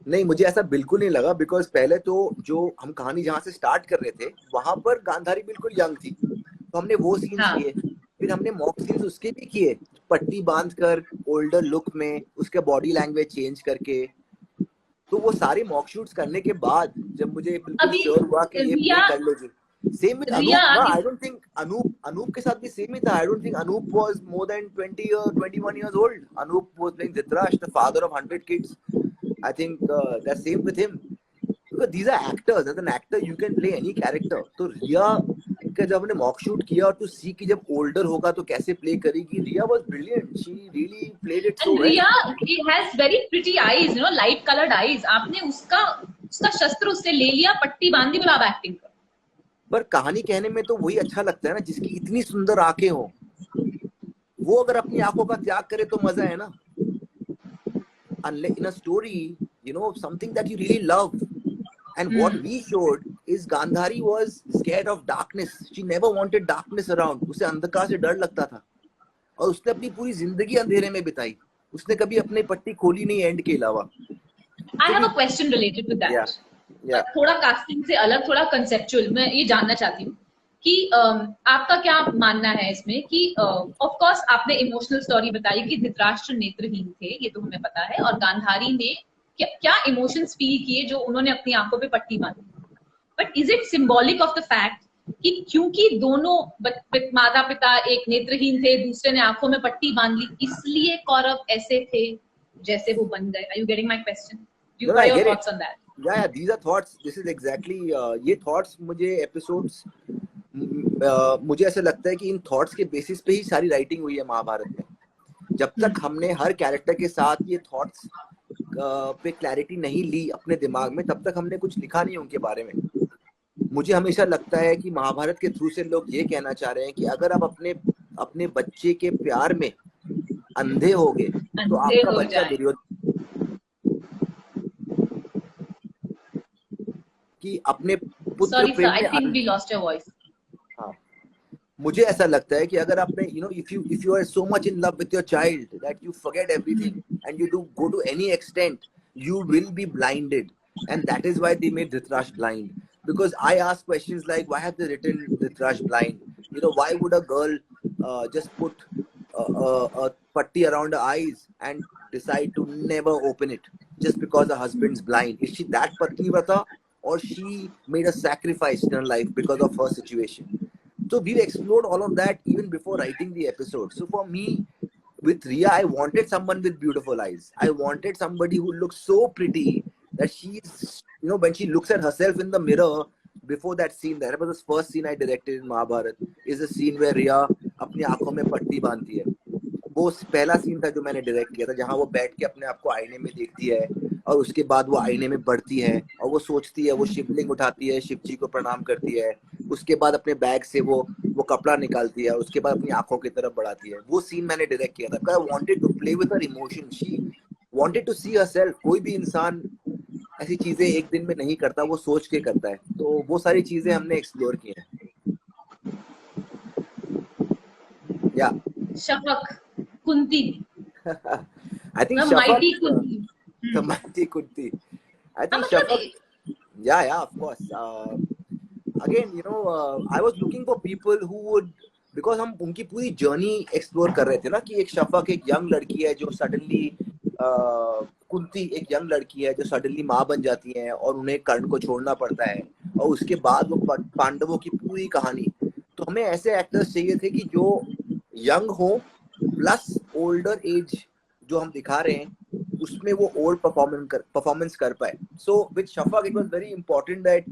नहीं, मुझे ऐसा बिल्कुल नहीं लगा, बिकॉज पहले तो जो हम कहानी जहाँ से स्टार्ट कर रहे थे वहां पर गांधारी बिल्कुल यंग थी, तो हमने वो सीन्स हाँ. किए। फिर हमने मॉक सीन्स उसके भी किए, पट्टी बांध कर ओल्डर लुक में, उसके बॉडी लैंग्वेज चेंज करके। तो वो सारे मॉक शूट्स करने के बाद जब मुझे बिल्कुल अभी श्योर हुआ कि ये रिया प्ले कर लेगी। सेम विद रिया अनूप ना, आई डोंट थिंक अनूप के साथ भी सेम ही था। I don't think Anoop was more than 20 or 21 years old. Anup was playing Dhritarashtra, the father of 100 kids. I think that's same with him. Because these are actors. As an actor, you can play any character. तो रिया का जब हमने mock shoot किया और तो सी की जब older होगा तो कैसे प्ले करेगी, Riya was brilliant. She really played it so and well. Riya has very pretty eyes, you know, light colored eyes. आपने उसका शस्त्र उससे ले लिया, पट्टी बांधी, बोला अब एक्टिंग कर. पर कहानी कहने में तो वही अच्छा लगता है ना, जिसकी इतनी सुंदर आंखें हो, वो अगर अपनी आंखों का त्याग करे तो मजा है ना. In a story, you know, something that you really love. And what we showed is Gandhari was scared of darkness. She never wanted darkness around. उसे अंधकार से डर लगता था और उसने अपनी पूरी जिंदगी अंधेरे में बिताई. उसने कभी अपनी पट्टी खोली नहीं एंड के अलावा. I have a question related to that. Yeah. थोड़ा कास्टिंग से अलग, थोड़ा कंसेप्चुअल. मैं ये जानना चाहती हूँ कि आपका क्या मानना है इसमें कि ऑफ कोर्स आपने इमोशनल स्टोरी बताई कि धृतराष्ट्र नेत्रहीन थे, ये तो हमें पता है, और गांधारी ने क्या इमोशंस फील किए जो उन्होंने अपनी आंखों पे पट्टी बांधी. But is it symbolic of the fact कि क्योंकि दोनों माता पिता एक नेत्रहीन थे, दूसरे ने आंखों में पट्टी बांध ली, इसलिए कौरव ऐसे थे जैसे वो बन गए? Are you getting my question? Do you have your thoughts on that? Yeah, these are thoughts. This is exactly ये thoughts मुझे एपिसोड्स, मुझे ऐसा लगता है कि इन थॉट्स के बेसिस पे ही सारी राइटिंग हुई है महाभारत में. जब तक हमने हर कैरेक्टर के साथ ये थॉट्स पे क्लैरिटी नहीं ली अपने दिमाग में, तब तक हमने कुछ लिखा नहीं उनके बारे में. मुझे हमेशा लगता है कि महाभारत के थ्रू से लोग ये कहना चाह रहे हैं कि अगर आप अपने बच्चे के प्यार में अंधे होगे तो आपका बच्चा दुर्योधन कि अपने पुत्र प्रेम में. I think we lost your voice. हाँ, मुझे ऐसा लगता है कि अगर आपने if you are so much in love with your child that you forget everything and you do go to any extent, you will be blinded. And that is why they made Dhritarashtra blind. Because I ask questions like, why have they written Dhritarashtra blind? You know, why would a girl just put a patti around her eyes and decide to never open it just because her husband's blind? Is she that Patnivrata, or she made a sacrifice in her life because of her situation? So we've explored all of that even before writing the episode. So for me, with Riya, I wanted someone with beautiful eyes. I wanted somebody who looks so pretty that she's, you know, when she looks at herself in the mirror before that scene, that was the first scene I directed in Mahabharata, is a scene where Riya अपनी आंखों में पट्टी बांधती है. वो पहला scene था जो मैंने डायरेक्ट किया था, जहाँ वो बैठ के अपने आप को आईने में देखती है और उसके बाद वो आईने में बढ़ती है और वो सोचती है, वो शिवलिंग उठाती है, शिव जी को प्रणाम करती है, उसके बाद अपने बैग से वो कपड़ा निकालती है, उसके बाद अपनी आंखों की तरफ बढ़ाती है. वो सीन मैंने डायरेक्ट किया था. I wanted to play with her emotion. She wanted to see herself. कोई भी इंसान ऐसी चीजें एक दिन में नहीं करता, वो सोच के करता है. तो वो सारी चीजें हमने एक्सप्लोर की हैं. या Shafaq, Kunti. I think The mighty Kunti. The mighty Kunti. I think Shafak. Yeah, of course. Again, you know, I was looking for people who would, because हम उनकी पूरी जर्नी एक्सप्लोर कर रहे थे ना, कि एक शफक एक यंग लड़की है जो सडनली, कुंती एक यंग लड़की है जो सडनली माँ बन जाती है और उन्हें कर्ण को छोड़ना पड़ता है, और उसके बाद वो पांडवों की पूरी कहानी. तो हमें ऐसे एक्टर्स चाहिए थे कि जो यंग हो प्लस ओल्डर एज जो हम दिखा रहे हैं उसमें वो ओल्ड परफॉर्मेंस कर पाए. So with Shafaq it was very important that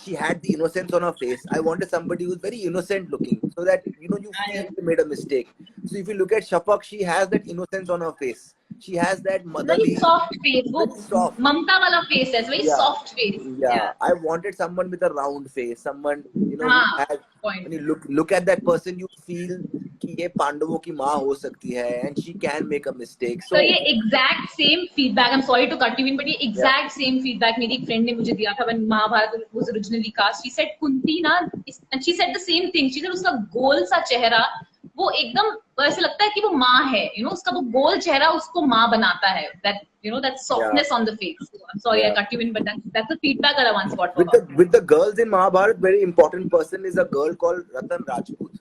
she had the innocence on her face. I wanted somebody who's very innocent looking so that you feel they made a mistake. So if you look at Shafaq, she has that innocence on her face. She has that motherly, very soft face, वो soft, ममता वाला face है, very soft face. Yeah, I wanted someone with a round face, someone who has. Point. When you look at that person, you feel कि ये पांडवों की माँ हो सकती है, and she can make a mistake. So ये exact same feedback. I'm sorry to cut you in, but ये exact same feedback मेरी एक friend ने मुझे दिया था when Mahabharat was originally cast. She said Kunti ना, and she said the same thing. She said उसका गोल सा चेहरा वो एकदम ऐसे लगता है कि वो माँ है, उसका वो गोल चेहरा उसको माँ बनाता है. That softness on the face. I'm sorry I cut you in, but that's the feedback that I once got from her. With the girls in Mahabharat, very important person is a girl called Ratan Rajput.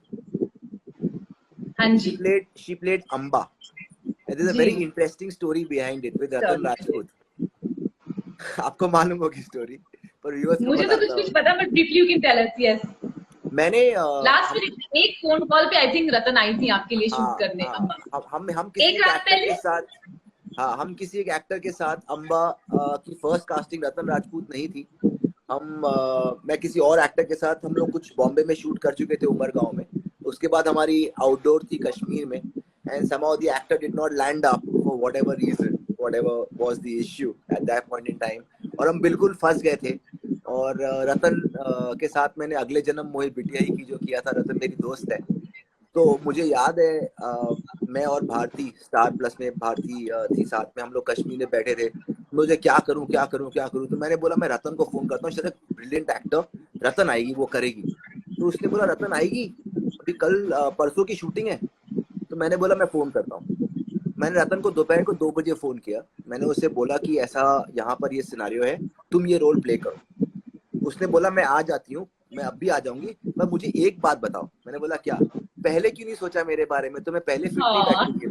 And she played Amba. And there's a very interesting story behind it with Ratan Rajput. आपको मालूम होगी story, पर viewers को मुझे तो कुछ पता, but briefly you can tell us. Yes. मैंने लास्ट में एक फोन कॉल पे आई थिंक रतन आई थी आपके लिए शूट करने. हम किसी एक एक्टर के साथ हम किसी एक एक्टर के साथ अम्बा की फर्स्ट कास्टिंग रतन राजपूत नहीं थी. मैं किसी और एक्टर के साथ हम लोग कुछ बॉम्बे में शूट कर चुके थे उमरगांव में. उसके बाद हमारी आउटडोर थी कश्मीर में, and somehow the actor did not land up for whatever reason, whatever was the issue at that point in time, और हम बिल्कुल फंस गए थे. और रतन के साथ मैंने अगले जन्म मोहित बिटिया ही की जो किया था. रतन मेरी दोस्त है, तो मुझे याद है मैं और भारती स्टार प्लस में भारती थी साथ में. हम लोग कश्मीर में बैठे थे, मुझे क्या करूं. तो मैंने बोला मैं रतन को फोन करता हूँ, शायद ब्रिलियंट एक्टर, रतन आएगी, वो करेगी. तो उसने बोला रतन आएगी, अभी कल परसों की शूटिंग है. तो मैंने बोला मैं फोन करता हूँ. मैंने रतन को दोपहर को 2 बजे फोन किया. मैंने उससे बोला कि ऐसा यहाँ पर ये सिनारियो है, तुम ये रोल प्ले करो. उसने बोला मैं आ जाती हूँ, मैं अब भी आ जाऊंगी, पर मुझे एक बात बताओ. मैंने बोला क्या? पहले क्यों नहीं सोचा मेरे बारे में? तो मैं पहले फिट नहीं बैठी.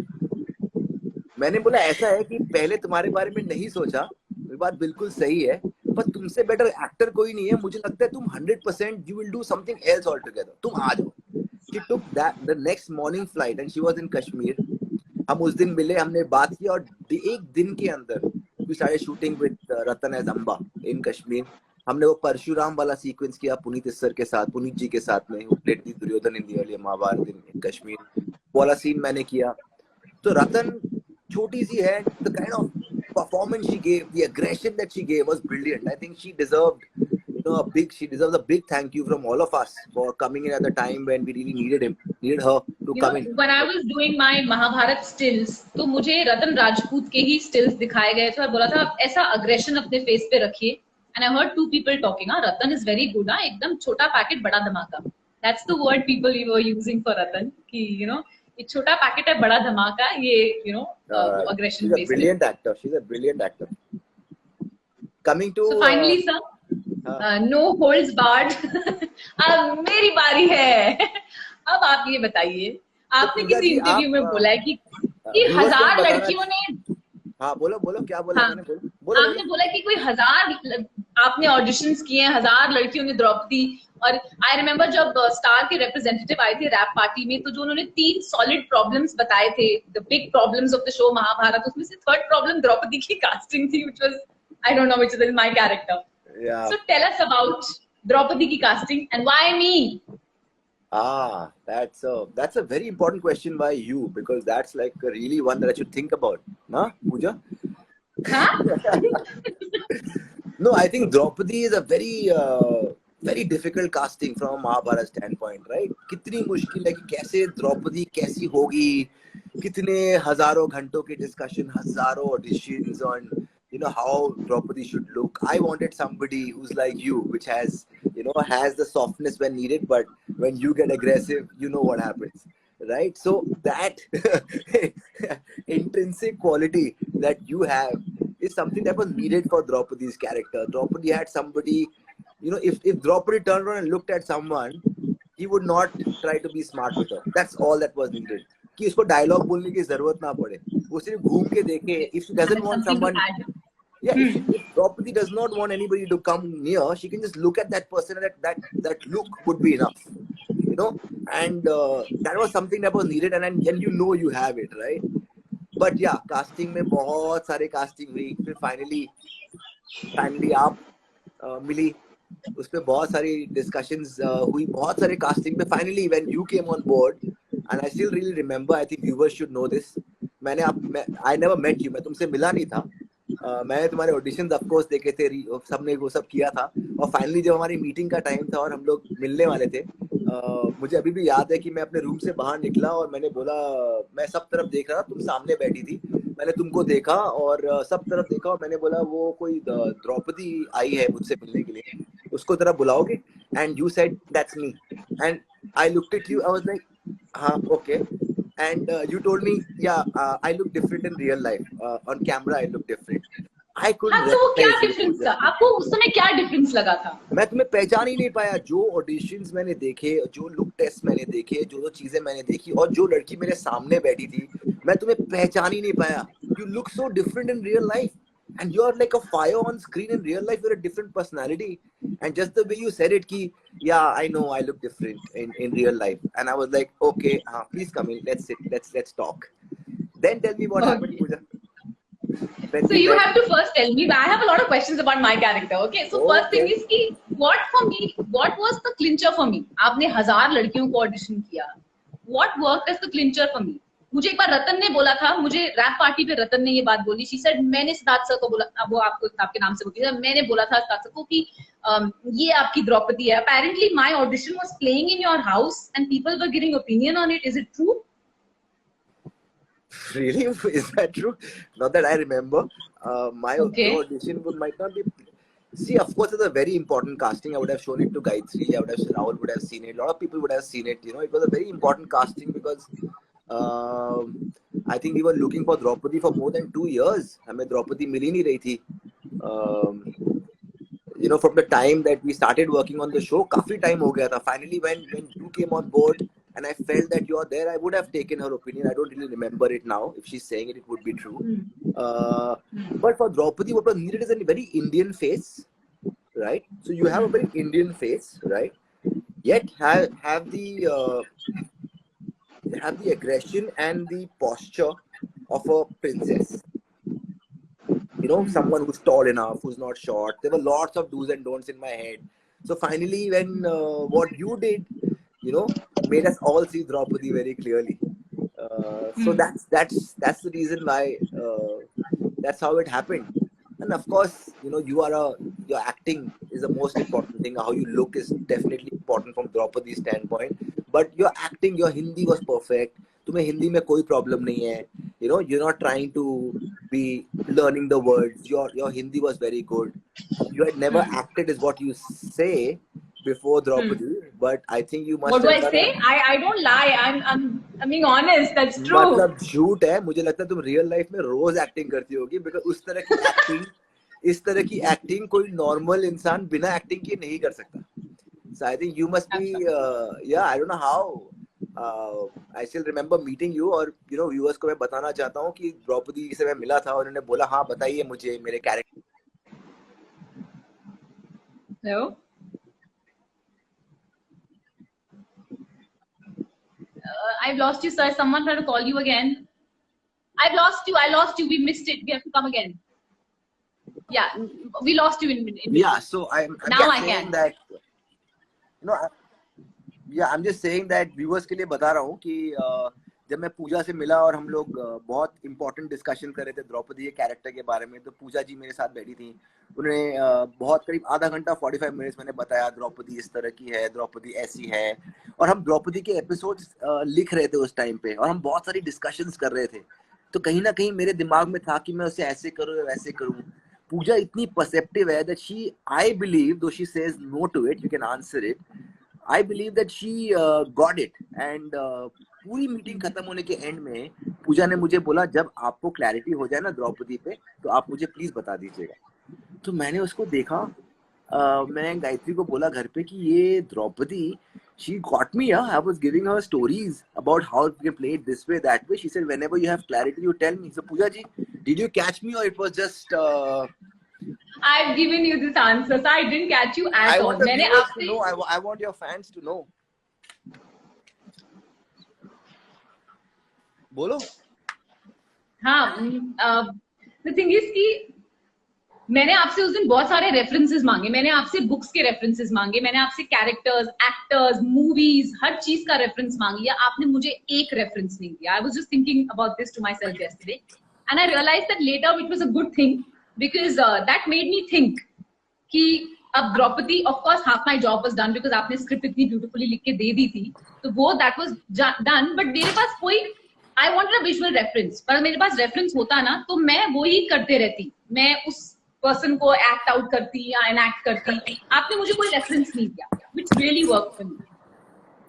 मैंने बोला ऐसा है कि पहले तुम्हारे बारे में नहीं सोचा, ये बात बिल्कुल सही है, पर तुमसे बेटर एक्टर कोई नहीं है. मुझे लगता है तुम 100% you will do something else all together, तुम आ जाओ. She took the next morning flight and she was in Kashmir. हम उस दिन मिले, हमने बात की, और एक दिन के अंदर we started shooting with Ratan as Amba in Kashmir. हमने वो परशुराम वाला सीक्वेंस किया पुनीत इस्सर के साथ, पुनीत जी के साथ में, who played Duryodhan in the earlier Mahabharat in Kashmir. वाला सीन मैंने किया. तो रतन छोटी सी है, the kind of performance she gave, the aggression that she gave was brilliant. I think she deserved she deserves a big thank you from all of us for coming in at the time when we really needed her to come in. When I was doing my Mahabharat stills, तो मुझे रतन राजपूत के ही stills दिखाए गए थे और बोला था आप ऐसा aggression अपने face पे रखिए. And I heard 2 people talking. Ratan is very good. एकदम छोटा पैकेट बड़ा धमाका. That's the word people were using for Ratan. कि ये छोटा पैकेट है बड़ा धमाका. ये aggression based. She's a brilliant actor. She's a brilliant actor. Coming to. So finally, sir. No holds barred. अब मेरी बारी है. अब आप ये बताइए, आपने किसी इंटरव्यू में बोला है कि 1000 लड़कियों ने. हाँ बोलो क्या बोला. हाँ, आपने बोला कि कोई 1000 आपने ऑडिशंस किए हैं, 1000 लड़कियों ने द्रौपदी. और आई रिमेम्बर जब स्टार के रिप्रेजेंटेटिव आए थे रैप पार्टी में, तो जो उन्होंने 3 सॉलिड प्रॉब्लम्स बताए थे, the big problems of the show Mahabharat, उसमें से 3rd प्रॉब्लम द्रौपदी की कास्टिंग थी, which was I don't know which is my character. Yeah. So tell us about Draupadi ki casting and why me? That's a very important question. Why you? Because that's like really one that I should think about. Na, Pooja? Huh? No, I think Draupadi is a very very difficult casting from a Mahabharata standpoint, right? कितनी मुश्किल है कि कैसे द्रौपदी कैसी होगी, कितने हजारों घंटों के discussion, हजारों auditions on how Draupadi should look. I wanted somebody who's like you, which has has the softness when needed, but when you get aggressive, you know what happens, right? So that intrinsic quality that you have is something that was needed for Draupadi's character. Draupadi had somebody, if Draupadi turned around and looked at someone, he would not try to be smart with her. That's all that was needed. कि उसको dialogue बोलने की जरूरत ना पड़े, वो सिर्फ घूम के देखे. If she doesn't want someone, if Draupadi does not want anybody to come near, she can just look at that person, and that look would be enough. you know, and that was something that was needed, and you know you have it, right? But yeah, casting में बहुत सारे casting हुई, फिर finally आप मिली, उस पे बहुत सारी discussions हुई, बहुत सारे casting पे finally when you came on board, and I still really remember, I think viewers should know this, I never met you, मैं तुमसे मिला नहीं था, मैंने तुम्हारे ऑडिशंस ऑफ कोर्स देखे थे, सबने वो सब किया था, और फाइनली जब हमारी मीटिंग का टाइम था और हम लोग मिलने वाले थे, मुझे अभी भी याद है कि मैं अपने रूम से बाहर निकला और मैंने बोला, मैं सब तरफ देख रहा था, तुम सामने बैठी थी, मैंने तुमको देखा और सब तरफ देखा और मैंने बोला वो कोई द्रौपदी आई है मुझसे मिलने के लिए, उसको जरा बुलाओगे? And you said that's me, and I looked at you, I was like हाँ okay, and you told me I look different in real life, on camera I look different. I couldn't तो वो क्या difference था आपको उस समय, क्या difference लगा था? मैं तुम्हें पहचान ही नहीं पाया, जो ऑडिशंस मैंने देखे, जो लुक टेस्ट मैंने देखे, जो चीजें मैंने देखी, और जो लड़की मेरे सामने बैठी थी, मैं तुम्हें पहचान ही नहीं पाया. You look so different in real life, and you are like a fire on screen. In real life you're a different personality, and just the way you said it ki yeah I know I look different in real life, and I was like okay, please come in, let's sit, let's talk. Then tell me what happened, Pooja. So you have to first tell me, I have a lot of questions about my character, okay? So first thing is ki what was the clincher for me? आपने 1000 लड़कियों को audition किया, what worked as the clincher for me? मुझे एक बार रतन ने बोला था, मुझे रैप पार्टी पे रतन ने ये बात बोली, शी सेड, मैंने सिद्धार्थ सर को बोला, वो आपको आपके नाम से बोलती है, मैंने बोला था सिद्धार्थ सर को कि ये आपकी द्रौपदी है. Apparently my audition was playing in your house and people were giving opinion on it. Is it true? Really? Is that true? Not that I remember. My audition might not be. See, of course, it's a very important casting. I would have shown it to Gayatri. I would have, Rahul would have seen it. A lot of people would have seen it. You know, it was a very important casting because I think we were looking for Draupadi for more than 2 years. हमें Draupadi मिल ही नहीं रही थी. You know, from the time that we started working on the show, काफी time हो गया था. Finally, when you came on board, and I felt that you are there, I would have taken her opinion. I don't really remember it now. If she's saying it, it would be true. But for Draupadi, what was needed is a very Indian face, right? So you have a very Indian face, right? Yet have the aggression and the posture of a princess. You know, someone who's tall enough, who's not short. There were lots of do's and don'ts in my head. So finally, when what you did, you know, made us all see Draupadi very clearly. So that's the reason why that's how it happened. And of course, you know, your acting is the most important thing. How you look is definitely important from Draupadi's standpoint. But your acting, your Hindi was perfect. तुम्हें हिंदी में कोई problem नहीं है. You know, you're not trying to be learning the words. Your Hindi was very good. You had never acted, is what you say before Draupadi, but I think you must. What do I say? I don't lie. I'm being honest. That's true. मतलब झूठ है. मुझे लगता है तुम real life में रोज acting करती होगी, because उस तरह की acting, इस तरह की acting कोई normal इंसान बिना acting के नहीं कर सकता. So I think you must be. I don't know how. I still remember meeting you, और you know viewers को मैं बताना चाहता हूँ कि द्रौपदी से मैं मिला था और उन्होंने बोला हाँ बताइए मुझे मेरे character. Hello. I've lost you, sir. Someone tried to call you again. I've lost you. I lost you. We missed it. We have to come again. Yeah, we lost you in yeah. So I'm now just saying that, you know, I'm just saying that viewers के लिए बता रहा हूँ कि जब मैं पूजा से मिला और हम लोग बहुत important discussion कर रहे थे द्रौपदी के कैरेक्टर के बारे में, तो पूजा जी मेरे साथ बैठी थी. उन्होंने बहुत करीब आधा घंटा 45 मिनट्स मैंने बताया द्रौपदी इस तरह की है, द्रौपदी ऐसी है, और हम द्रौपदी के एपिसोड्स लिख रहे थे उस टाइम पे, और हम बहुत सारी डिस्कशंस कर रहे थे. तो कहीं ना कहीं मेरे दिमाग में था कि मैं उसे ऐसे करूँ या वैसे करूँ. पूजा इतनी perceptive है that she, I believe, though she says no to it, you can answer it, I believe that she got it. And पूरी मीटिंग खत्म होने के एंड में पूजा ने मुझे बोला जब आपको क्लैरिटी हो जाए ना द्रौपदी पे तो आप मुझे प्लीज बता दीजिएगा. तो मैंने उसको देखा, मैं गायत्री को बोला घर पे कि ये Draupadi, she got me. I was giving her stories about how we can play it this way, that way. She said whenever you have clarity you tell me. So Pooja ji, did you catch me or it was just I've given you this answer, so I didn't catch you at all. I want your fans to know. बोलो। हाँ, the thing is कि मैंने आपसे उस दिन बहुत सारे references मांगे, मैंने आपसे बुक्स के रेफरेंसेस मांगे, मैंने आपसे कैरेक्टर्स, एक्टर्स, मूवीज, हर चीज का रेफरेंस मांग लिया, आपने मुझे एक रेफरेंस नहीं दिया। I was just thinking about this to myself yesterday and I realised that later it was a good thing because that made me think कि अब Draupadi, of course half my job was done because आपने script इतनी beautifully लिख के दे दी थी, तो वो that was done, but मेरे पास कोई, I wanted a visual reference, पर मेरे पास रेफरेंस होता ना तो मैं वो ही करते रहती, मैं उस पर्सन को एक्ट आउट करती या एनएक्ट करती। आपने मुझे कोई रेफरेंस नहीं दिया, which really worked for me.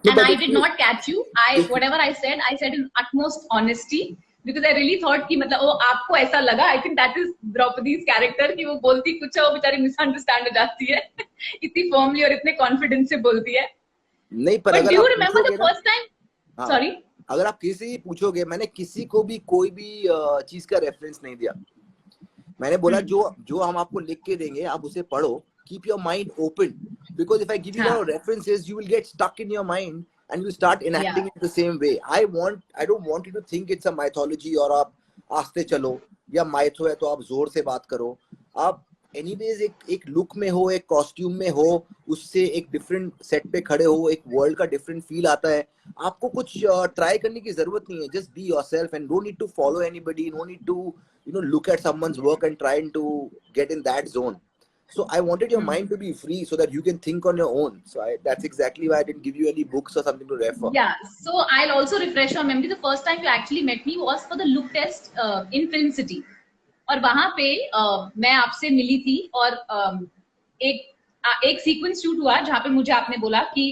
And I did not catch you. Whatever I said in utmost honesty because I really thought कि मतलब वो आपको ऐसा लगा, I think that is द्रौपदी's character कि वो बोलती कुछ है, वो बेचारी मिसअंडरस्टैंड हो जाती है इतनी फॉर्मली और इतने कॉन्फिडेंस से बोलती है। नहीं, पर अगर do you remember the first time? Sorry. अगर आप किसी से पूछोगे, मैंने किसी को भी कोई भी चीज का रेफरेंस नहीं दिया। मैंने बोला जो हम आपको लिख के देंगे आप उसे पढ़ो, keep your mind open because if I give you a lot of references you will get stuck in your mind and you start enacting it the same way. I don't want you to think it's a mythology और आप आस्ते चलो, या mytho है तो आप जोर से बात करो। आप एनीवेज एक लुक में हो, एक कॉस्ट्यूम में हो, उससे एक डिफरेंट सेट पे खड़े हो, एक वर्ल्ड का डिफरेंट फील आता है। आपको कुछ ट्राई करने की जरूरत नहीं है, just be yourself and don't need to follow anybody, no need to look at someone's work and trying to get in that zone. So I wanted your mind to be free so that you can think on your own. So that's exactly why I didn't give you any books or something to refer. Yeah, so I'll also refresh your memory. The first time you actually met me was for the look test in Film City. और वहां पे मैं आपसे मिली थी और एक sequence shoot हुआ जहाँ पे मुझे आपने बोला कि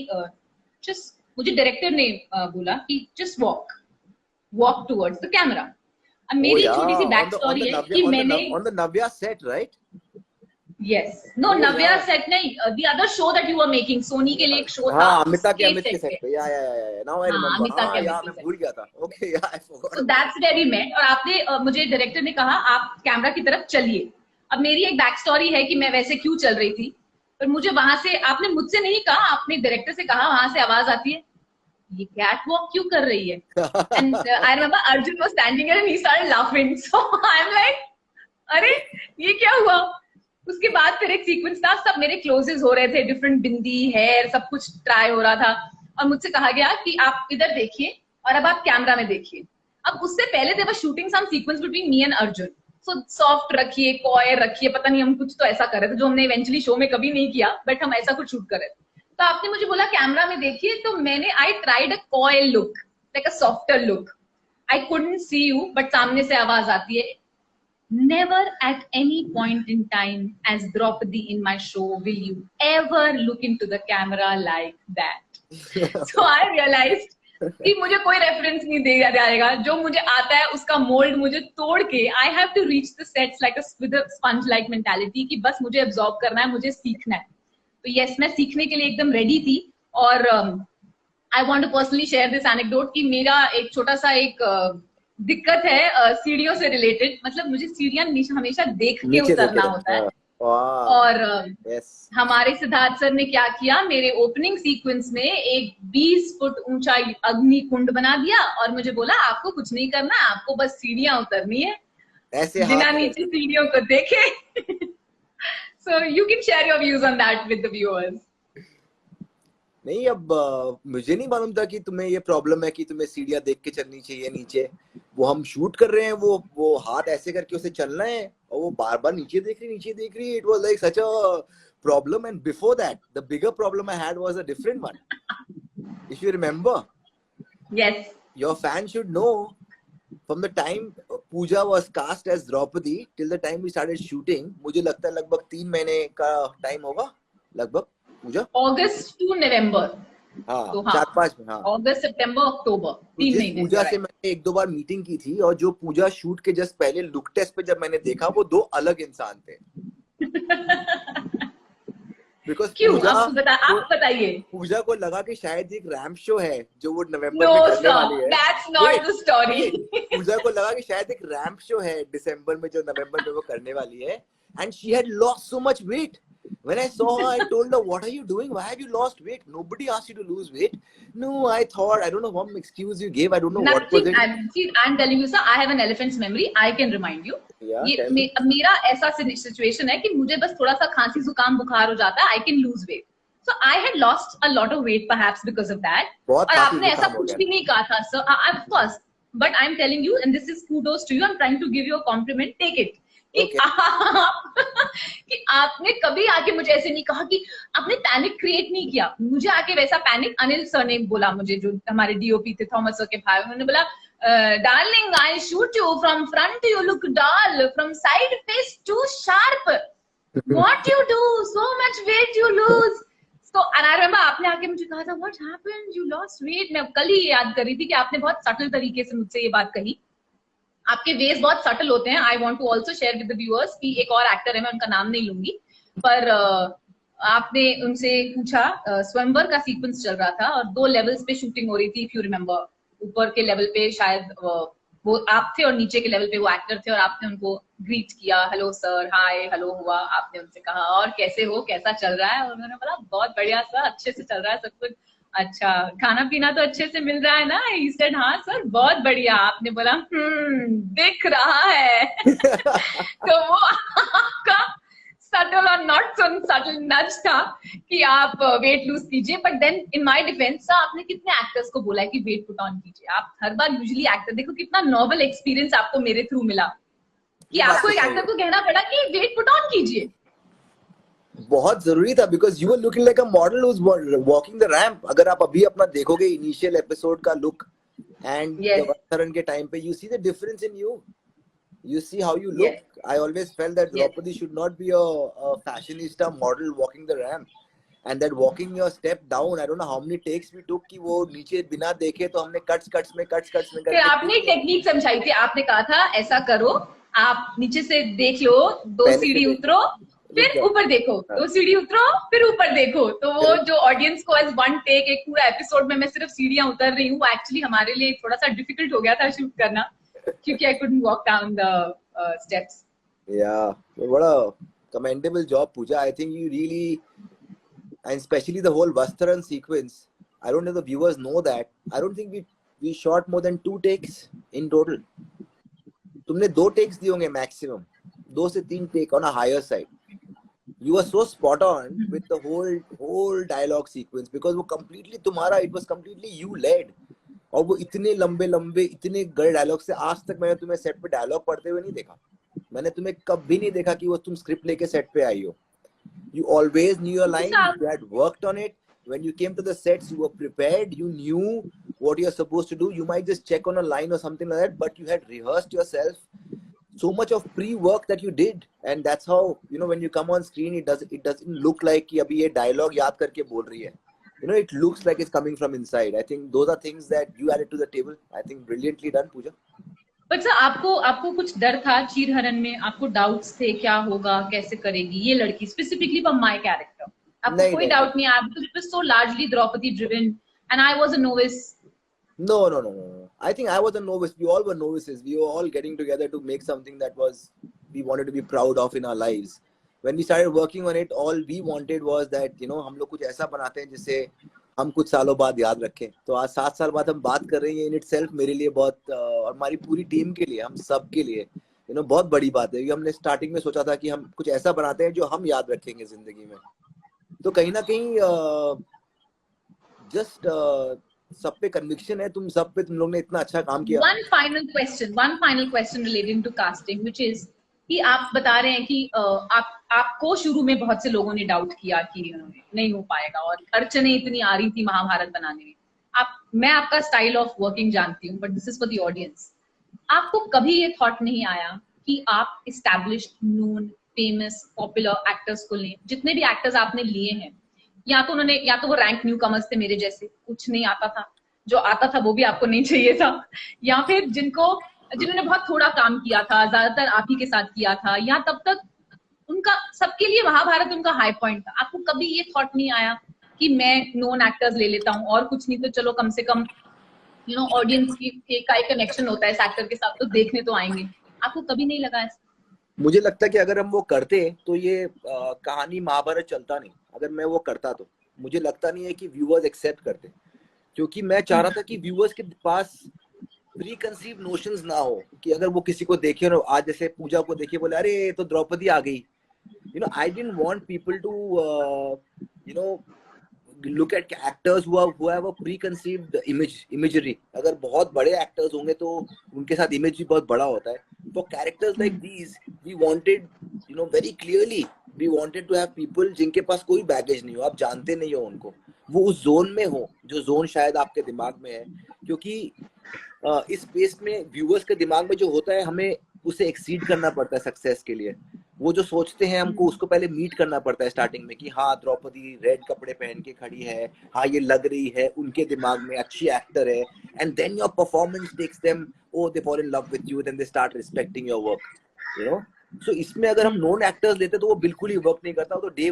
मुझे डायरेक्टर ने बोला कि just walk towards the camera. अब मेरी छोटी सी बैक स्टोरी है कि मैंने on the Navya set, right? Yes, no, Navya set नहीं, the other show that you were making, Soni के लिए एक शो था, अमिता के सेट पे, या now I remember, मैं भूल गया था। Okay, yeah, I forgot. So that's where we met और आपने मुझे डायरेक्टर ने कहा आप कैमरा की तरफ चलिए। अब मेरी एक बैक स्टोरी है कि मैं वैसे क्यों चल रही थी, पर मुझे वहां से, आपने मुझसे नहीं कहा, आपने डायरेक्टर से कहा, वहां से आवाज आती है ये कैट वॉक क्यों कर रही है? And I remember Arjun was standing there and he started laughing. So I'm like, अरे ये क्या हुआ? उसके बाद फिर एक सीक्वेंस था, सब मेरे क्लोजेस हो रहे थे, डिफरेंट बिंदी, हेयर, सब कुछ ट्राई हो रहा था और मुझसे कहा गया कि आप इधर देखिए और अब आप कैमरा में देखिए। अब उससे पहले there was shooting some sequence between me and Arjun, so soft रखिए, कॉय रखिए, पता नहीं हम कुछ तो ऐसा कर रहे थे जो हमने इवेंचुअली शो में कभी नहीं किया, बट हम ऐसा कुछ शूट कर रहे थे। तो आपने मुझे बोला कैमरा में देखिए, तो मैंने I tried a coy look, like a softer look. I couldn't see you, but सामने से आवाज आती है, never at any point in time as Draupadi in my show will you ever look into the camera like that. So I realized कि मुझे कोई reference नहीं दिया जाएगा, जो मुझे आता है उसका मोल्ड मुझे तोड़ के I have to reach the sets like with a sponge like mentality कि बस मुझे absorb करना है, मुझे सीखना है। तो yes, मैं सीखने के लिए एकदम रेडी थी और I want to personally share this anecdote कि मेरा एक छोटा सा एक दिक्कत है सीढ़ियों से रिलेटेड, मतलब मुझे सीढ़ियां हमेशा देख के उतरना होता है। और हमारे सिद्धार्थ सर ने क्या किया, मेरे ओपनिंग सीक्वेंस में एक 20 फुट ऊंचा अग्नि कुंड बना दिया और मुझे बोला आपको कुछ नहीं करना, आपको बस सीढ़ियां उतरनी है, बिना नीचे सीढ़ियों को देखे। So you can share your views on that with the viewers. नहीं, अब मुझे नहीं मालूम था कि तुम्हें ये प्रॉब्लम है कि तुम्हें सीढ़ियां देख के चलनी चाहिए नीचे। वो हम शूट कर रहे हैं, वो हाथ ऐसे करके उसे चलना है और वो बार बार नीचे देख रही। It was like such a problem and before that the bigger problem I had was a different one, if you remember. Yes, your fan should know from the time Pooja was cast as Draupadi till the time we started shooting, मुझे लगता है लगभग 3 महीने का time होगा लगभग। पूजा अगस्त to नवंबर, तो 4-5 में, अगस्त सितंबर अक्टूबर 3 महीने। पूजा से मैंने 1-2 बार मीटिंग की थी और जो पूजा शूट के जस्ट पहले लुक टेस्ट पे जब मैंने देखा वो 2 अलग इंसान थे। बिकॉज़ क्यों आप बताइए। पूजा को लगा कि शायद एक रैम्प शो है जो वो नवंबर में करने वाली है। That's not the story. पूजा को लगा कि शायद एक रैम्प शो है दिसंबर में जो नवंबर में वो करने वाली है, and she had lost so much weight When I saw her, I told her, "What are you doing? Why have you lost weight? Nobody asked you to lose weight." No, I thought, I don't know what excuse you gave. I don't know what was Nothing. it. I'm telling you, sir, I have an elephant's memory. I can remind you. Yeah, ये tell me. मेरा ऐसा situation है कि मुझे बस थोड़ा सा खांसी जुकाम बुखार हो जाता है. I can lose weight. So I had lost a lot of weight perhaps because of that. बहुत और खांसी आपने ऐसा जुकाम हो कुछ गया. भी नहीं कहा था, sir. Of course. But I'm telling you, and this is kudos to you. I'm trying to give you a compliment. Take it. कि कि आपने कभी आके मुझे ऐसे नहीं कहा कि आपने पैनिक क्रिएट नहीं किया. मुझे आके वैसा पैनिक अनिल सर ने बोला मुझे, जो हमारे डीओपी थे थॉमस सर के भाई. उन्होंने बोला, darling I shoot you from front you look dull, from side face too sharp, what you do, so much weight you lose. तो and I remember आपने आके मुझे कहा था, what happened, you lost weight. मैं कल ही याद कर रही थी कि आपने बहुत सटल तरीके से मुझसे ये बात कही. आपके वेज बहुत सटल होते हैं. I want to also share with the viewers कि एक और एक्टर है, मैं उनका नाम नहीं लूंगी, पर आपने उनसे पूछा, स्वयंवर का सीक्वेंस चल रहा था और 2 लेवल्स पे शूटिंग हो रही थी, इफ यू रिमेम्बर. ऊपर के लेवल पे शायद वो आप थे और नीचे के लेवल पे वो एक्टर थे, और आपने उनको ग्रीट किया, हेलो सर, हाय, हेलो हुआ. आपने उनसे कहा, और कैसे हो, कैसा चल रहा है? और उन्होंने बोला, बहुत बढ़िया सर, अच्छे से चल रहा है सब कुछ. अच्छा, खाना पीना तो अच्छे से मिल रहा है ना? He said, हाँ सर, बहुत बढ़िया. आपने बोला, दिख रहा है. तो वो आपका सटल और नॉट सो सटल नच था कि आप वेट लूज कीजिए. But then in my defence, आपने कितने एक्टर्स को बोला है कि वेट पुट ऑन कीजिए? आप हर बार यूजुअली एक्टर, देखो कितना नॉवल एक्सपीरियंस आपको मेरे थ्रू मिला कि आपको एक एक्टर को कहना पड़ा कि वेट पुट ऑन कीजिए. बहुत जरूरी था, because you were looking like a model who is walking the ramp. अगर आप अभी अपना देखोगे इनिशियल एपिसोड का लुक एंड वत्सरन के टाइम पे, you see the difference in you. You see how you look. Yes. I always felt that Draupadi should not be a fashionista model walking the ramp, and that walking your step down. I don't know how many takes we took कि वो नीचे बिना देखे तो हमने cuts में करके. आपने टेक्निक समझाई थी. आपने कहा था ऐसा करो, आप नीचे से देख लो, 2 सीढ़ी उतरो, फिर ऊपर देखो, 2 सीढ़ी उतरो, फिर ऊपर देखो. तो वो जो ऑडियंस को एज वन टेक, एक पूरा एपिसोड में मैं सिर्फ सीढ़ियां उतर रही हूँ, एक्चुअली हमारे लिए थोड़ा सा डिफिकल्ट हो गया था शूट करना, क्योंकि I couldn't walk down the steps. Yeah, what a commendable job, Pooja. I think you really, and especially the whole Vastharan sequence. I don't know if the viewers know that. I don't think we shot more than 2 takes in total. तुमने 2 takes दिए होंगे maximum, 2 से 3 take on a higher side. You were so spot on with the whole dialogue sequence because वो completely तुम्हारा, it was completely you led. और वो इतने लंबे इतने गड़े डायलॉग से आज तक मैंने तुम्हें सेट पे डायलॉग पढ़ते हुए नहीं देखा. मैंने तुम्हें कभी नहीं देखा कि वो तुम स्क्रिप्ट लेके सेट पे आई हो. You always knew your line. You had worked on it. When you came to the sets, you were prepared. You knew what you're supposed to do. You might just check on a line or something like that, but you had rehearsed yourself. So much of pre-work that you did, and that's how, you know, when you come on screen, it doesn't look like कि अभी ये dialogue याद करके बोल रही है. You know, it looks like it's coming from inside. I think those are things that you added to the table. I think brilliantly done, Pooja. But sir, आपको कुछ डर था चीरहरण में? आपको डाउट्स थे क्या होगा, कैसे करेगी ये लड़की, स्पेसिफिकली फॉर माय कैरेक्टर? आपको कोई डाउट नहीं? आप it was so largely Draupadi driven and I was a novice. No. I think I was a novice. We all were novices. We were all getting together to make something that we wanted to be proud of in our lives. When we started working on it, all we wanted was that, you know, हम लोग कुछ ऐसा बनाते हैं जिसे हम कुछ सालों बाद याद रखें. तो आज 7 साल बाद हम बात कर रहे हैं, in itself मेरे लिए बहुत, और हमारी पूरी टीम के लिए, हम सब के लिए, you know, बहुत बड़ी बात है. हमने स्टार्टिंग में सोचा था कि हम कुछ ऐसा बनाते हैं जो हम याद रखेंगे जिंदगी में. तो कहीं ना कहीं जस्ट सब पे कन्विक्शन है, तुम सब पे, तुम लोग ने इतना अच्छा काम किया. One final question relating to casting, which is कि आप बता रहे हैं कि आपको शुरू में बहुत से लोगों ने डाउट किया कि नहीं हो पाएगा और अड़चने इतनी आ रही थी महाभारत बनाने में. मैं आपका स्टाइल ऑफ वर्किंग जानती हूँ, but this is for the audience. आपको कभी ये थॉट नहीं आया कि आप established, known, famous, popular actors को लें? जितने भी एक्टर्स आपने लिए हैं, या तो वो रैंक न्यू कमर्स थे मेरे जैसे, कुछ नहीं आता था, जो आता था वो भी आपको नहीं चाहिए था, या फिर जिन्होंने बहुत थोड़ा काम किया था, ज्यादातर आप ही के साथ किया था, या तब तक उनका, सबके लिए महाभारत उनका हाई पॉइंट था. आपको कभी ये थॉट नहीं आया कि मैं नोन एक्टर्स ले लेता हूँ, और कुछ नहीं तो चलो कम से कम, यू नो, ऑडियंस का एक कनेक्शन होता है इस एक्टर के साथ, तो देखने तो आएंगे? आपको कभी नहीं लगा ऐसा? मुझे लगता है कि अगर हम वो करते तो ये कहानी महाभारत चलता नहीं। अगर मैं वो करता तो मुझे लगता नहीं है कि व्यूअर्स एक्सेप्ट करते, क्योंकि मैं चाह रहा था कि व्यूअर्स के पास प्री कंसीव नोशंस ना हो कि अगर वो किसी को देखे और आज जैसे पूजा को देखे बोले अरे तो द्रौपदी आ गई, I didn't want people to look at actors who have a preconceived imagery. अगर बहुत बड़े एक्टर्स होंगे तो उनके साथ इमेज भी बहुत बड़ा होता है. For characters like these, we wanted, very clearly, we wanted to have people जिनके पास कोई बैगेज नहीं हो, आप जानते नहीं हो उनको, वो उस जोन में हो जो जोन शायद आपके दिमाग में है, क्योंकि इस स्पेस में व्यूअर्स के दिमाग में जो होता है हमें उसे एक्सीड करना पड़ता है सक्सेस के लिए. वो जो सोचते हैं हमको उसको पहले मीट करना पड़ता है स्टार्टिंग में कि हाँ द्रौपदी रेड कपड़े पहन के खड़ी है, हाँ ये लग रही है उनके दिमाग में अच्छी एक्टर है, and then your performance takes them, oh they fall in love with you, then they start respecting your work. So इसमें अगर हम नॉन एक्टर्स लेते तो वो बिल्कुल ही वर्क नहीं करता. तो डे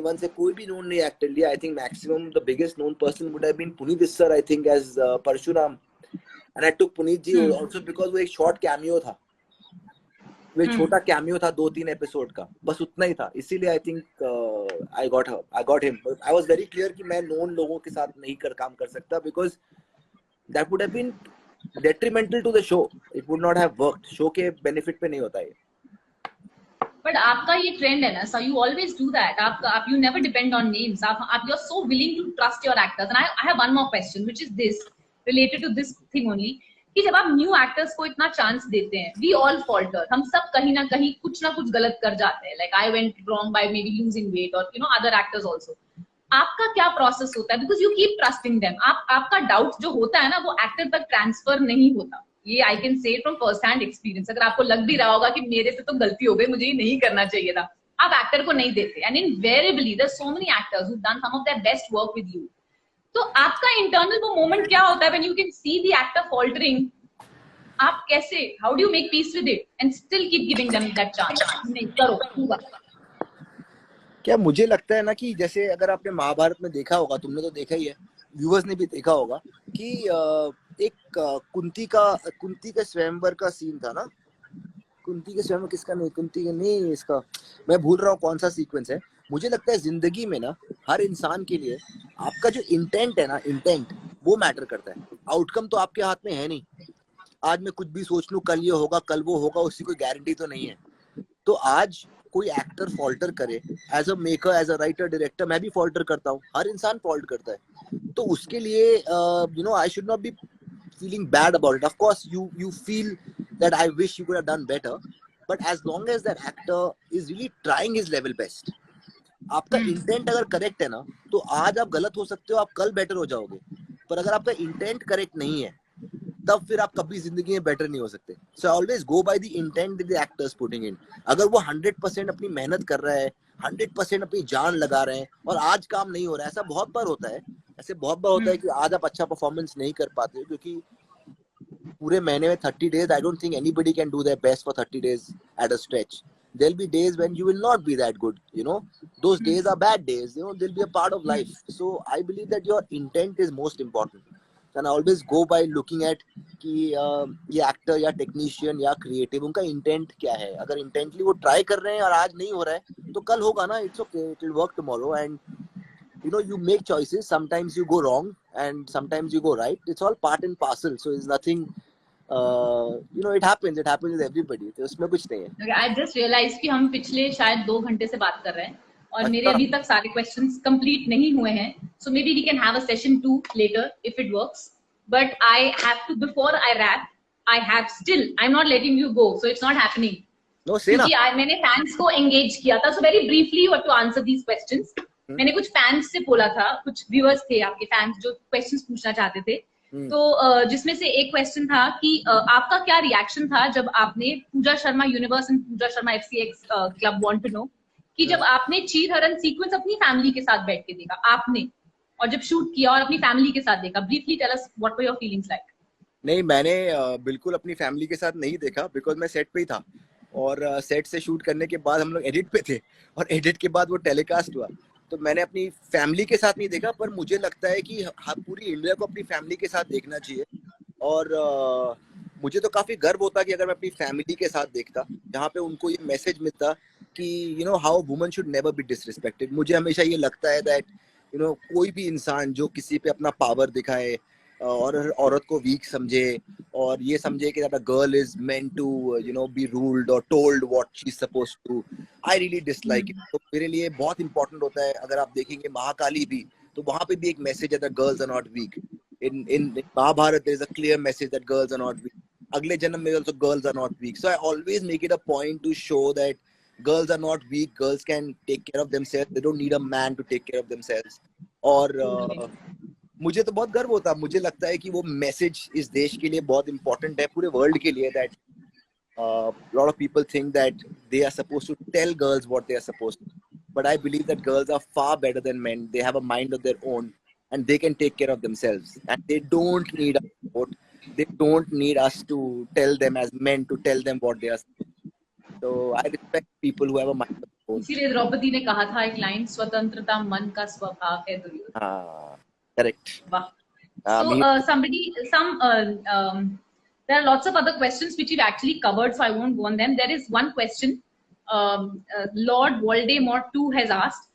वन से कोई भी नोन नहीं एक्टर लिया. I think maximum the biggest known person would have been Puneet sir, I think as Parshuram, and I took Puneet ji also because वो एक शॉर्ट कैमियो था, वो छोटा कैमियो था 2-3 एपिसोड का, बस उतना ही था. इसीलिए आई think I got him. I was very clear कि मैं नोन लोगों के साथ नहीं काम कर सकता, because that would have been detrimental to the show. It would not have worked. Show के बेनिफिट पे नहीं होता है. बट आपका ये ट्रेंड है ना, so you always do that. आप you never depend on names. आप you are so willing to trust your actors. And I have one more question which is this, related to this thing only, कि जब आप new actors को इतना chance देते हैं, we all falter, हम सब कहीं ना कुछ गलत कर जाते हैं. Like I went wrong by may be losing weight, और अदर एक्टर्स आल्सो. आपका क्या प्रोसेस होता है? Because you keep trusting them. आपका डाउट जो होता है ना, वो एक्टर तक ट्रांसफर नहीं होता. ये I can say from first hand experience. अगर आपको लग भी रहा होगा कि मेरे से तो गलती हो गई, मुझे ये नहीं करना चाहिए था, आप एक्टर को नहीं देते. And invariably there are so many actors who done some of their best work with you. तो आपका इंटरनल वो मोमेंट क्या होता है when you can see the actor faltering? आप कैसे, how do you make peace with it and still keep giving them that chance? नहीं करो होगा. क्या मुझे लगता है ना कि जैसे अगर आपने महाभारत में देखा होगा, तुमने तो देखा ही है, व्यूअर्स ने भी देखा होगा कि एक कुंती का स्वयंवर का सीन था ना. कुंती के स्वयंवर किसका, नहीं कुंती का नहीं, इसका मैं भूल रहा हूँ कौन सा सीक्वेंस है. मुझे लगता है जिंदगी में ना हर इंसान के लिए आपका जो इंटेंट है ना, इंटेंट वो मैटर करता है. आउटकम तो आपके हाथ में है नहीं. आज मैं कुछ भी सोच लूं कल ये होगा कल वो होगा, उसकी कोई गारंटी तो नहीं है. तो आज कोई एक्टर फॉल्टर करे, as a maker, as a writer, director, मैं भी फॉल्टर करता हूँ, हर इंसान फॉल्ट करता है. तो उसके लिए I should not be feeling bad about it. Of course you feel that I wish you could have done better, but as long as that actor is really trying his level best, आपका intent अगर correct है ना, तो आज आप गलत हो सकते हो, आप कल बेटर हो जाओगे. पर अगर आपका इंटेंट करेक्ट नहीं है, तब फिर आप कभी जिंदगी में बेटर नहीं हो सकते. So I always go by the intent the actors putting in. अगर वो 100% अपनी मेहनत कर रहा है, 100% अपनी जान लगा रहे हैं, और आज काम नहीं हो रहा है, ऐसा बहुत बार होता है. ऐसे बहुत बार होता है कि आज आप अच्छा परफॉर्मेंस नहीं कर पाते, क्योंकि पूरे महीने में 30 days, I don't think anybody can do their best for 30 days at a stretch. There'll be days when you will not be that good, those days are bad days, they'll be a part of life. So I believe that your intent is most important, and I always go by looking at कि ये actor या technician या creative, उनका intent क्या है. अगर intently वो try कर रहे हैं और आज नहीं हो रहा है, तो कल होगा ना. It's okay, it will work tomorrow. And you make choices, sometimes you go wrong and sometimes you go right. It's all part and parcel, so it's nothing, it happens with everybody. तो उसमें कुछ नहीं है. I just realized कि हम पिछले शायद 2 घंटे से बात कर रहे हैं और मेरे अभी तक सारे क्वेश्चंस कंप्लीट नहीं हुए हैं. So maybe we can have a session 2 later if it works. But I have to, before I wrap, I'm not letting you go, so it's not happening. No, say ना. क्योंकि मैंने fans को engage किया था. So very briefly you have to answer these questions. मैंने कुछ fans से बोला था, कुछ व्यूअर्स थे आपके फैंस जो क्वेश्चंस पूछना चाहते थे. तो जिसमें से एक क्वेश्चन था कि आपका क्या रिएक्शन था जब आपने Pooja Sharma universe and Pooja Sharma FCX club want to know, कि जब आपने चीर हरण सीक्वेंस अपनी फैमिली के साथ बैठ के देखा आपने, और जब शूट किया और अपनी फैमिली के साथ देखा. Briefly tell us what were your feelings like. नहीं, मैंने बिल्कुल अपनी फैमिली के साथ नहीं देखा, बिकॉज मैं सेट पे ही था, और सेट से शूट करने के बाद हम लोग एडिट पे थे, और एडिट के बाद वो टेलीकास्ट हुआ. तो मैंने अपनी फैमिली के साथ नहीं देखा, पर मुझे लगता है कि पूरी इंडिया को अपनी फैमिली के साथ देखना चाहिए. और मुझे तो काफी गर्व होता कि अगर मैं अपनी फैमिली के साथ देखता जहाँ पे उनको ये मैसेज मिलता कि you know how woman should never be disrespected. मुझे हमेशा ये लगता है दैट यू नो कोई भी इंसान जो किसी पे अपना पावर दिखाए और औरत को वीक समझे और ये समझे कि that a girl is meant to you know be ruled और told what she is supposed to, I really dislike it. तो मेरे लिए बहुत इंपॉर्टेंट होता है। अगर आप देखेंगे महाकाली भी, तो वहां पे भी एक मैसेज है that girls are not weak. in Mahabharata there is a clear message that girls are not weak. Agle janam mein also girls are not weak. So I always make it a point to show that girls are not weak. Girls can take care of themselves. They don't need a man to take care of themselves. और मुझे तो बहुत गर्व होता है। मुझे लगता है कि वो मैसेज इस देश के लिए बहुत इंपॉर्टेंट है, पूरे वर्ल्ड के लिए। That lot of people think that they are supposed to tell girls what they are supposed to, but I believe that girls are far better than men. They have a mind of their own and they can take care of themselves, and they don't need our support. They don't need us to tell them as men to tell them what they are supposed to. So I respect people who have a mind of their own. इसीलिए द्रौपदी ने कहा था एक line, स्वतंत्रता मन का स्वभाव है दुर्योधन। हाँ, correct. वाह। There are lots of other questions which you've actually covered, so I won't go on them. There is one question Lord Voldemort 2 has asked,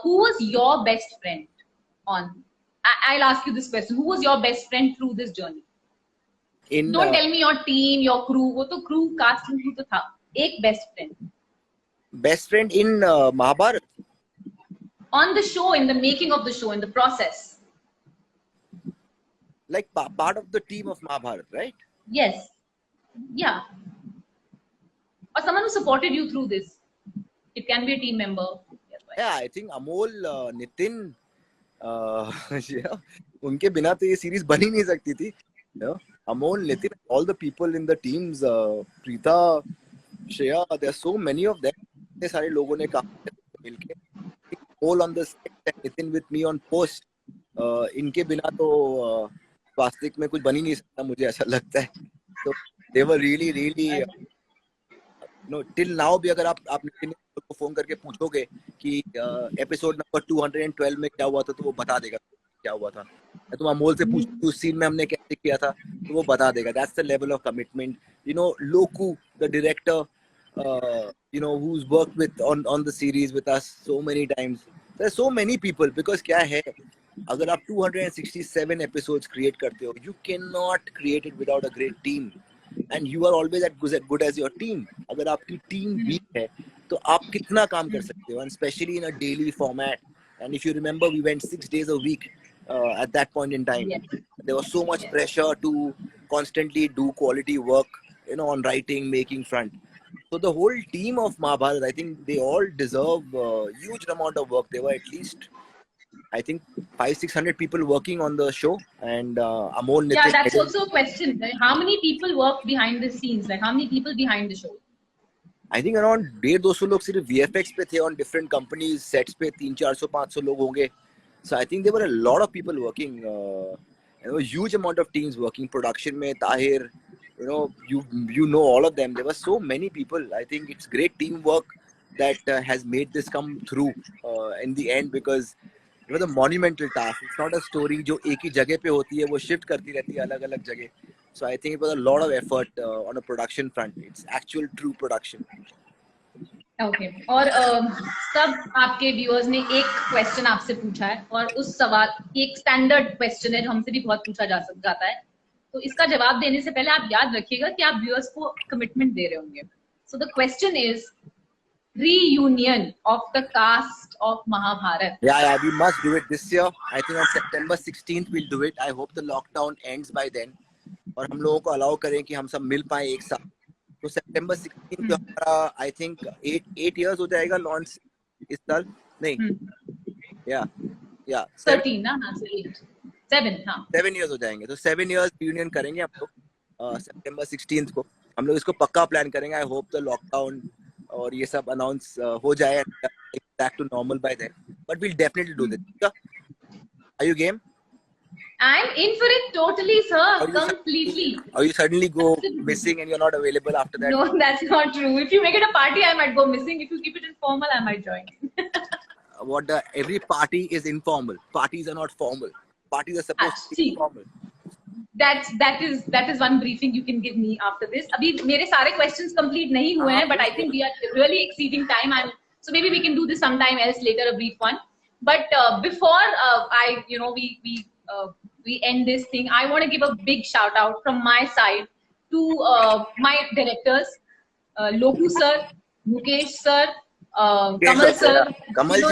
who was your best friend on? I'll ask you this question. Who was your best friend through this journey? Don't tell me your team, your crew. वो तो crew, cast crew तो था। एक best friend. Best friend in Mahabharata? On the show, in the making of the show, in the process. Like part of the team of Mahabharata, right? Yes. Yeah. Or someone who supported you through this. It can be a team member. Yeah, I think Amol, Nitin, yeah, उनके बिना तो ये series बन ही नहीं सकती थी। Amol, Nitin, all the people in the teams, Preeta, Shreya, there are so many of them. इतने सारे लोगों ने काम किया मिलके। All on the set, Nitin with me on post. इनके बिना तो वास्तविक में कुछ बन ही नहीं सकता, मुझे ऐसा लगता है। So they were really, really, no, till now भी अगर आप नितिन को फोन करके पूछोगे कि एपिसोड नंबर 212 में क्या हुआ था, तो वो बता देगा क्या हुआ था। तुम अमोल से पूछ उस सीन में हमने कैसे किया था, तो वो बता देगा। That's the level of commitment. You know, Loku, the director, you know, who's worked with on the series with us so many times. There are so many people, because क्या है, अगर आप 267 episodes create करते हो, you cannot create it without a great team. And you are always as good as your team. अगर आपकी team weak है, तो आप कितना काम कर सकते हो, and especially in a daily format. And if you remember, we went 6 days a week at that point in time. Yes. There was so much pressure to constantly do quality work, you know, on writing, making front. So the whole team of Mahabharata, I think they all deserve a huge amount of work. There were at least, I think, 500-600 people working on the show, and Amol, Nitin. Yeah, that's also a question. Like, how many people work behind the scenes? Like, how many people behind the show? I think around 150-200 लोग सिर्फ VFX पे थे, on different companies sets पे 300-400-500 लोग होंगे. So I think there were a lot of people working. There was a huge amount of teams working. Production में Tahir, you know, you know all of them. There were so many people. I think it's great teamwork that has made this come through in the end, because it was a monumental task. It's not a story जो एक ही जगह पे होती है, वो shift करती रहती है अलग-अलग जगह. So I think it was a lot of effort on a production front. It's actual true production. Okay. और सब आपके व्यूअर्स ने एक क्वेश्चन आपसे पूछा है, और उस सवाल एक स्टैंडर्ड क्वेश्चन है जो हमसे भी बहुत पूछा जाता है। तो इसका जवाब देने से पहले आप याद रखिएगा कि आप व्यूअर्स को कमिटमेंट दे रहे होंगे। So the question is reunion of the cast of Mahabharata. Yeah, we must do it this year. I think on September 16th we'll do it. I hope the lockdown ends by then. और हम लोगों को allow करें कि हम सब मिल पाए एक साथ। तो September 16th जो हमारा, I think 8 years हो जाएगा लॉन्च इस साल, नहीं, या 13 ना, हाँ 7, हाँ 7 years हो जाएंगे। तो 7 years reunion करेंगे हम लोग September 16th को। हम लोग इसको पक्का प्लान करेंगे। I hope the lockdown और ये सब अनाउंस हो जाए, back to normal by then. But we'll definitely do this. Are you game? I'm in for it totally, sir. Completely. Or you suddenly go missing and you're not available after that? No, that's not true. If you make it a party, I might go missing. If you keep it informal, I might join. Every party is informal. Parties are not formal. Parties are supposed to be informal. that is one briefing you can give me after this. अभी मेरे सारे questions complete नहीं हुए हैं, but I think we are really exceeding time, and so maybe we can do this sometime else later, a brief one. But before we end this thing, I want to give a big shout out from my side to my directors, Loku sir, Mukesh sir, Kamal sir.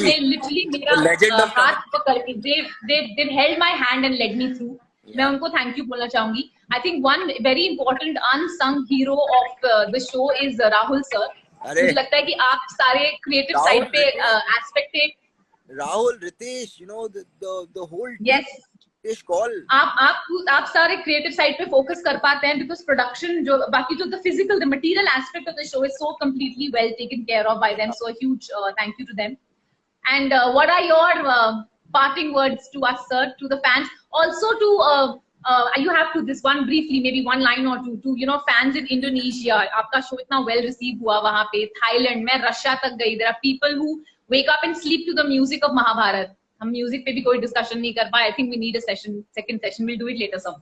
They literally मेरा हाथ पकड़ के they've held my hand and led me through. मैं उनको thank you बोलना चाहूंगी. I think one very important unsung hero of the show is Rahul sir. मुझे लगता है कि आप सारे क्रिएटिव साइड पे एस्पेक्ट है. Rahul, Ritesh, you know the whole yes Ritesh call. आप सारे क्रिएटिव साइड पे फोकस कर पाते हैं बिकॉज प्रोडक्शन जो बाकी जो the physical the material aspect of the show is so completely well taken care of by them. So a huge thank you to them. And what are your parting words to us, sir, to the fans, also to you have to this one briefly, maybe one line or two, to you know fans in Indonesia. आपका show इतना well received हुआ वहाँ पे. Thailand, मैं Russia तक गई. There are people who wake up and sleep to the music of Mahabharat. हम music पे भी कोई discussion नहीं कर पाए. I think we need a second session. We'll do it later, sir.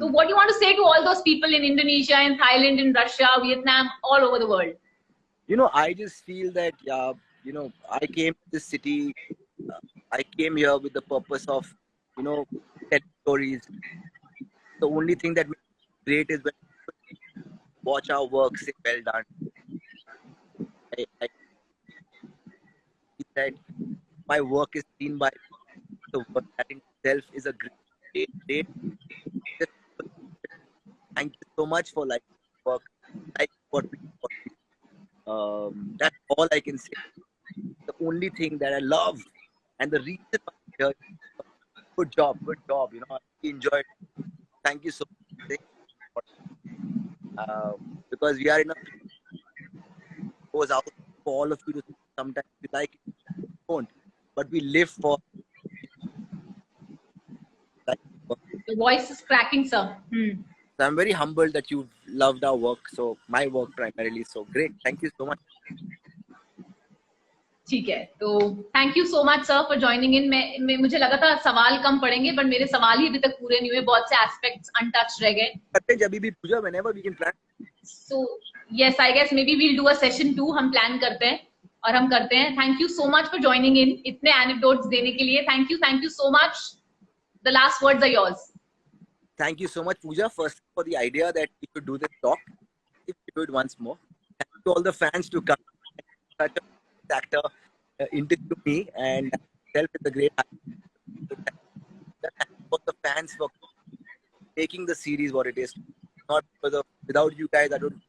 So what do you want to say to all those people in Indonesia, in Thailand, in Russia, Vietnam, all over the world? You know, I just feel that you know, I came to this city. I came here with the purpose of, you know, telling stories. The only thing that makes it great is when people watch our work, say, well done. I that my work is seen by the work. That in itself is a great. Thank you so much for like work, like what we do. That's all I can say. The only thing that I love. And the reason why I'm here, good job, you know, I enjoyed it. Thank you so much. Because we are in a goes out for all of you to sometimes you like it, you don't, but we live for the voice is cracking, sir. So I'm very humbled that you loved our work, so my work primarily. So great, thank you so much. ठीक है, तो thank you so much sir for joining इन. मैं मुझे लगा था सवाल कम पड़ेंगे, but मेरे सवाल ही अभी तक पूरे नहीं हुए. बहुत से एस्पेक्ट्स अनटच रह गए. जब भी पूछा whenever we can plan. So yes, I guess maybe we'll do a session 2. हम प्लान करते हैं और हम करते हैं. Thank you so much for joining in, इतने एनेक्डोट्स देने के लिए. Thank you so much. The last words are yours. Thank you so much, Pooja, first for the idea that we could do this talk. If we do it once more. Thank you to all the fans to come. Such a actor interview me and help with the great for the fans for making the series what it is. Not because of without you guys, I don't.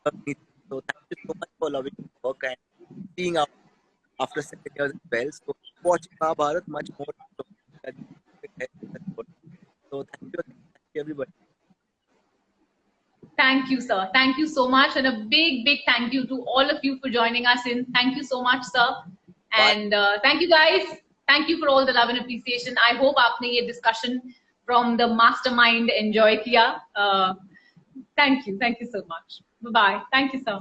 So thank you so much for loving the work and seeing out after 7 years as well. So watching Mahabharat much more. So thank you everybody. Thank you, sir. Thank you so much, and a big thank you to all of you for joining us in. Thank you so much, sir. And thank you guys. Thank you for all the love and appreciation. I hope आपने ये discussion from the mastermind enjoy किया. Thank you so much. Bye bye. Thank you, sir.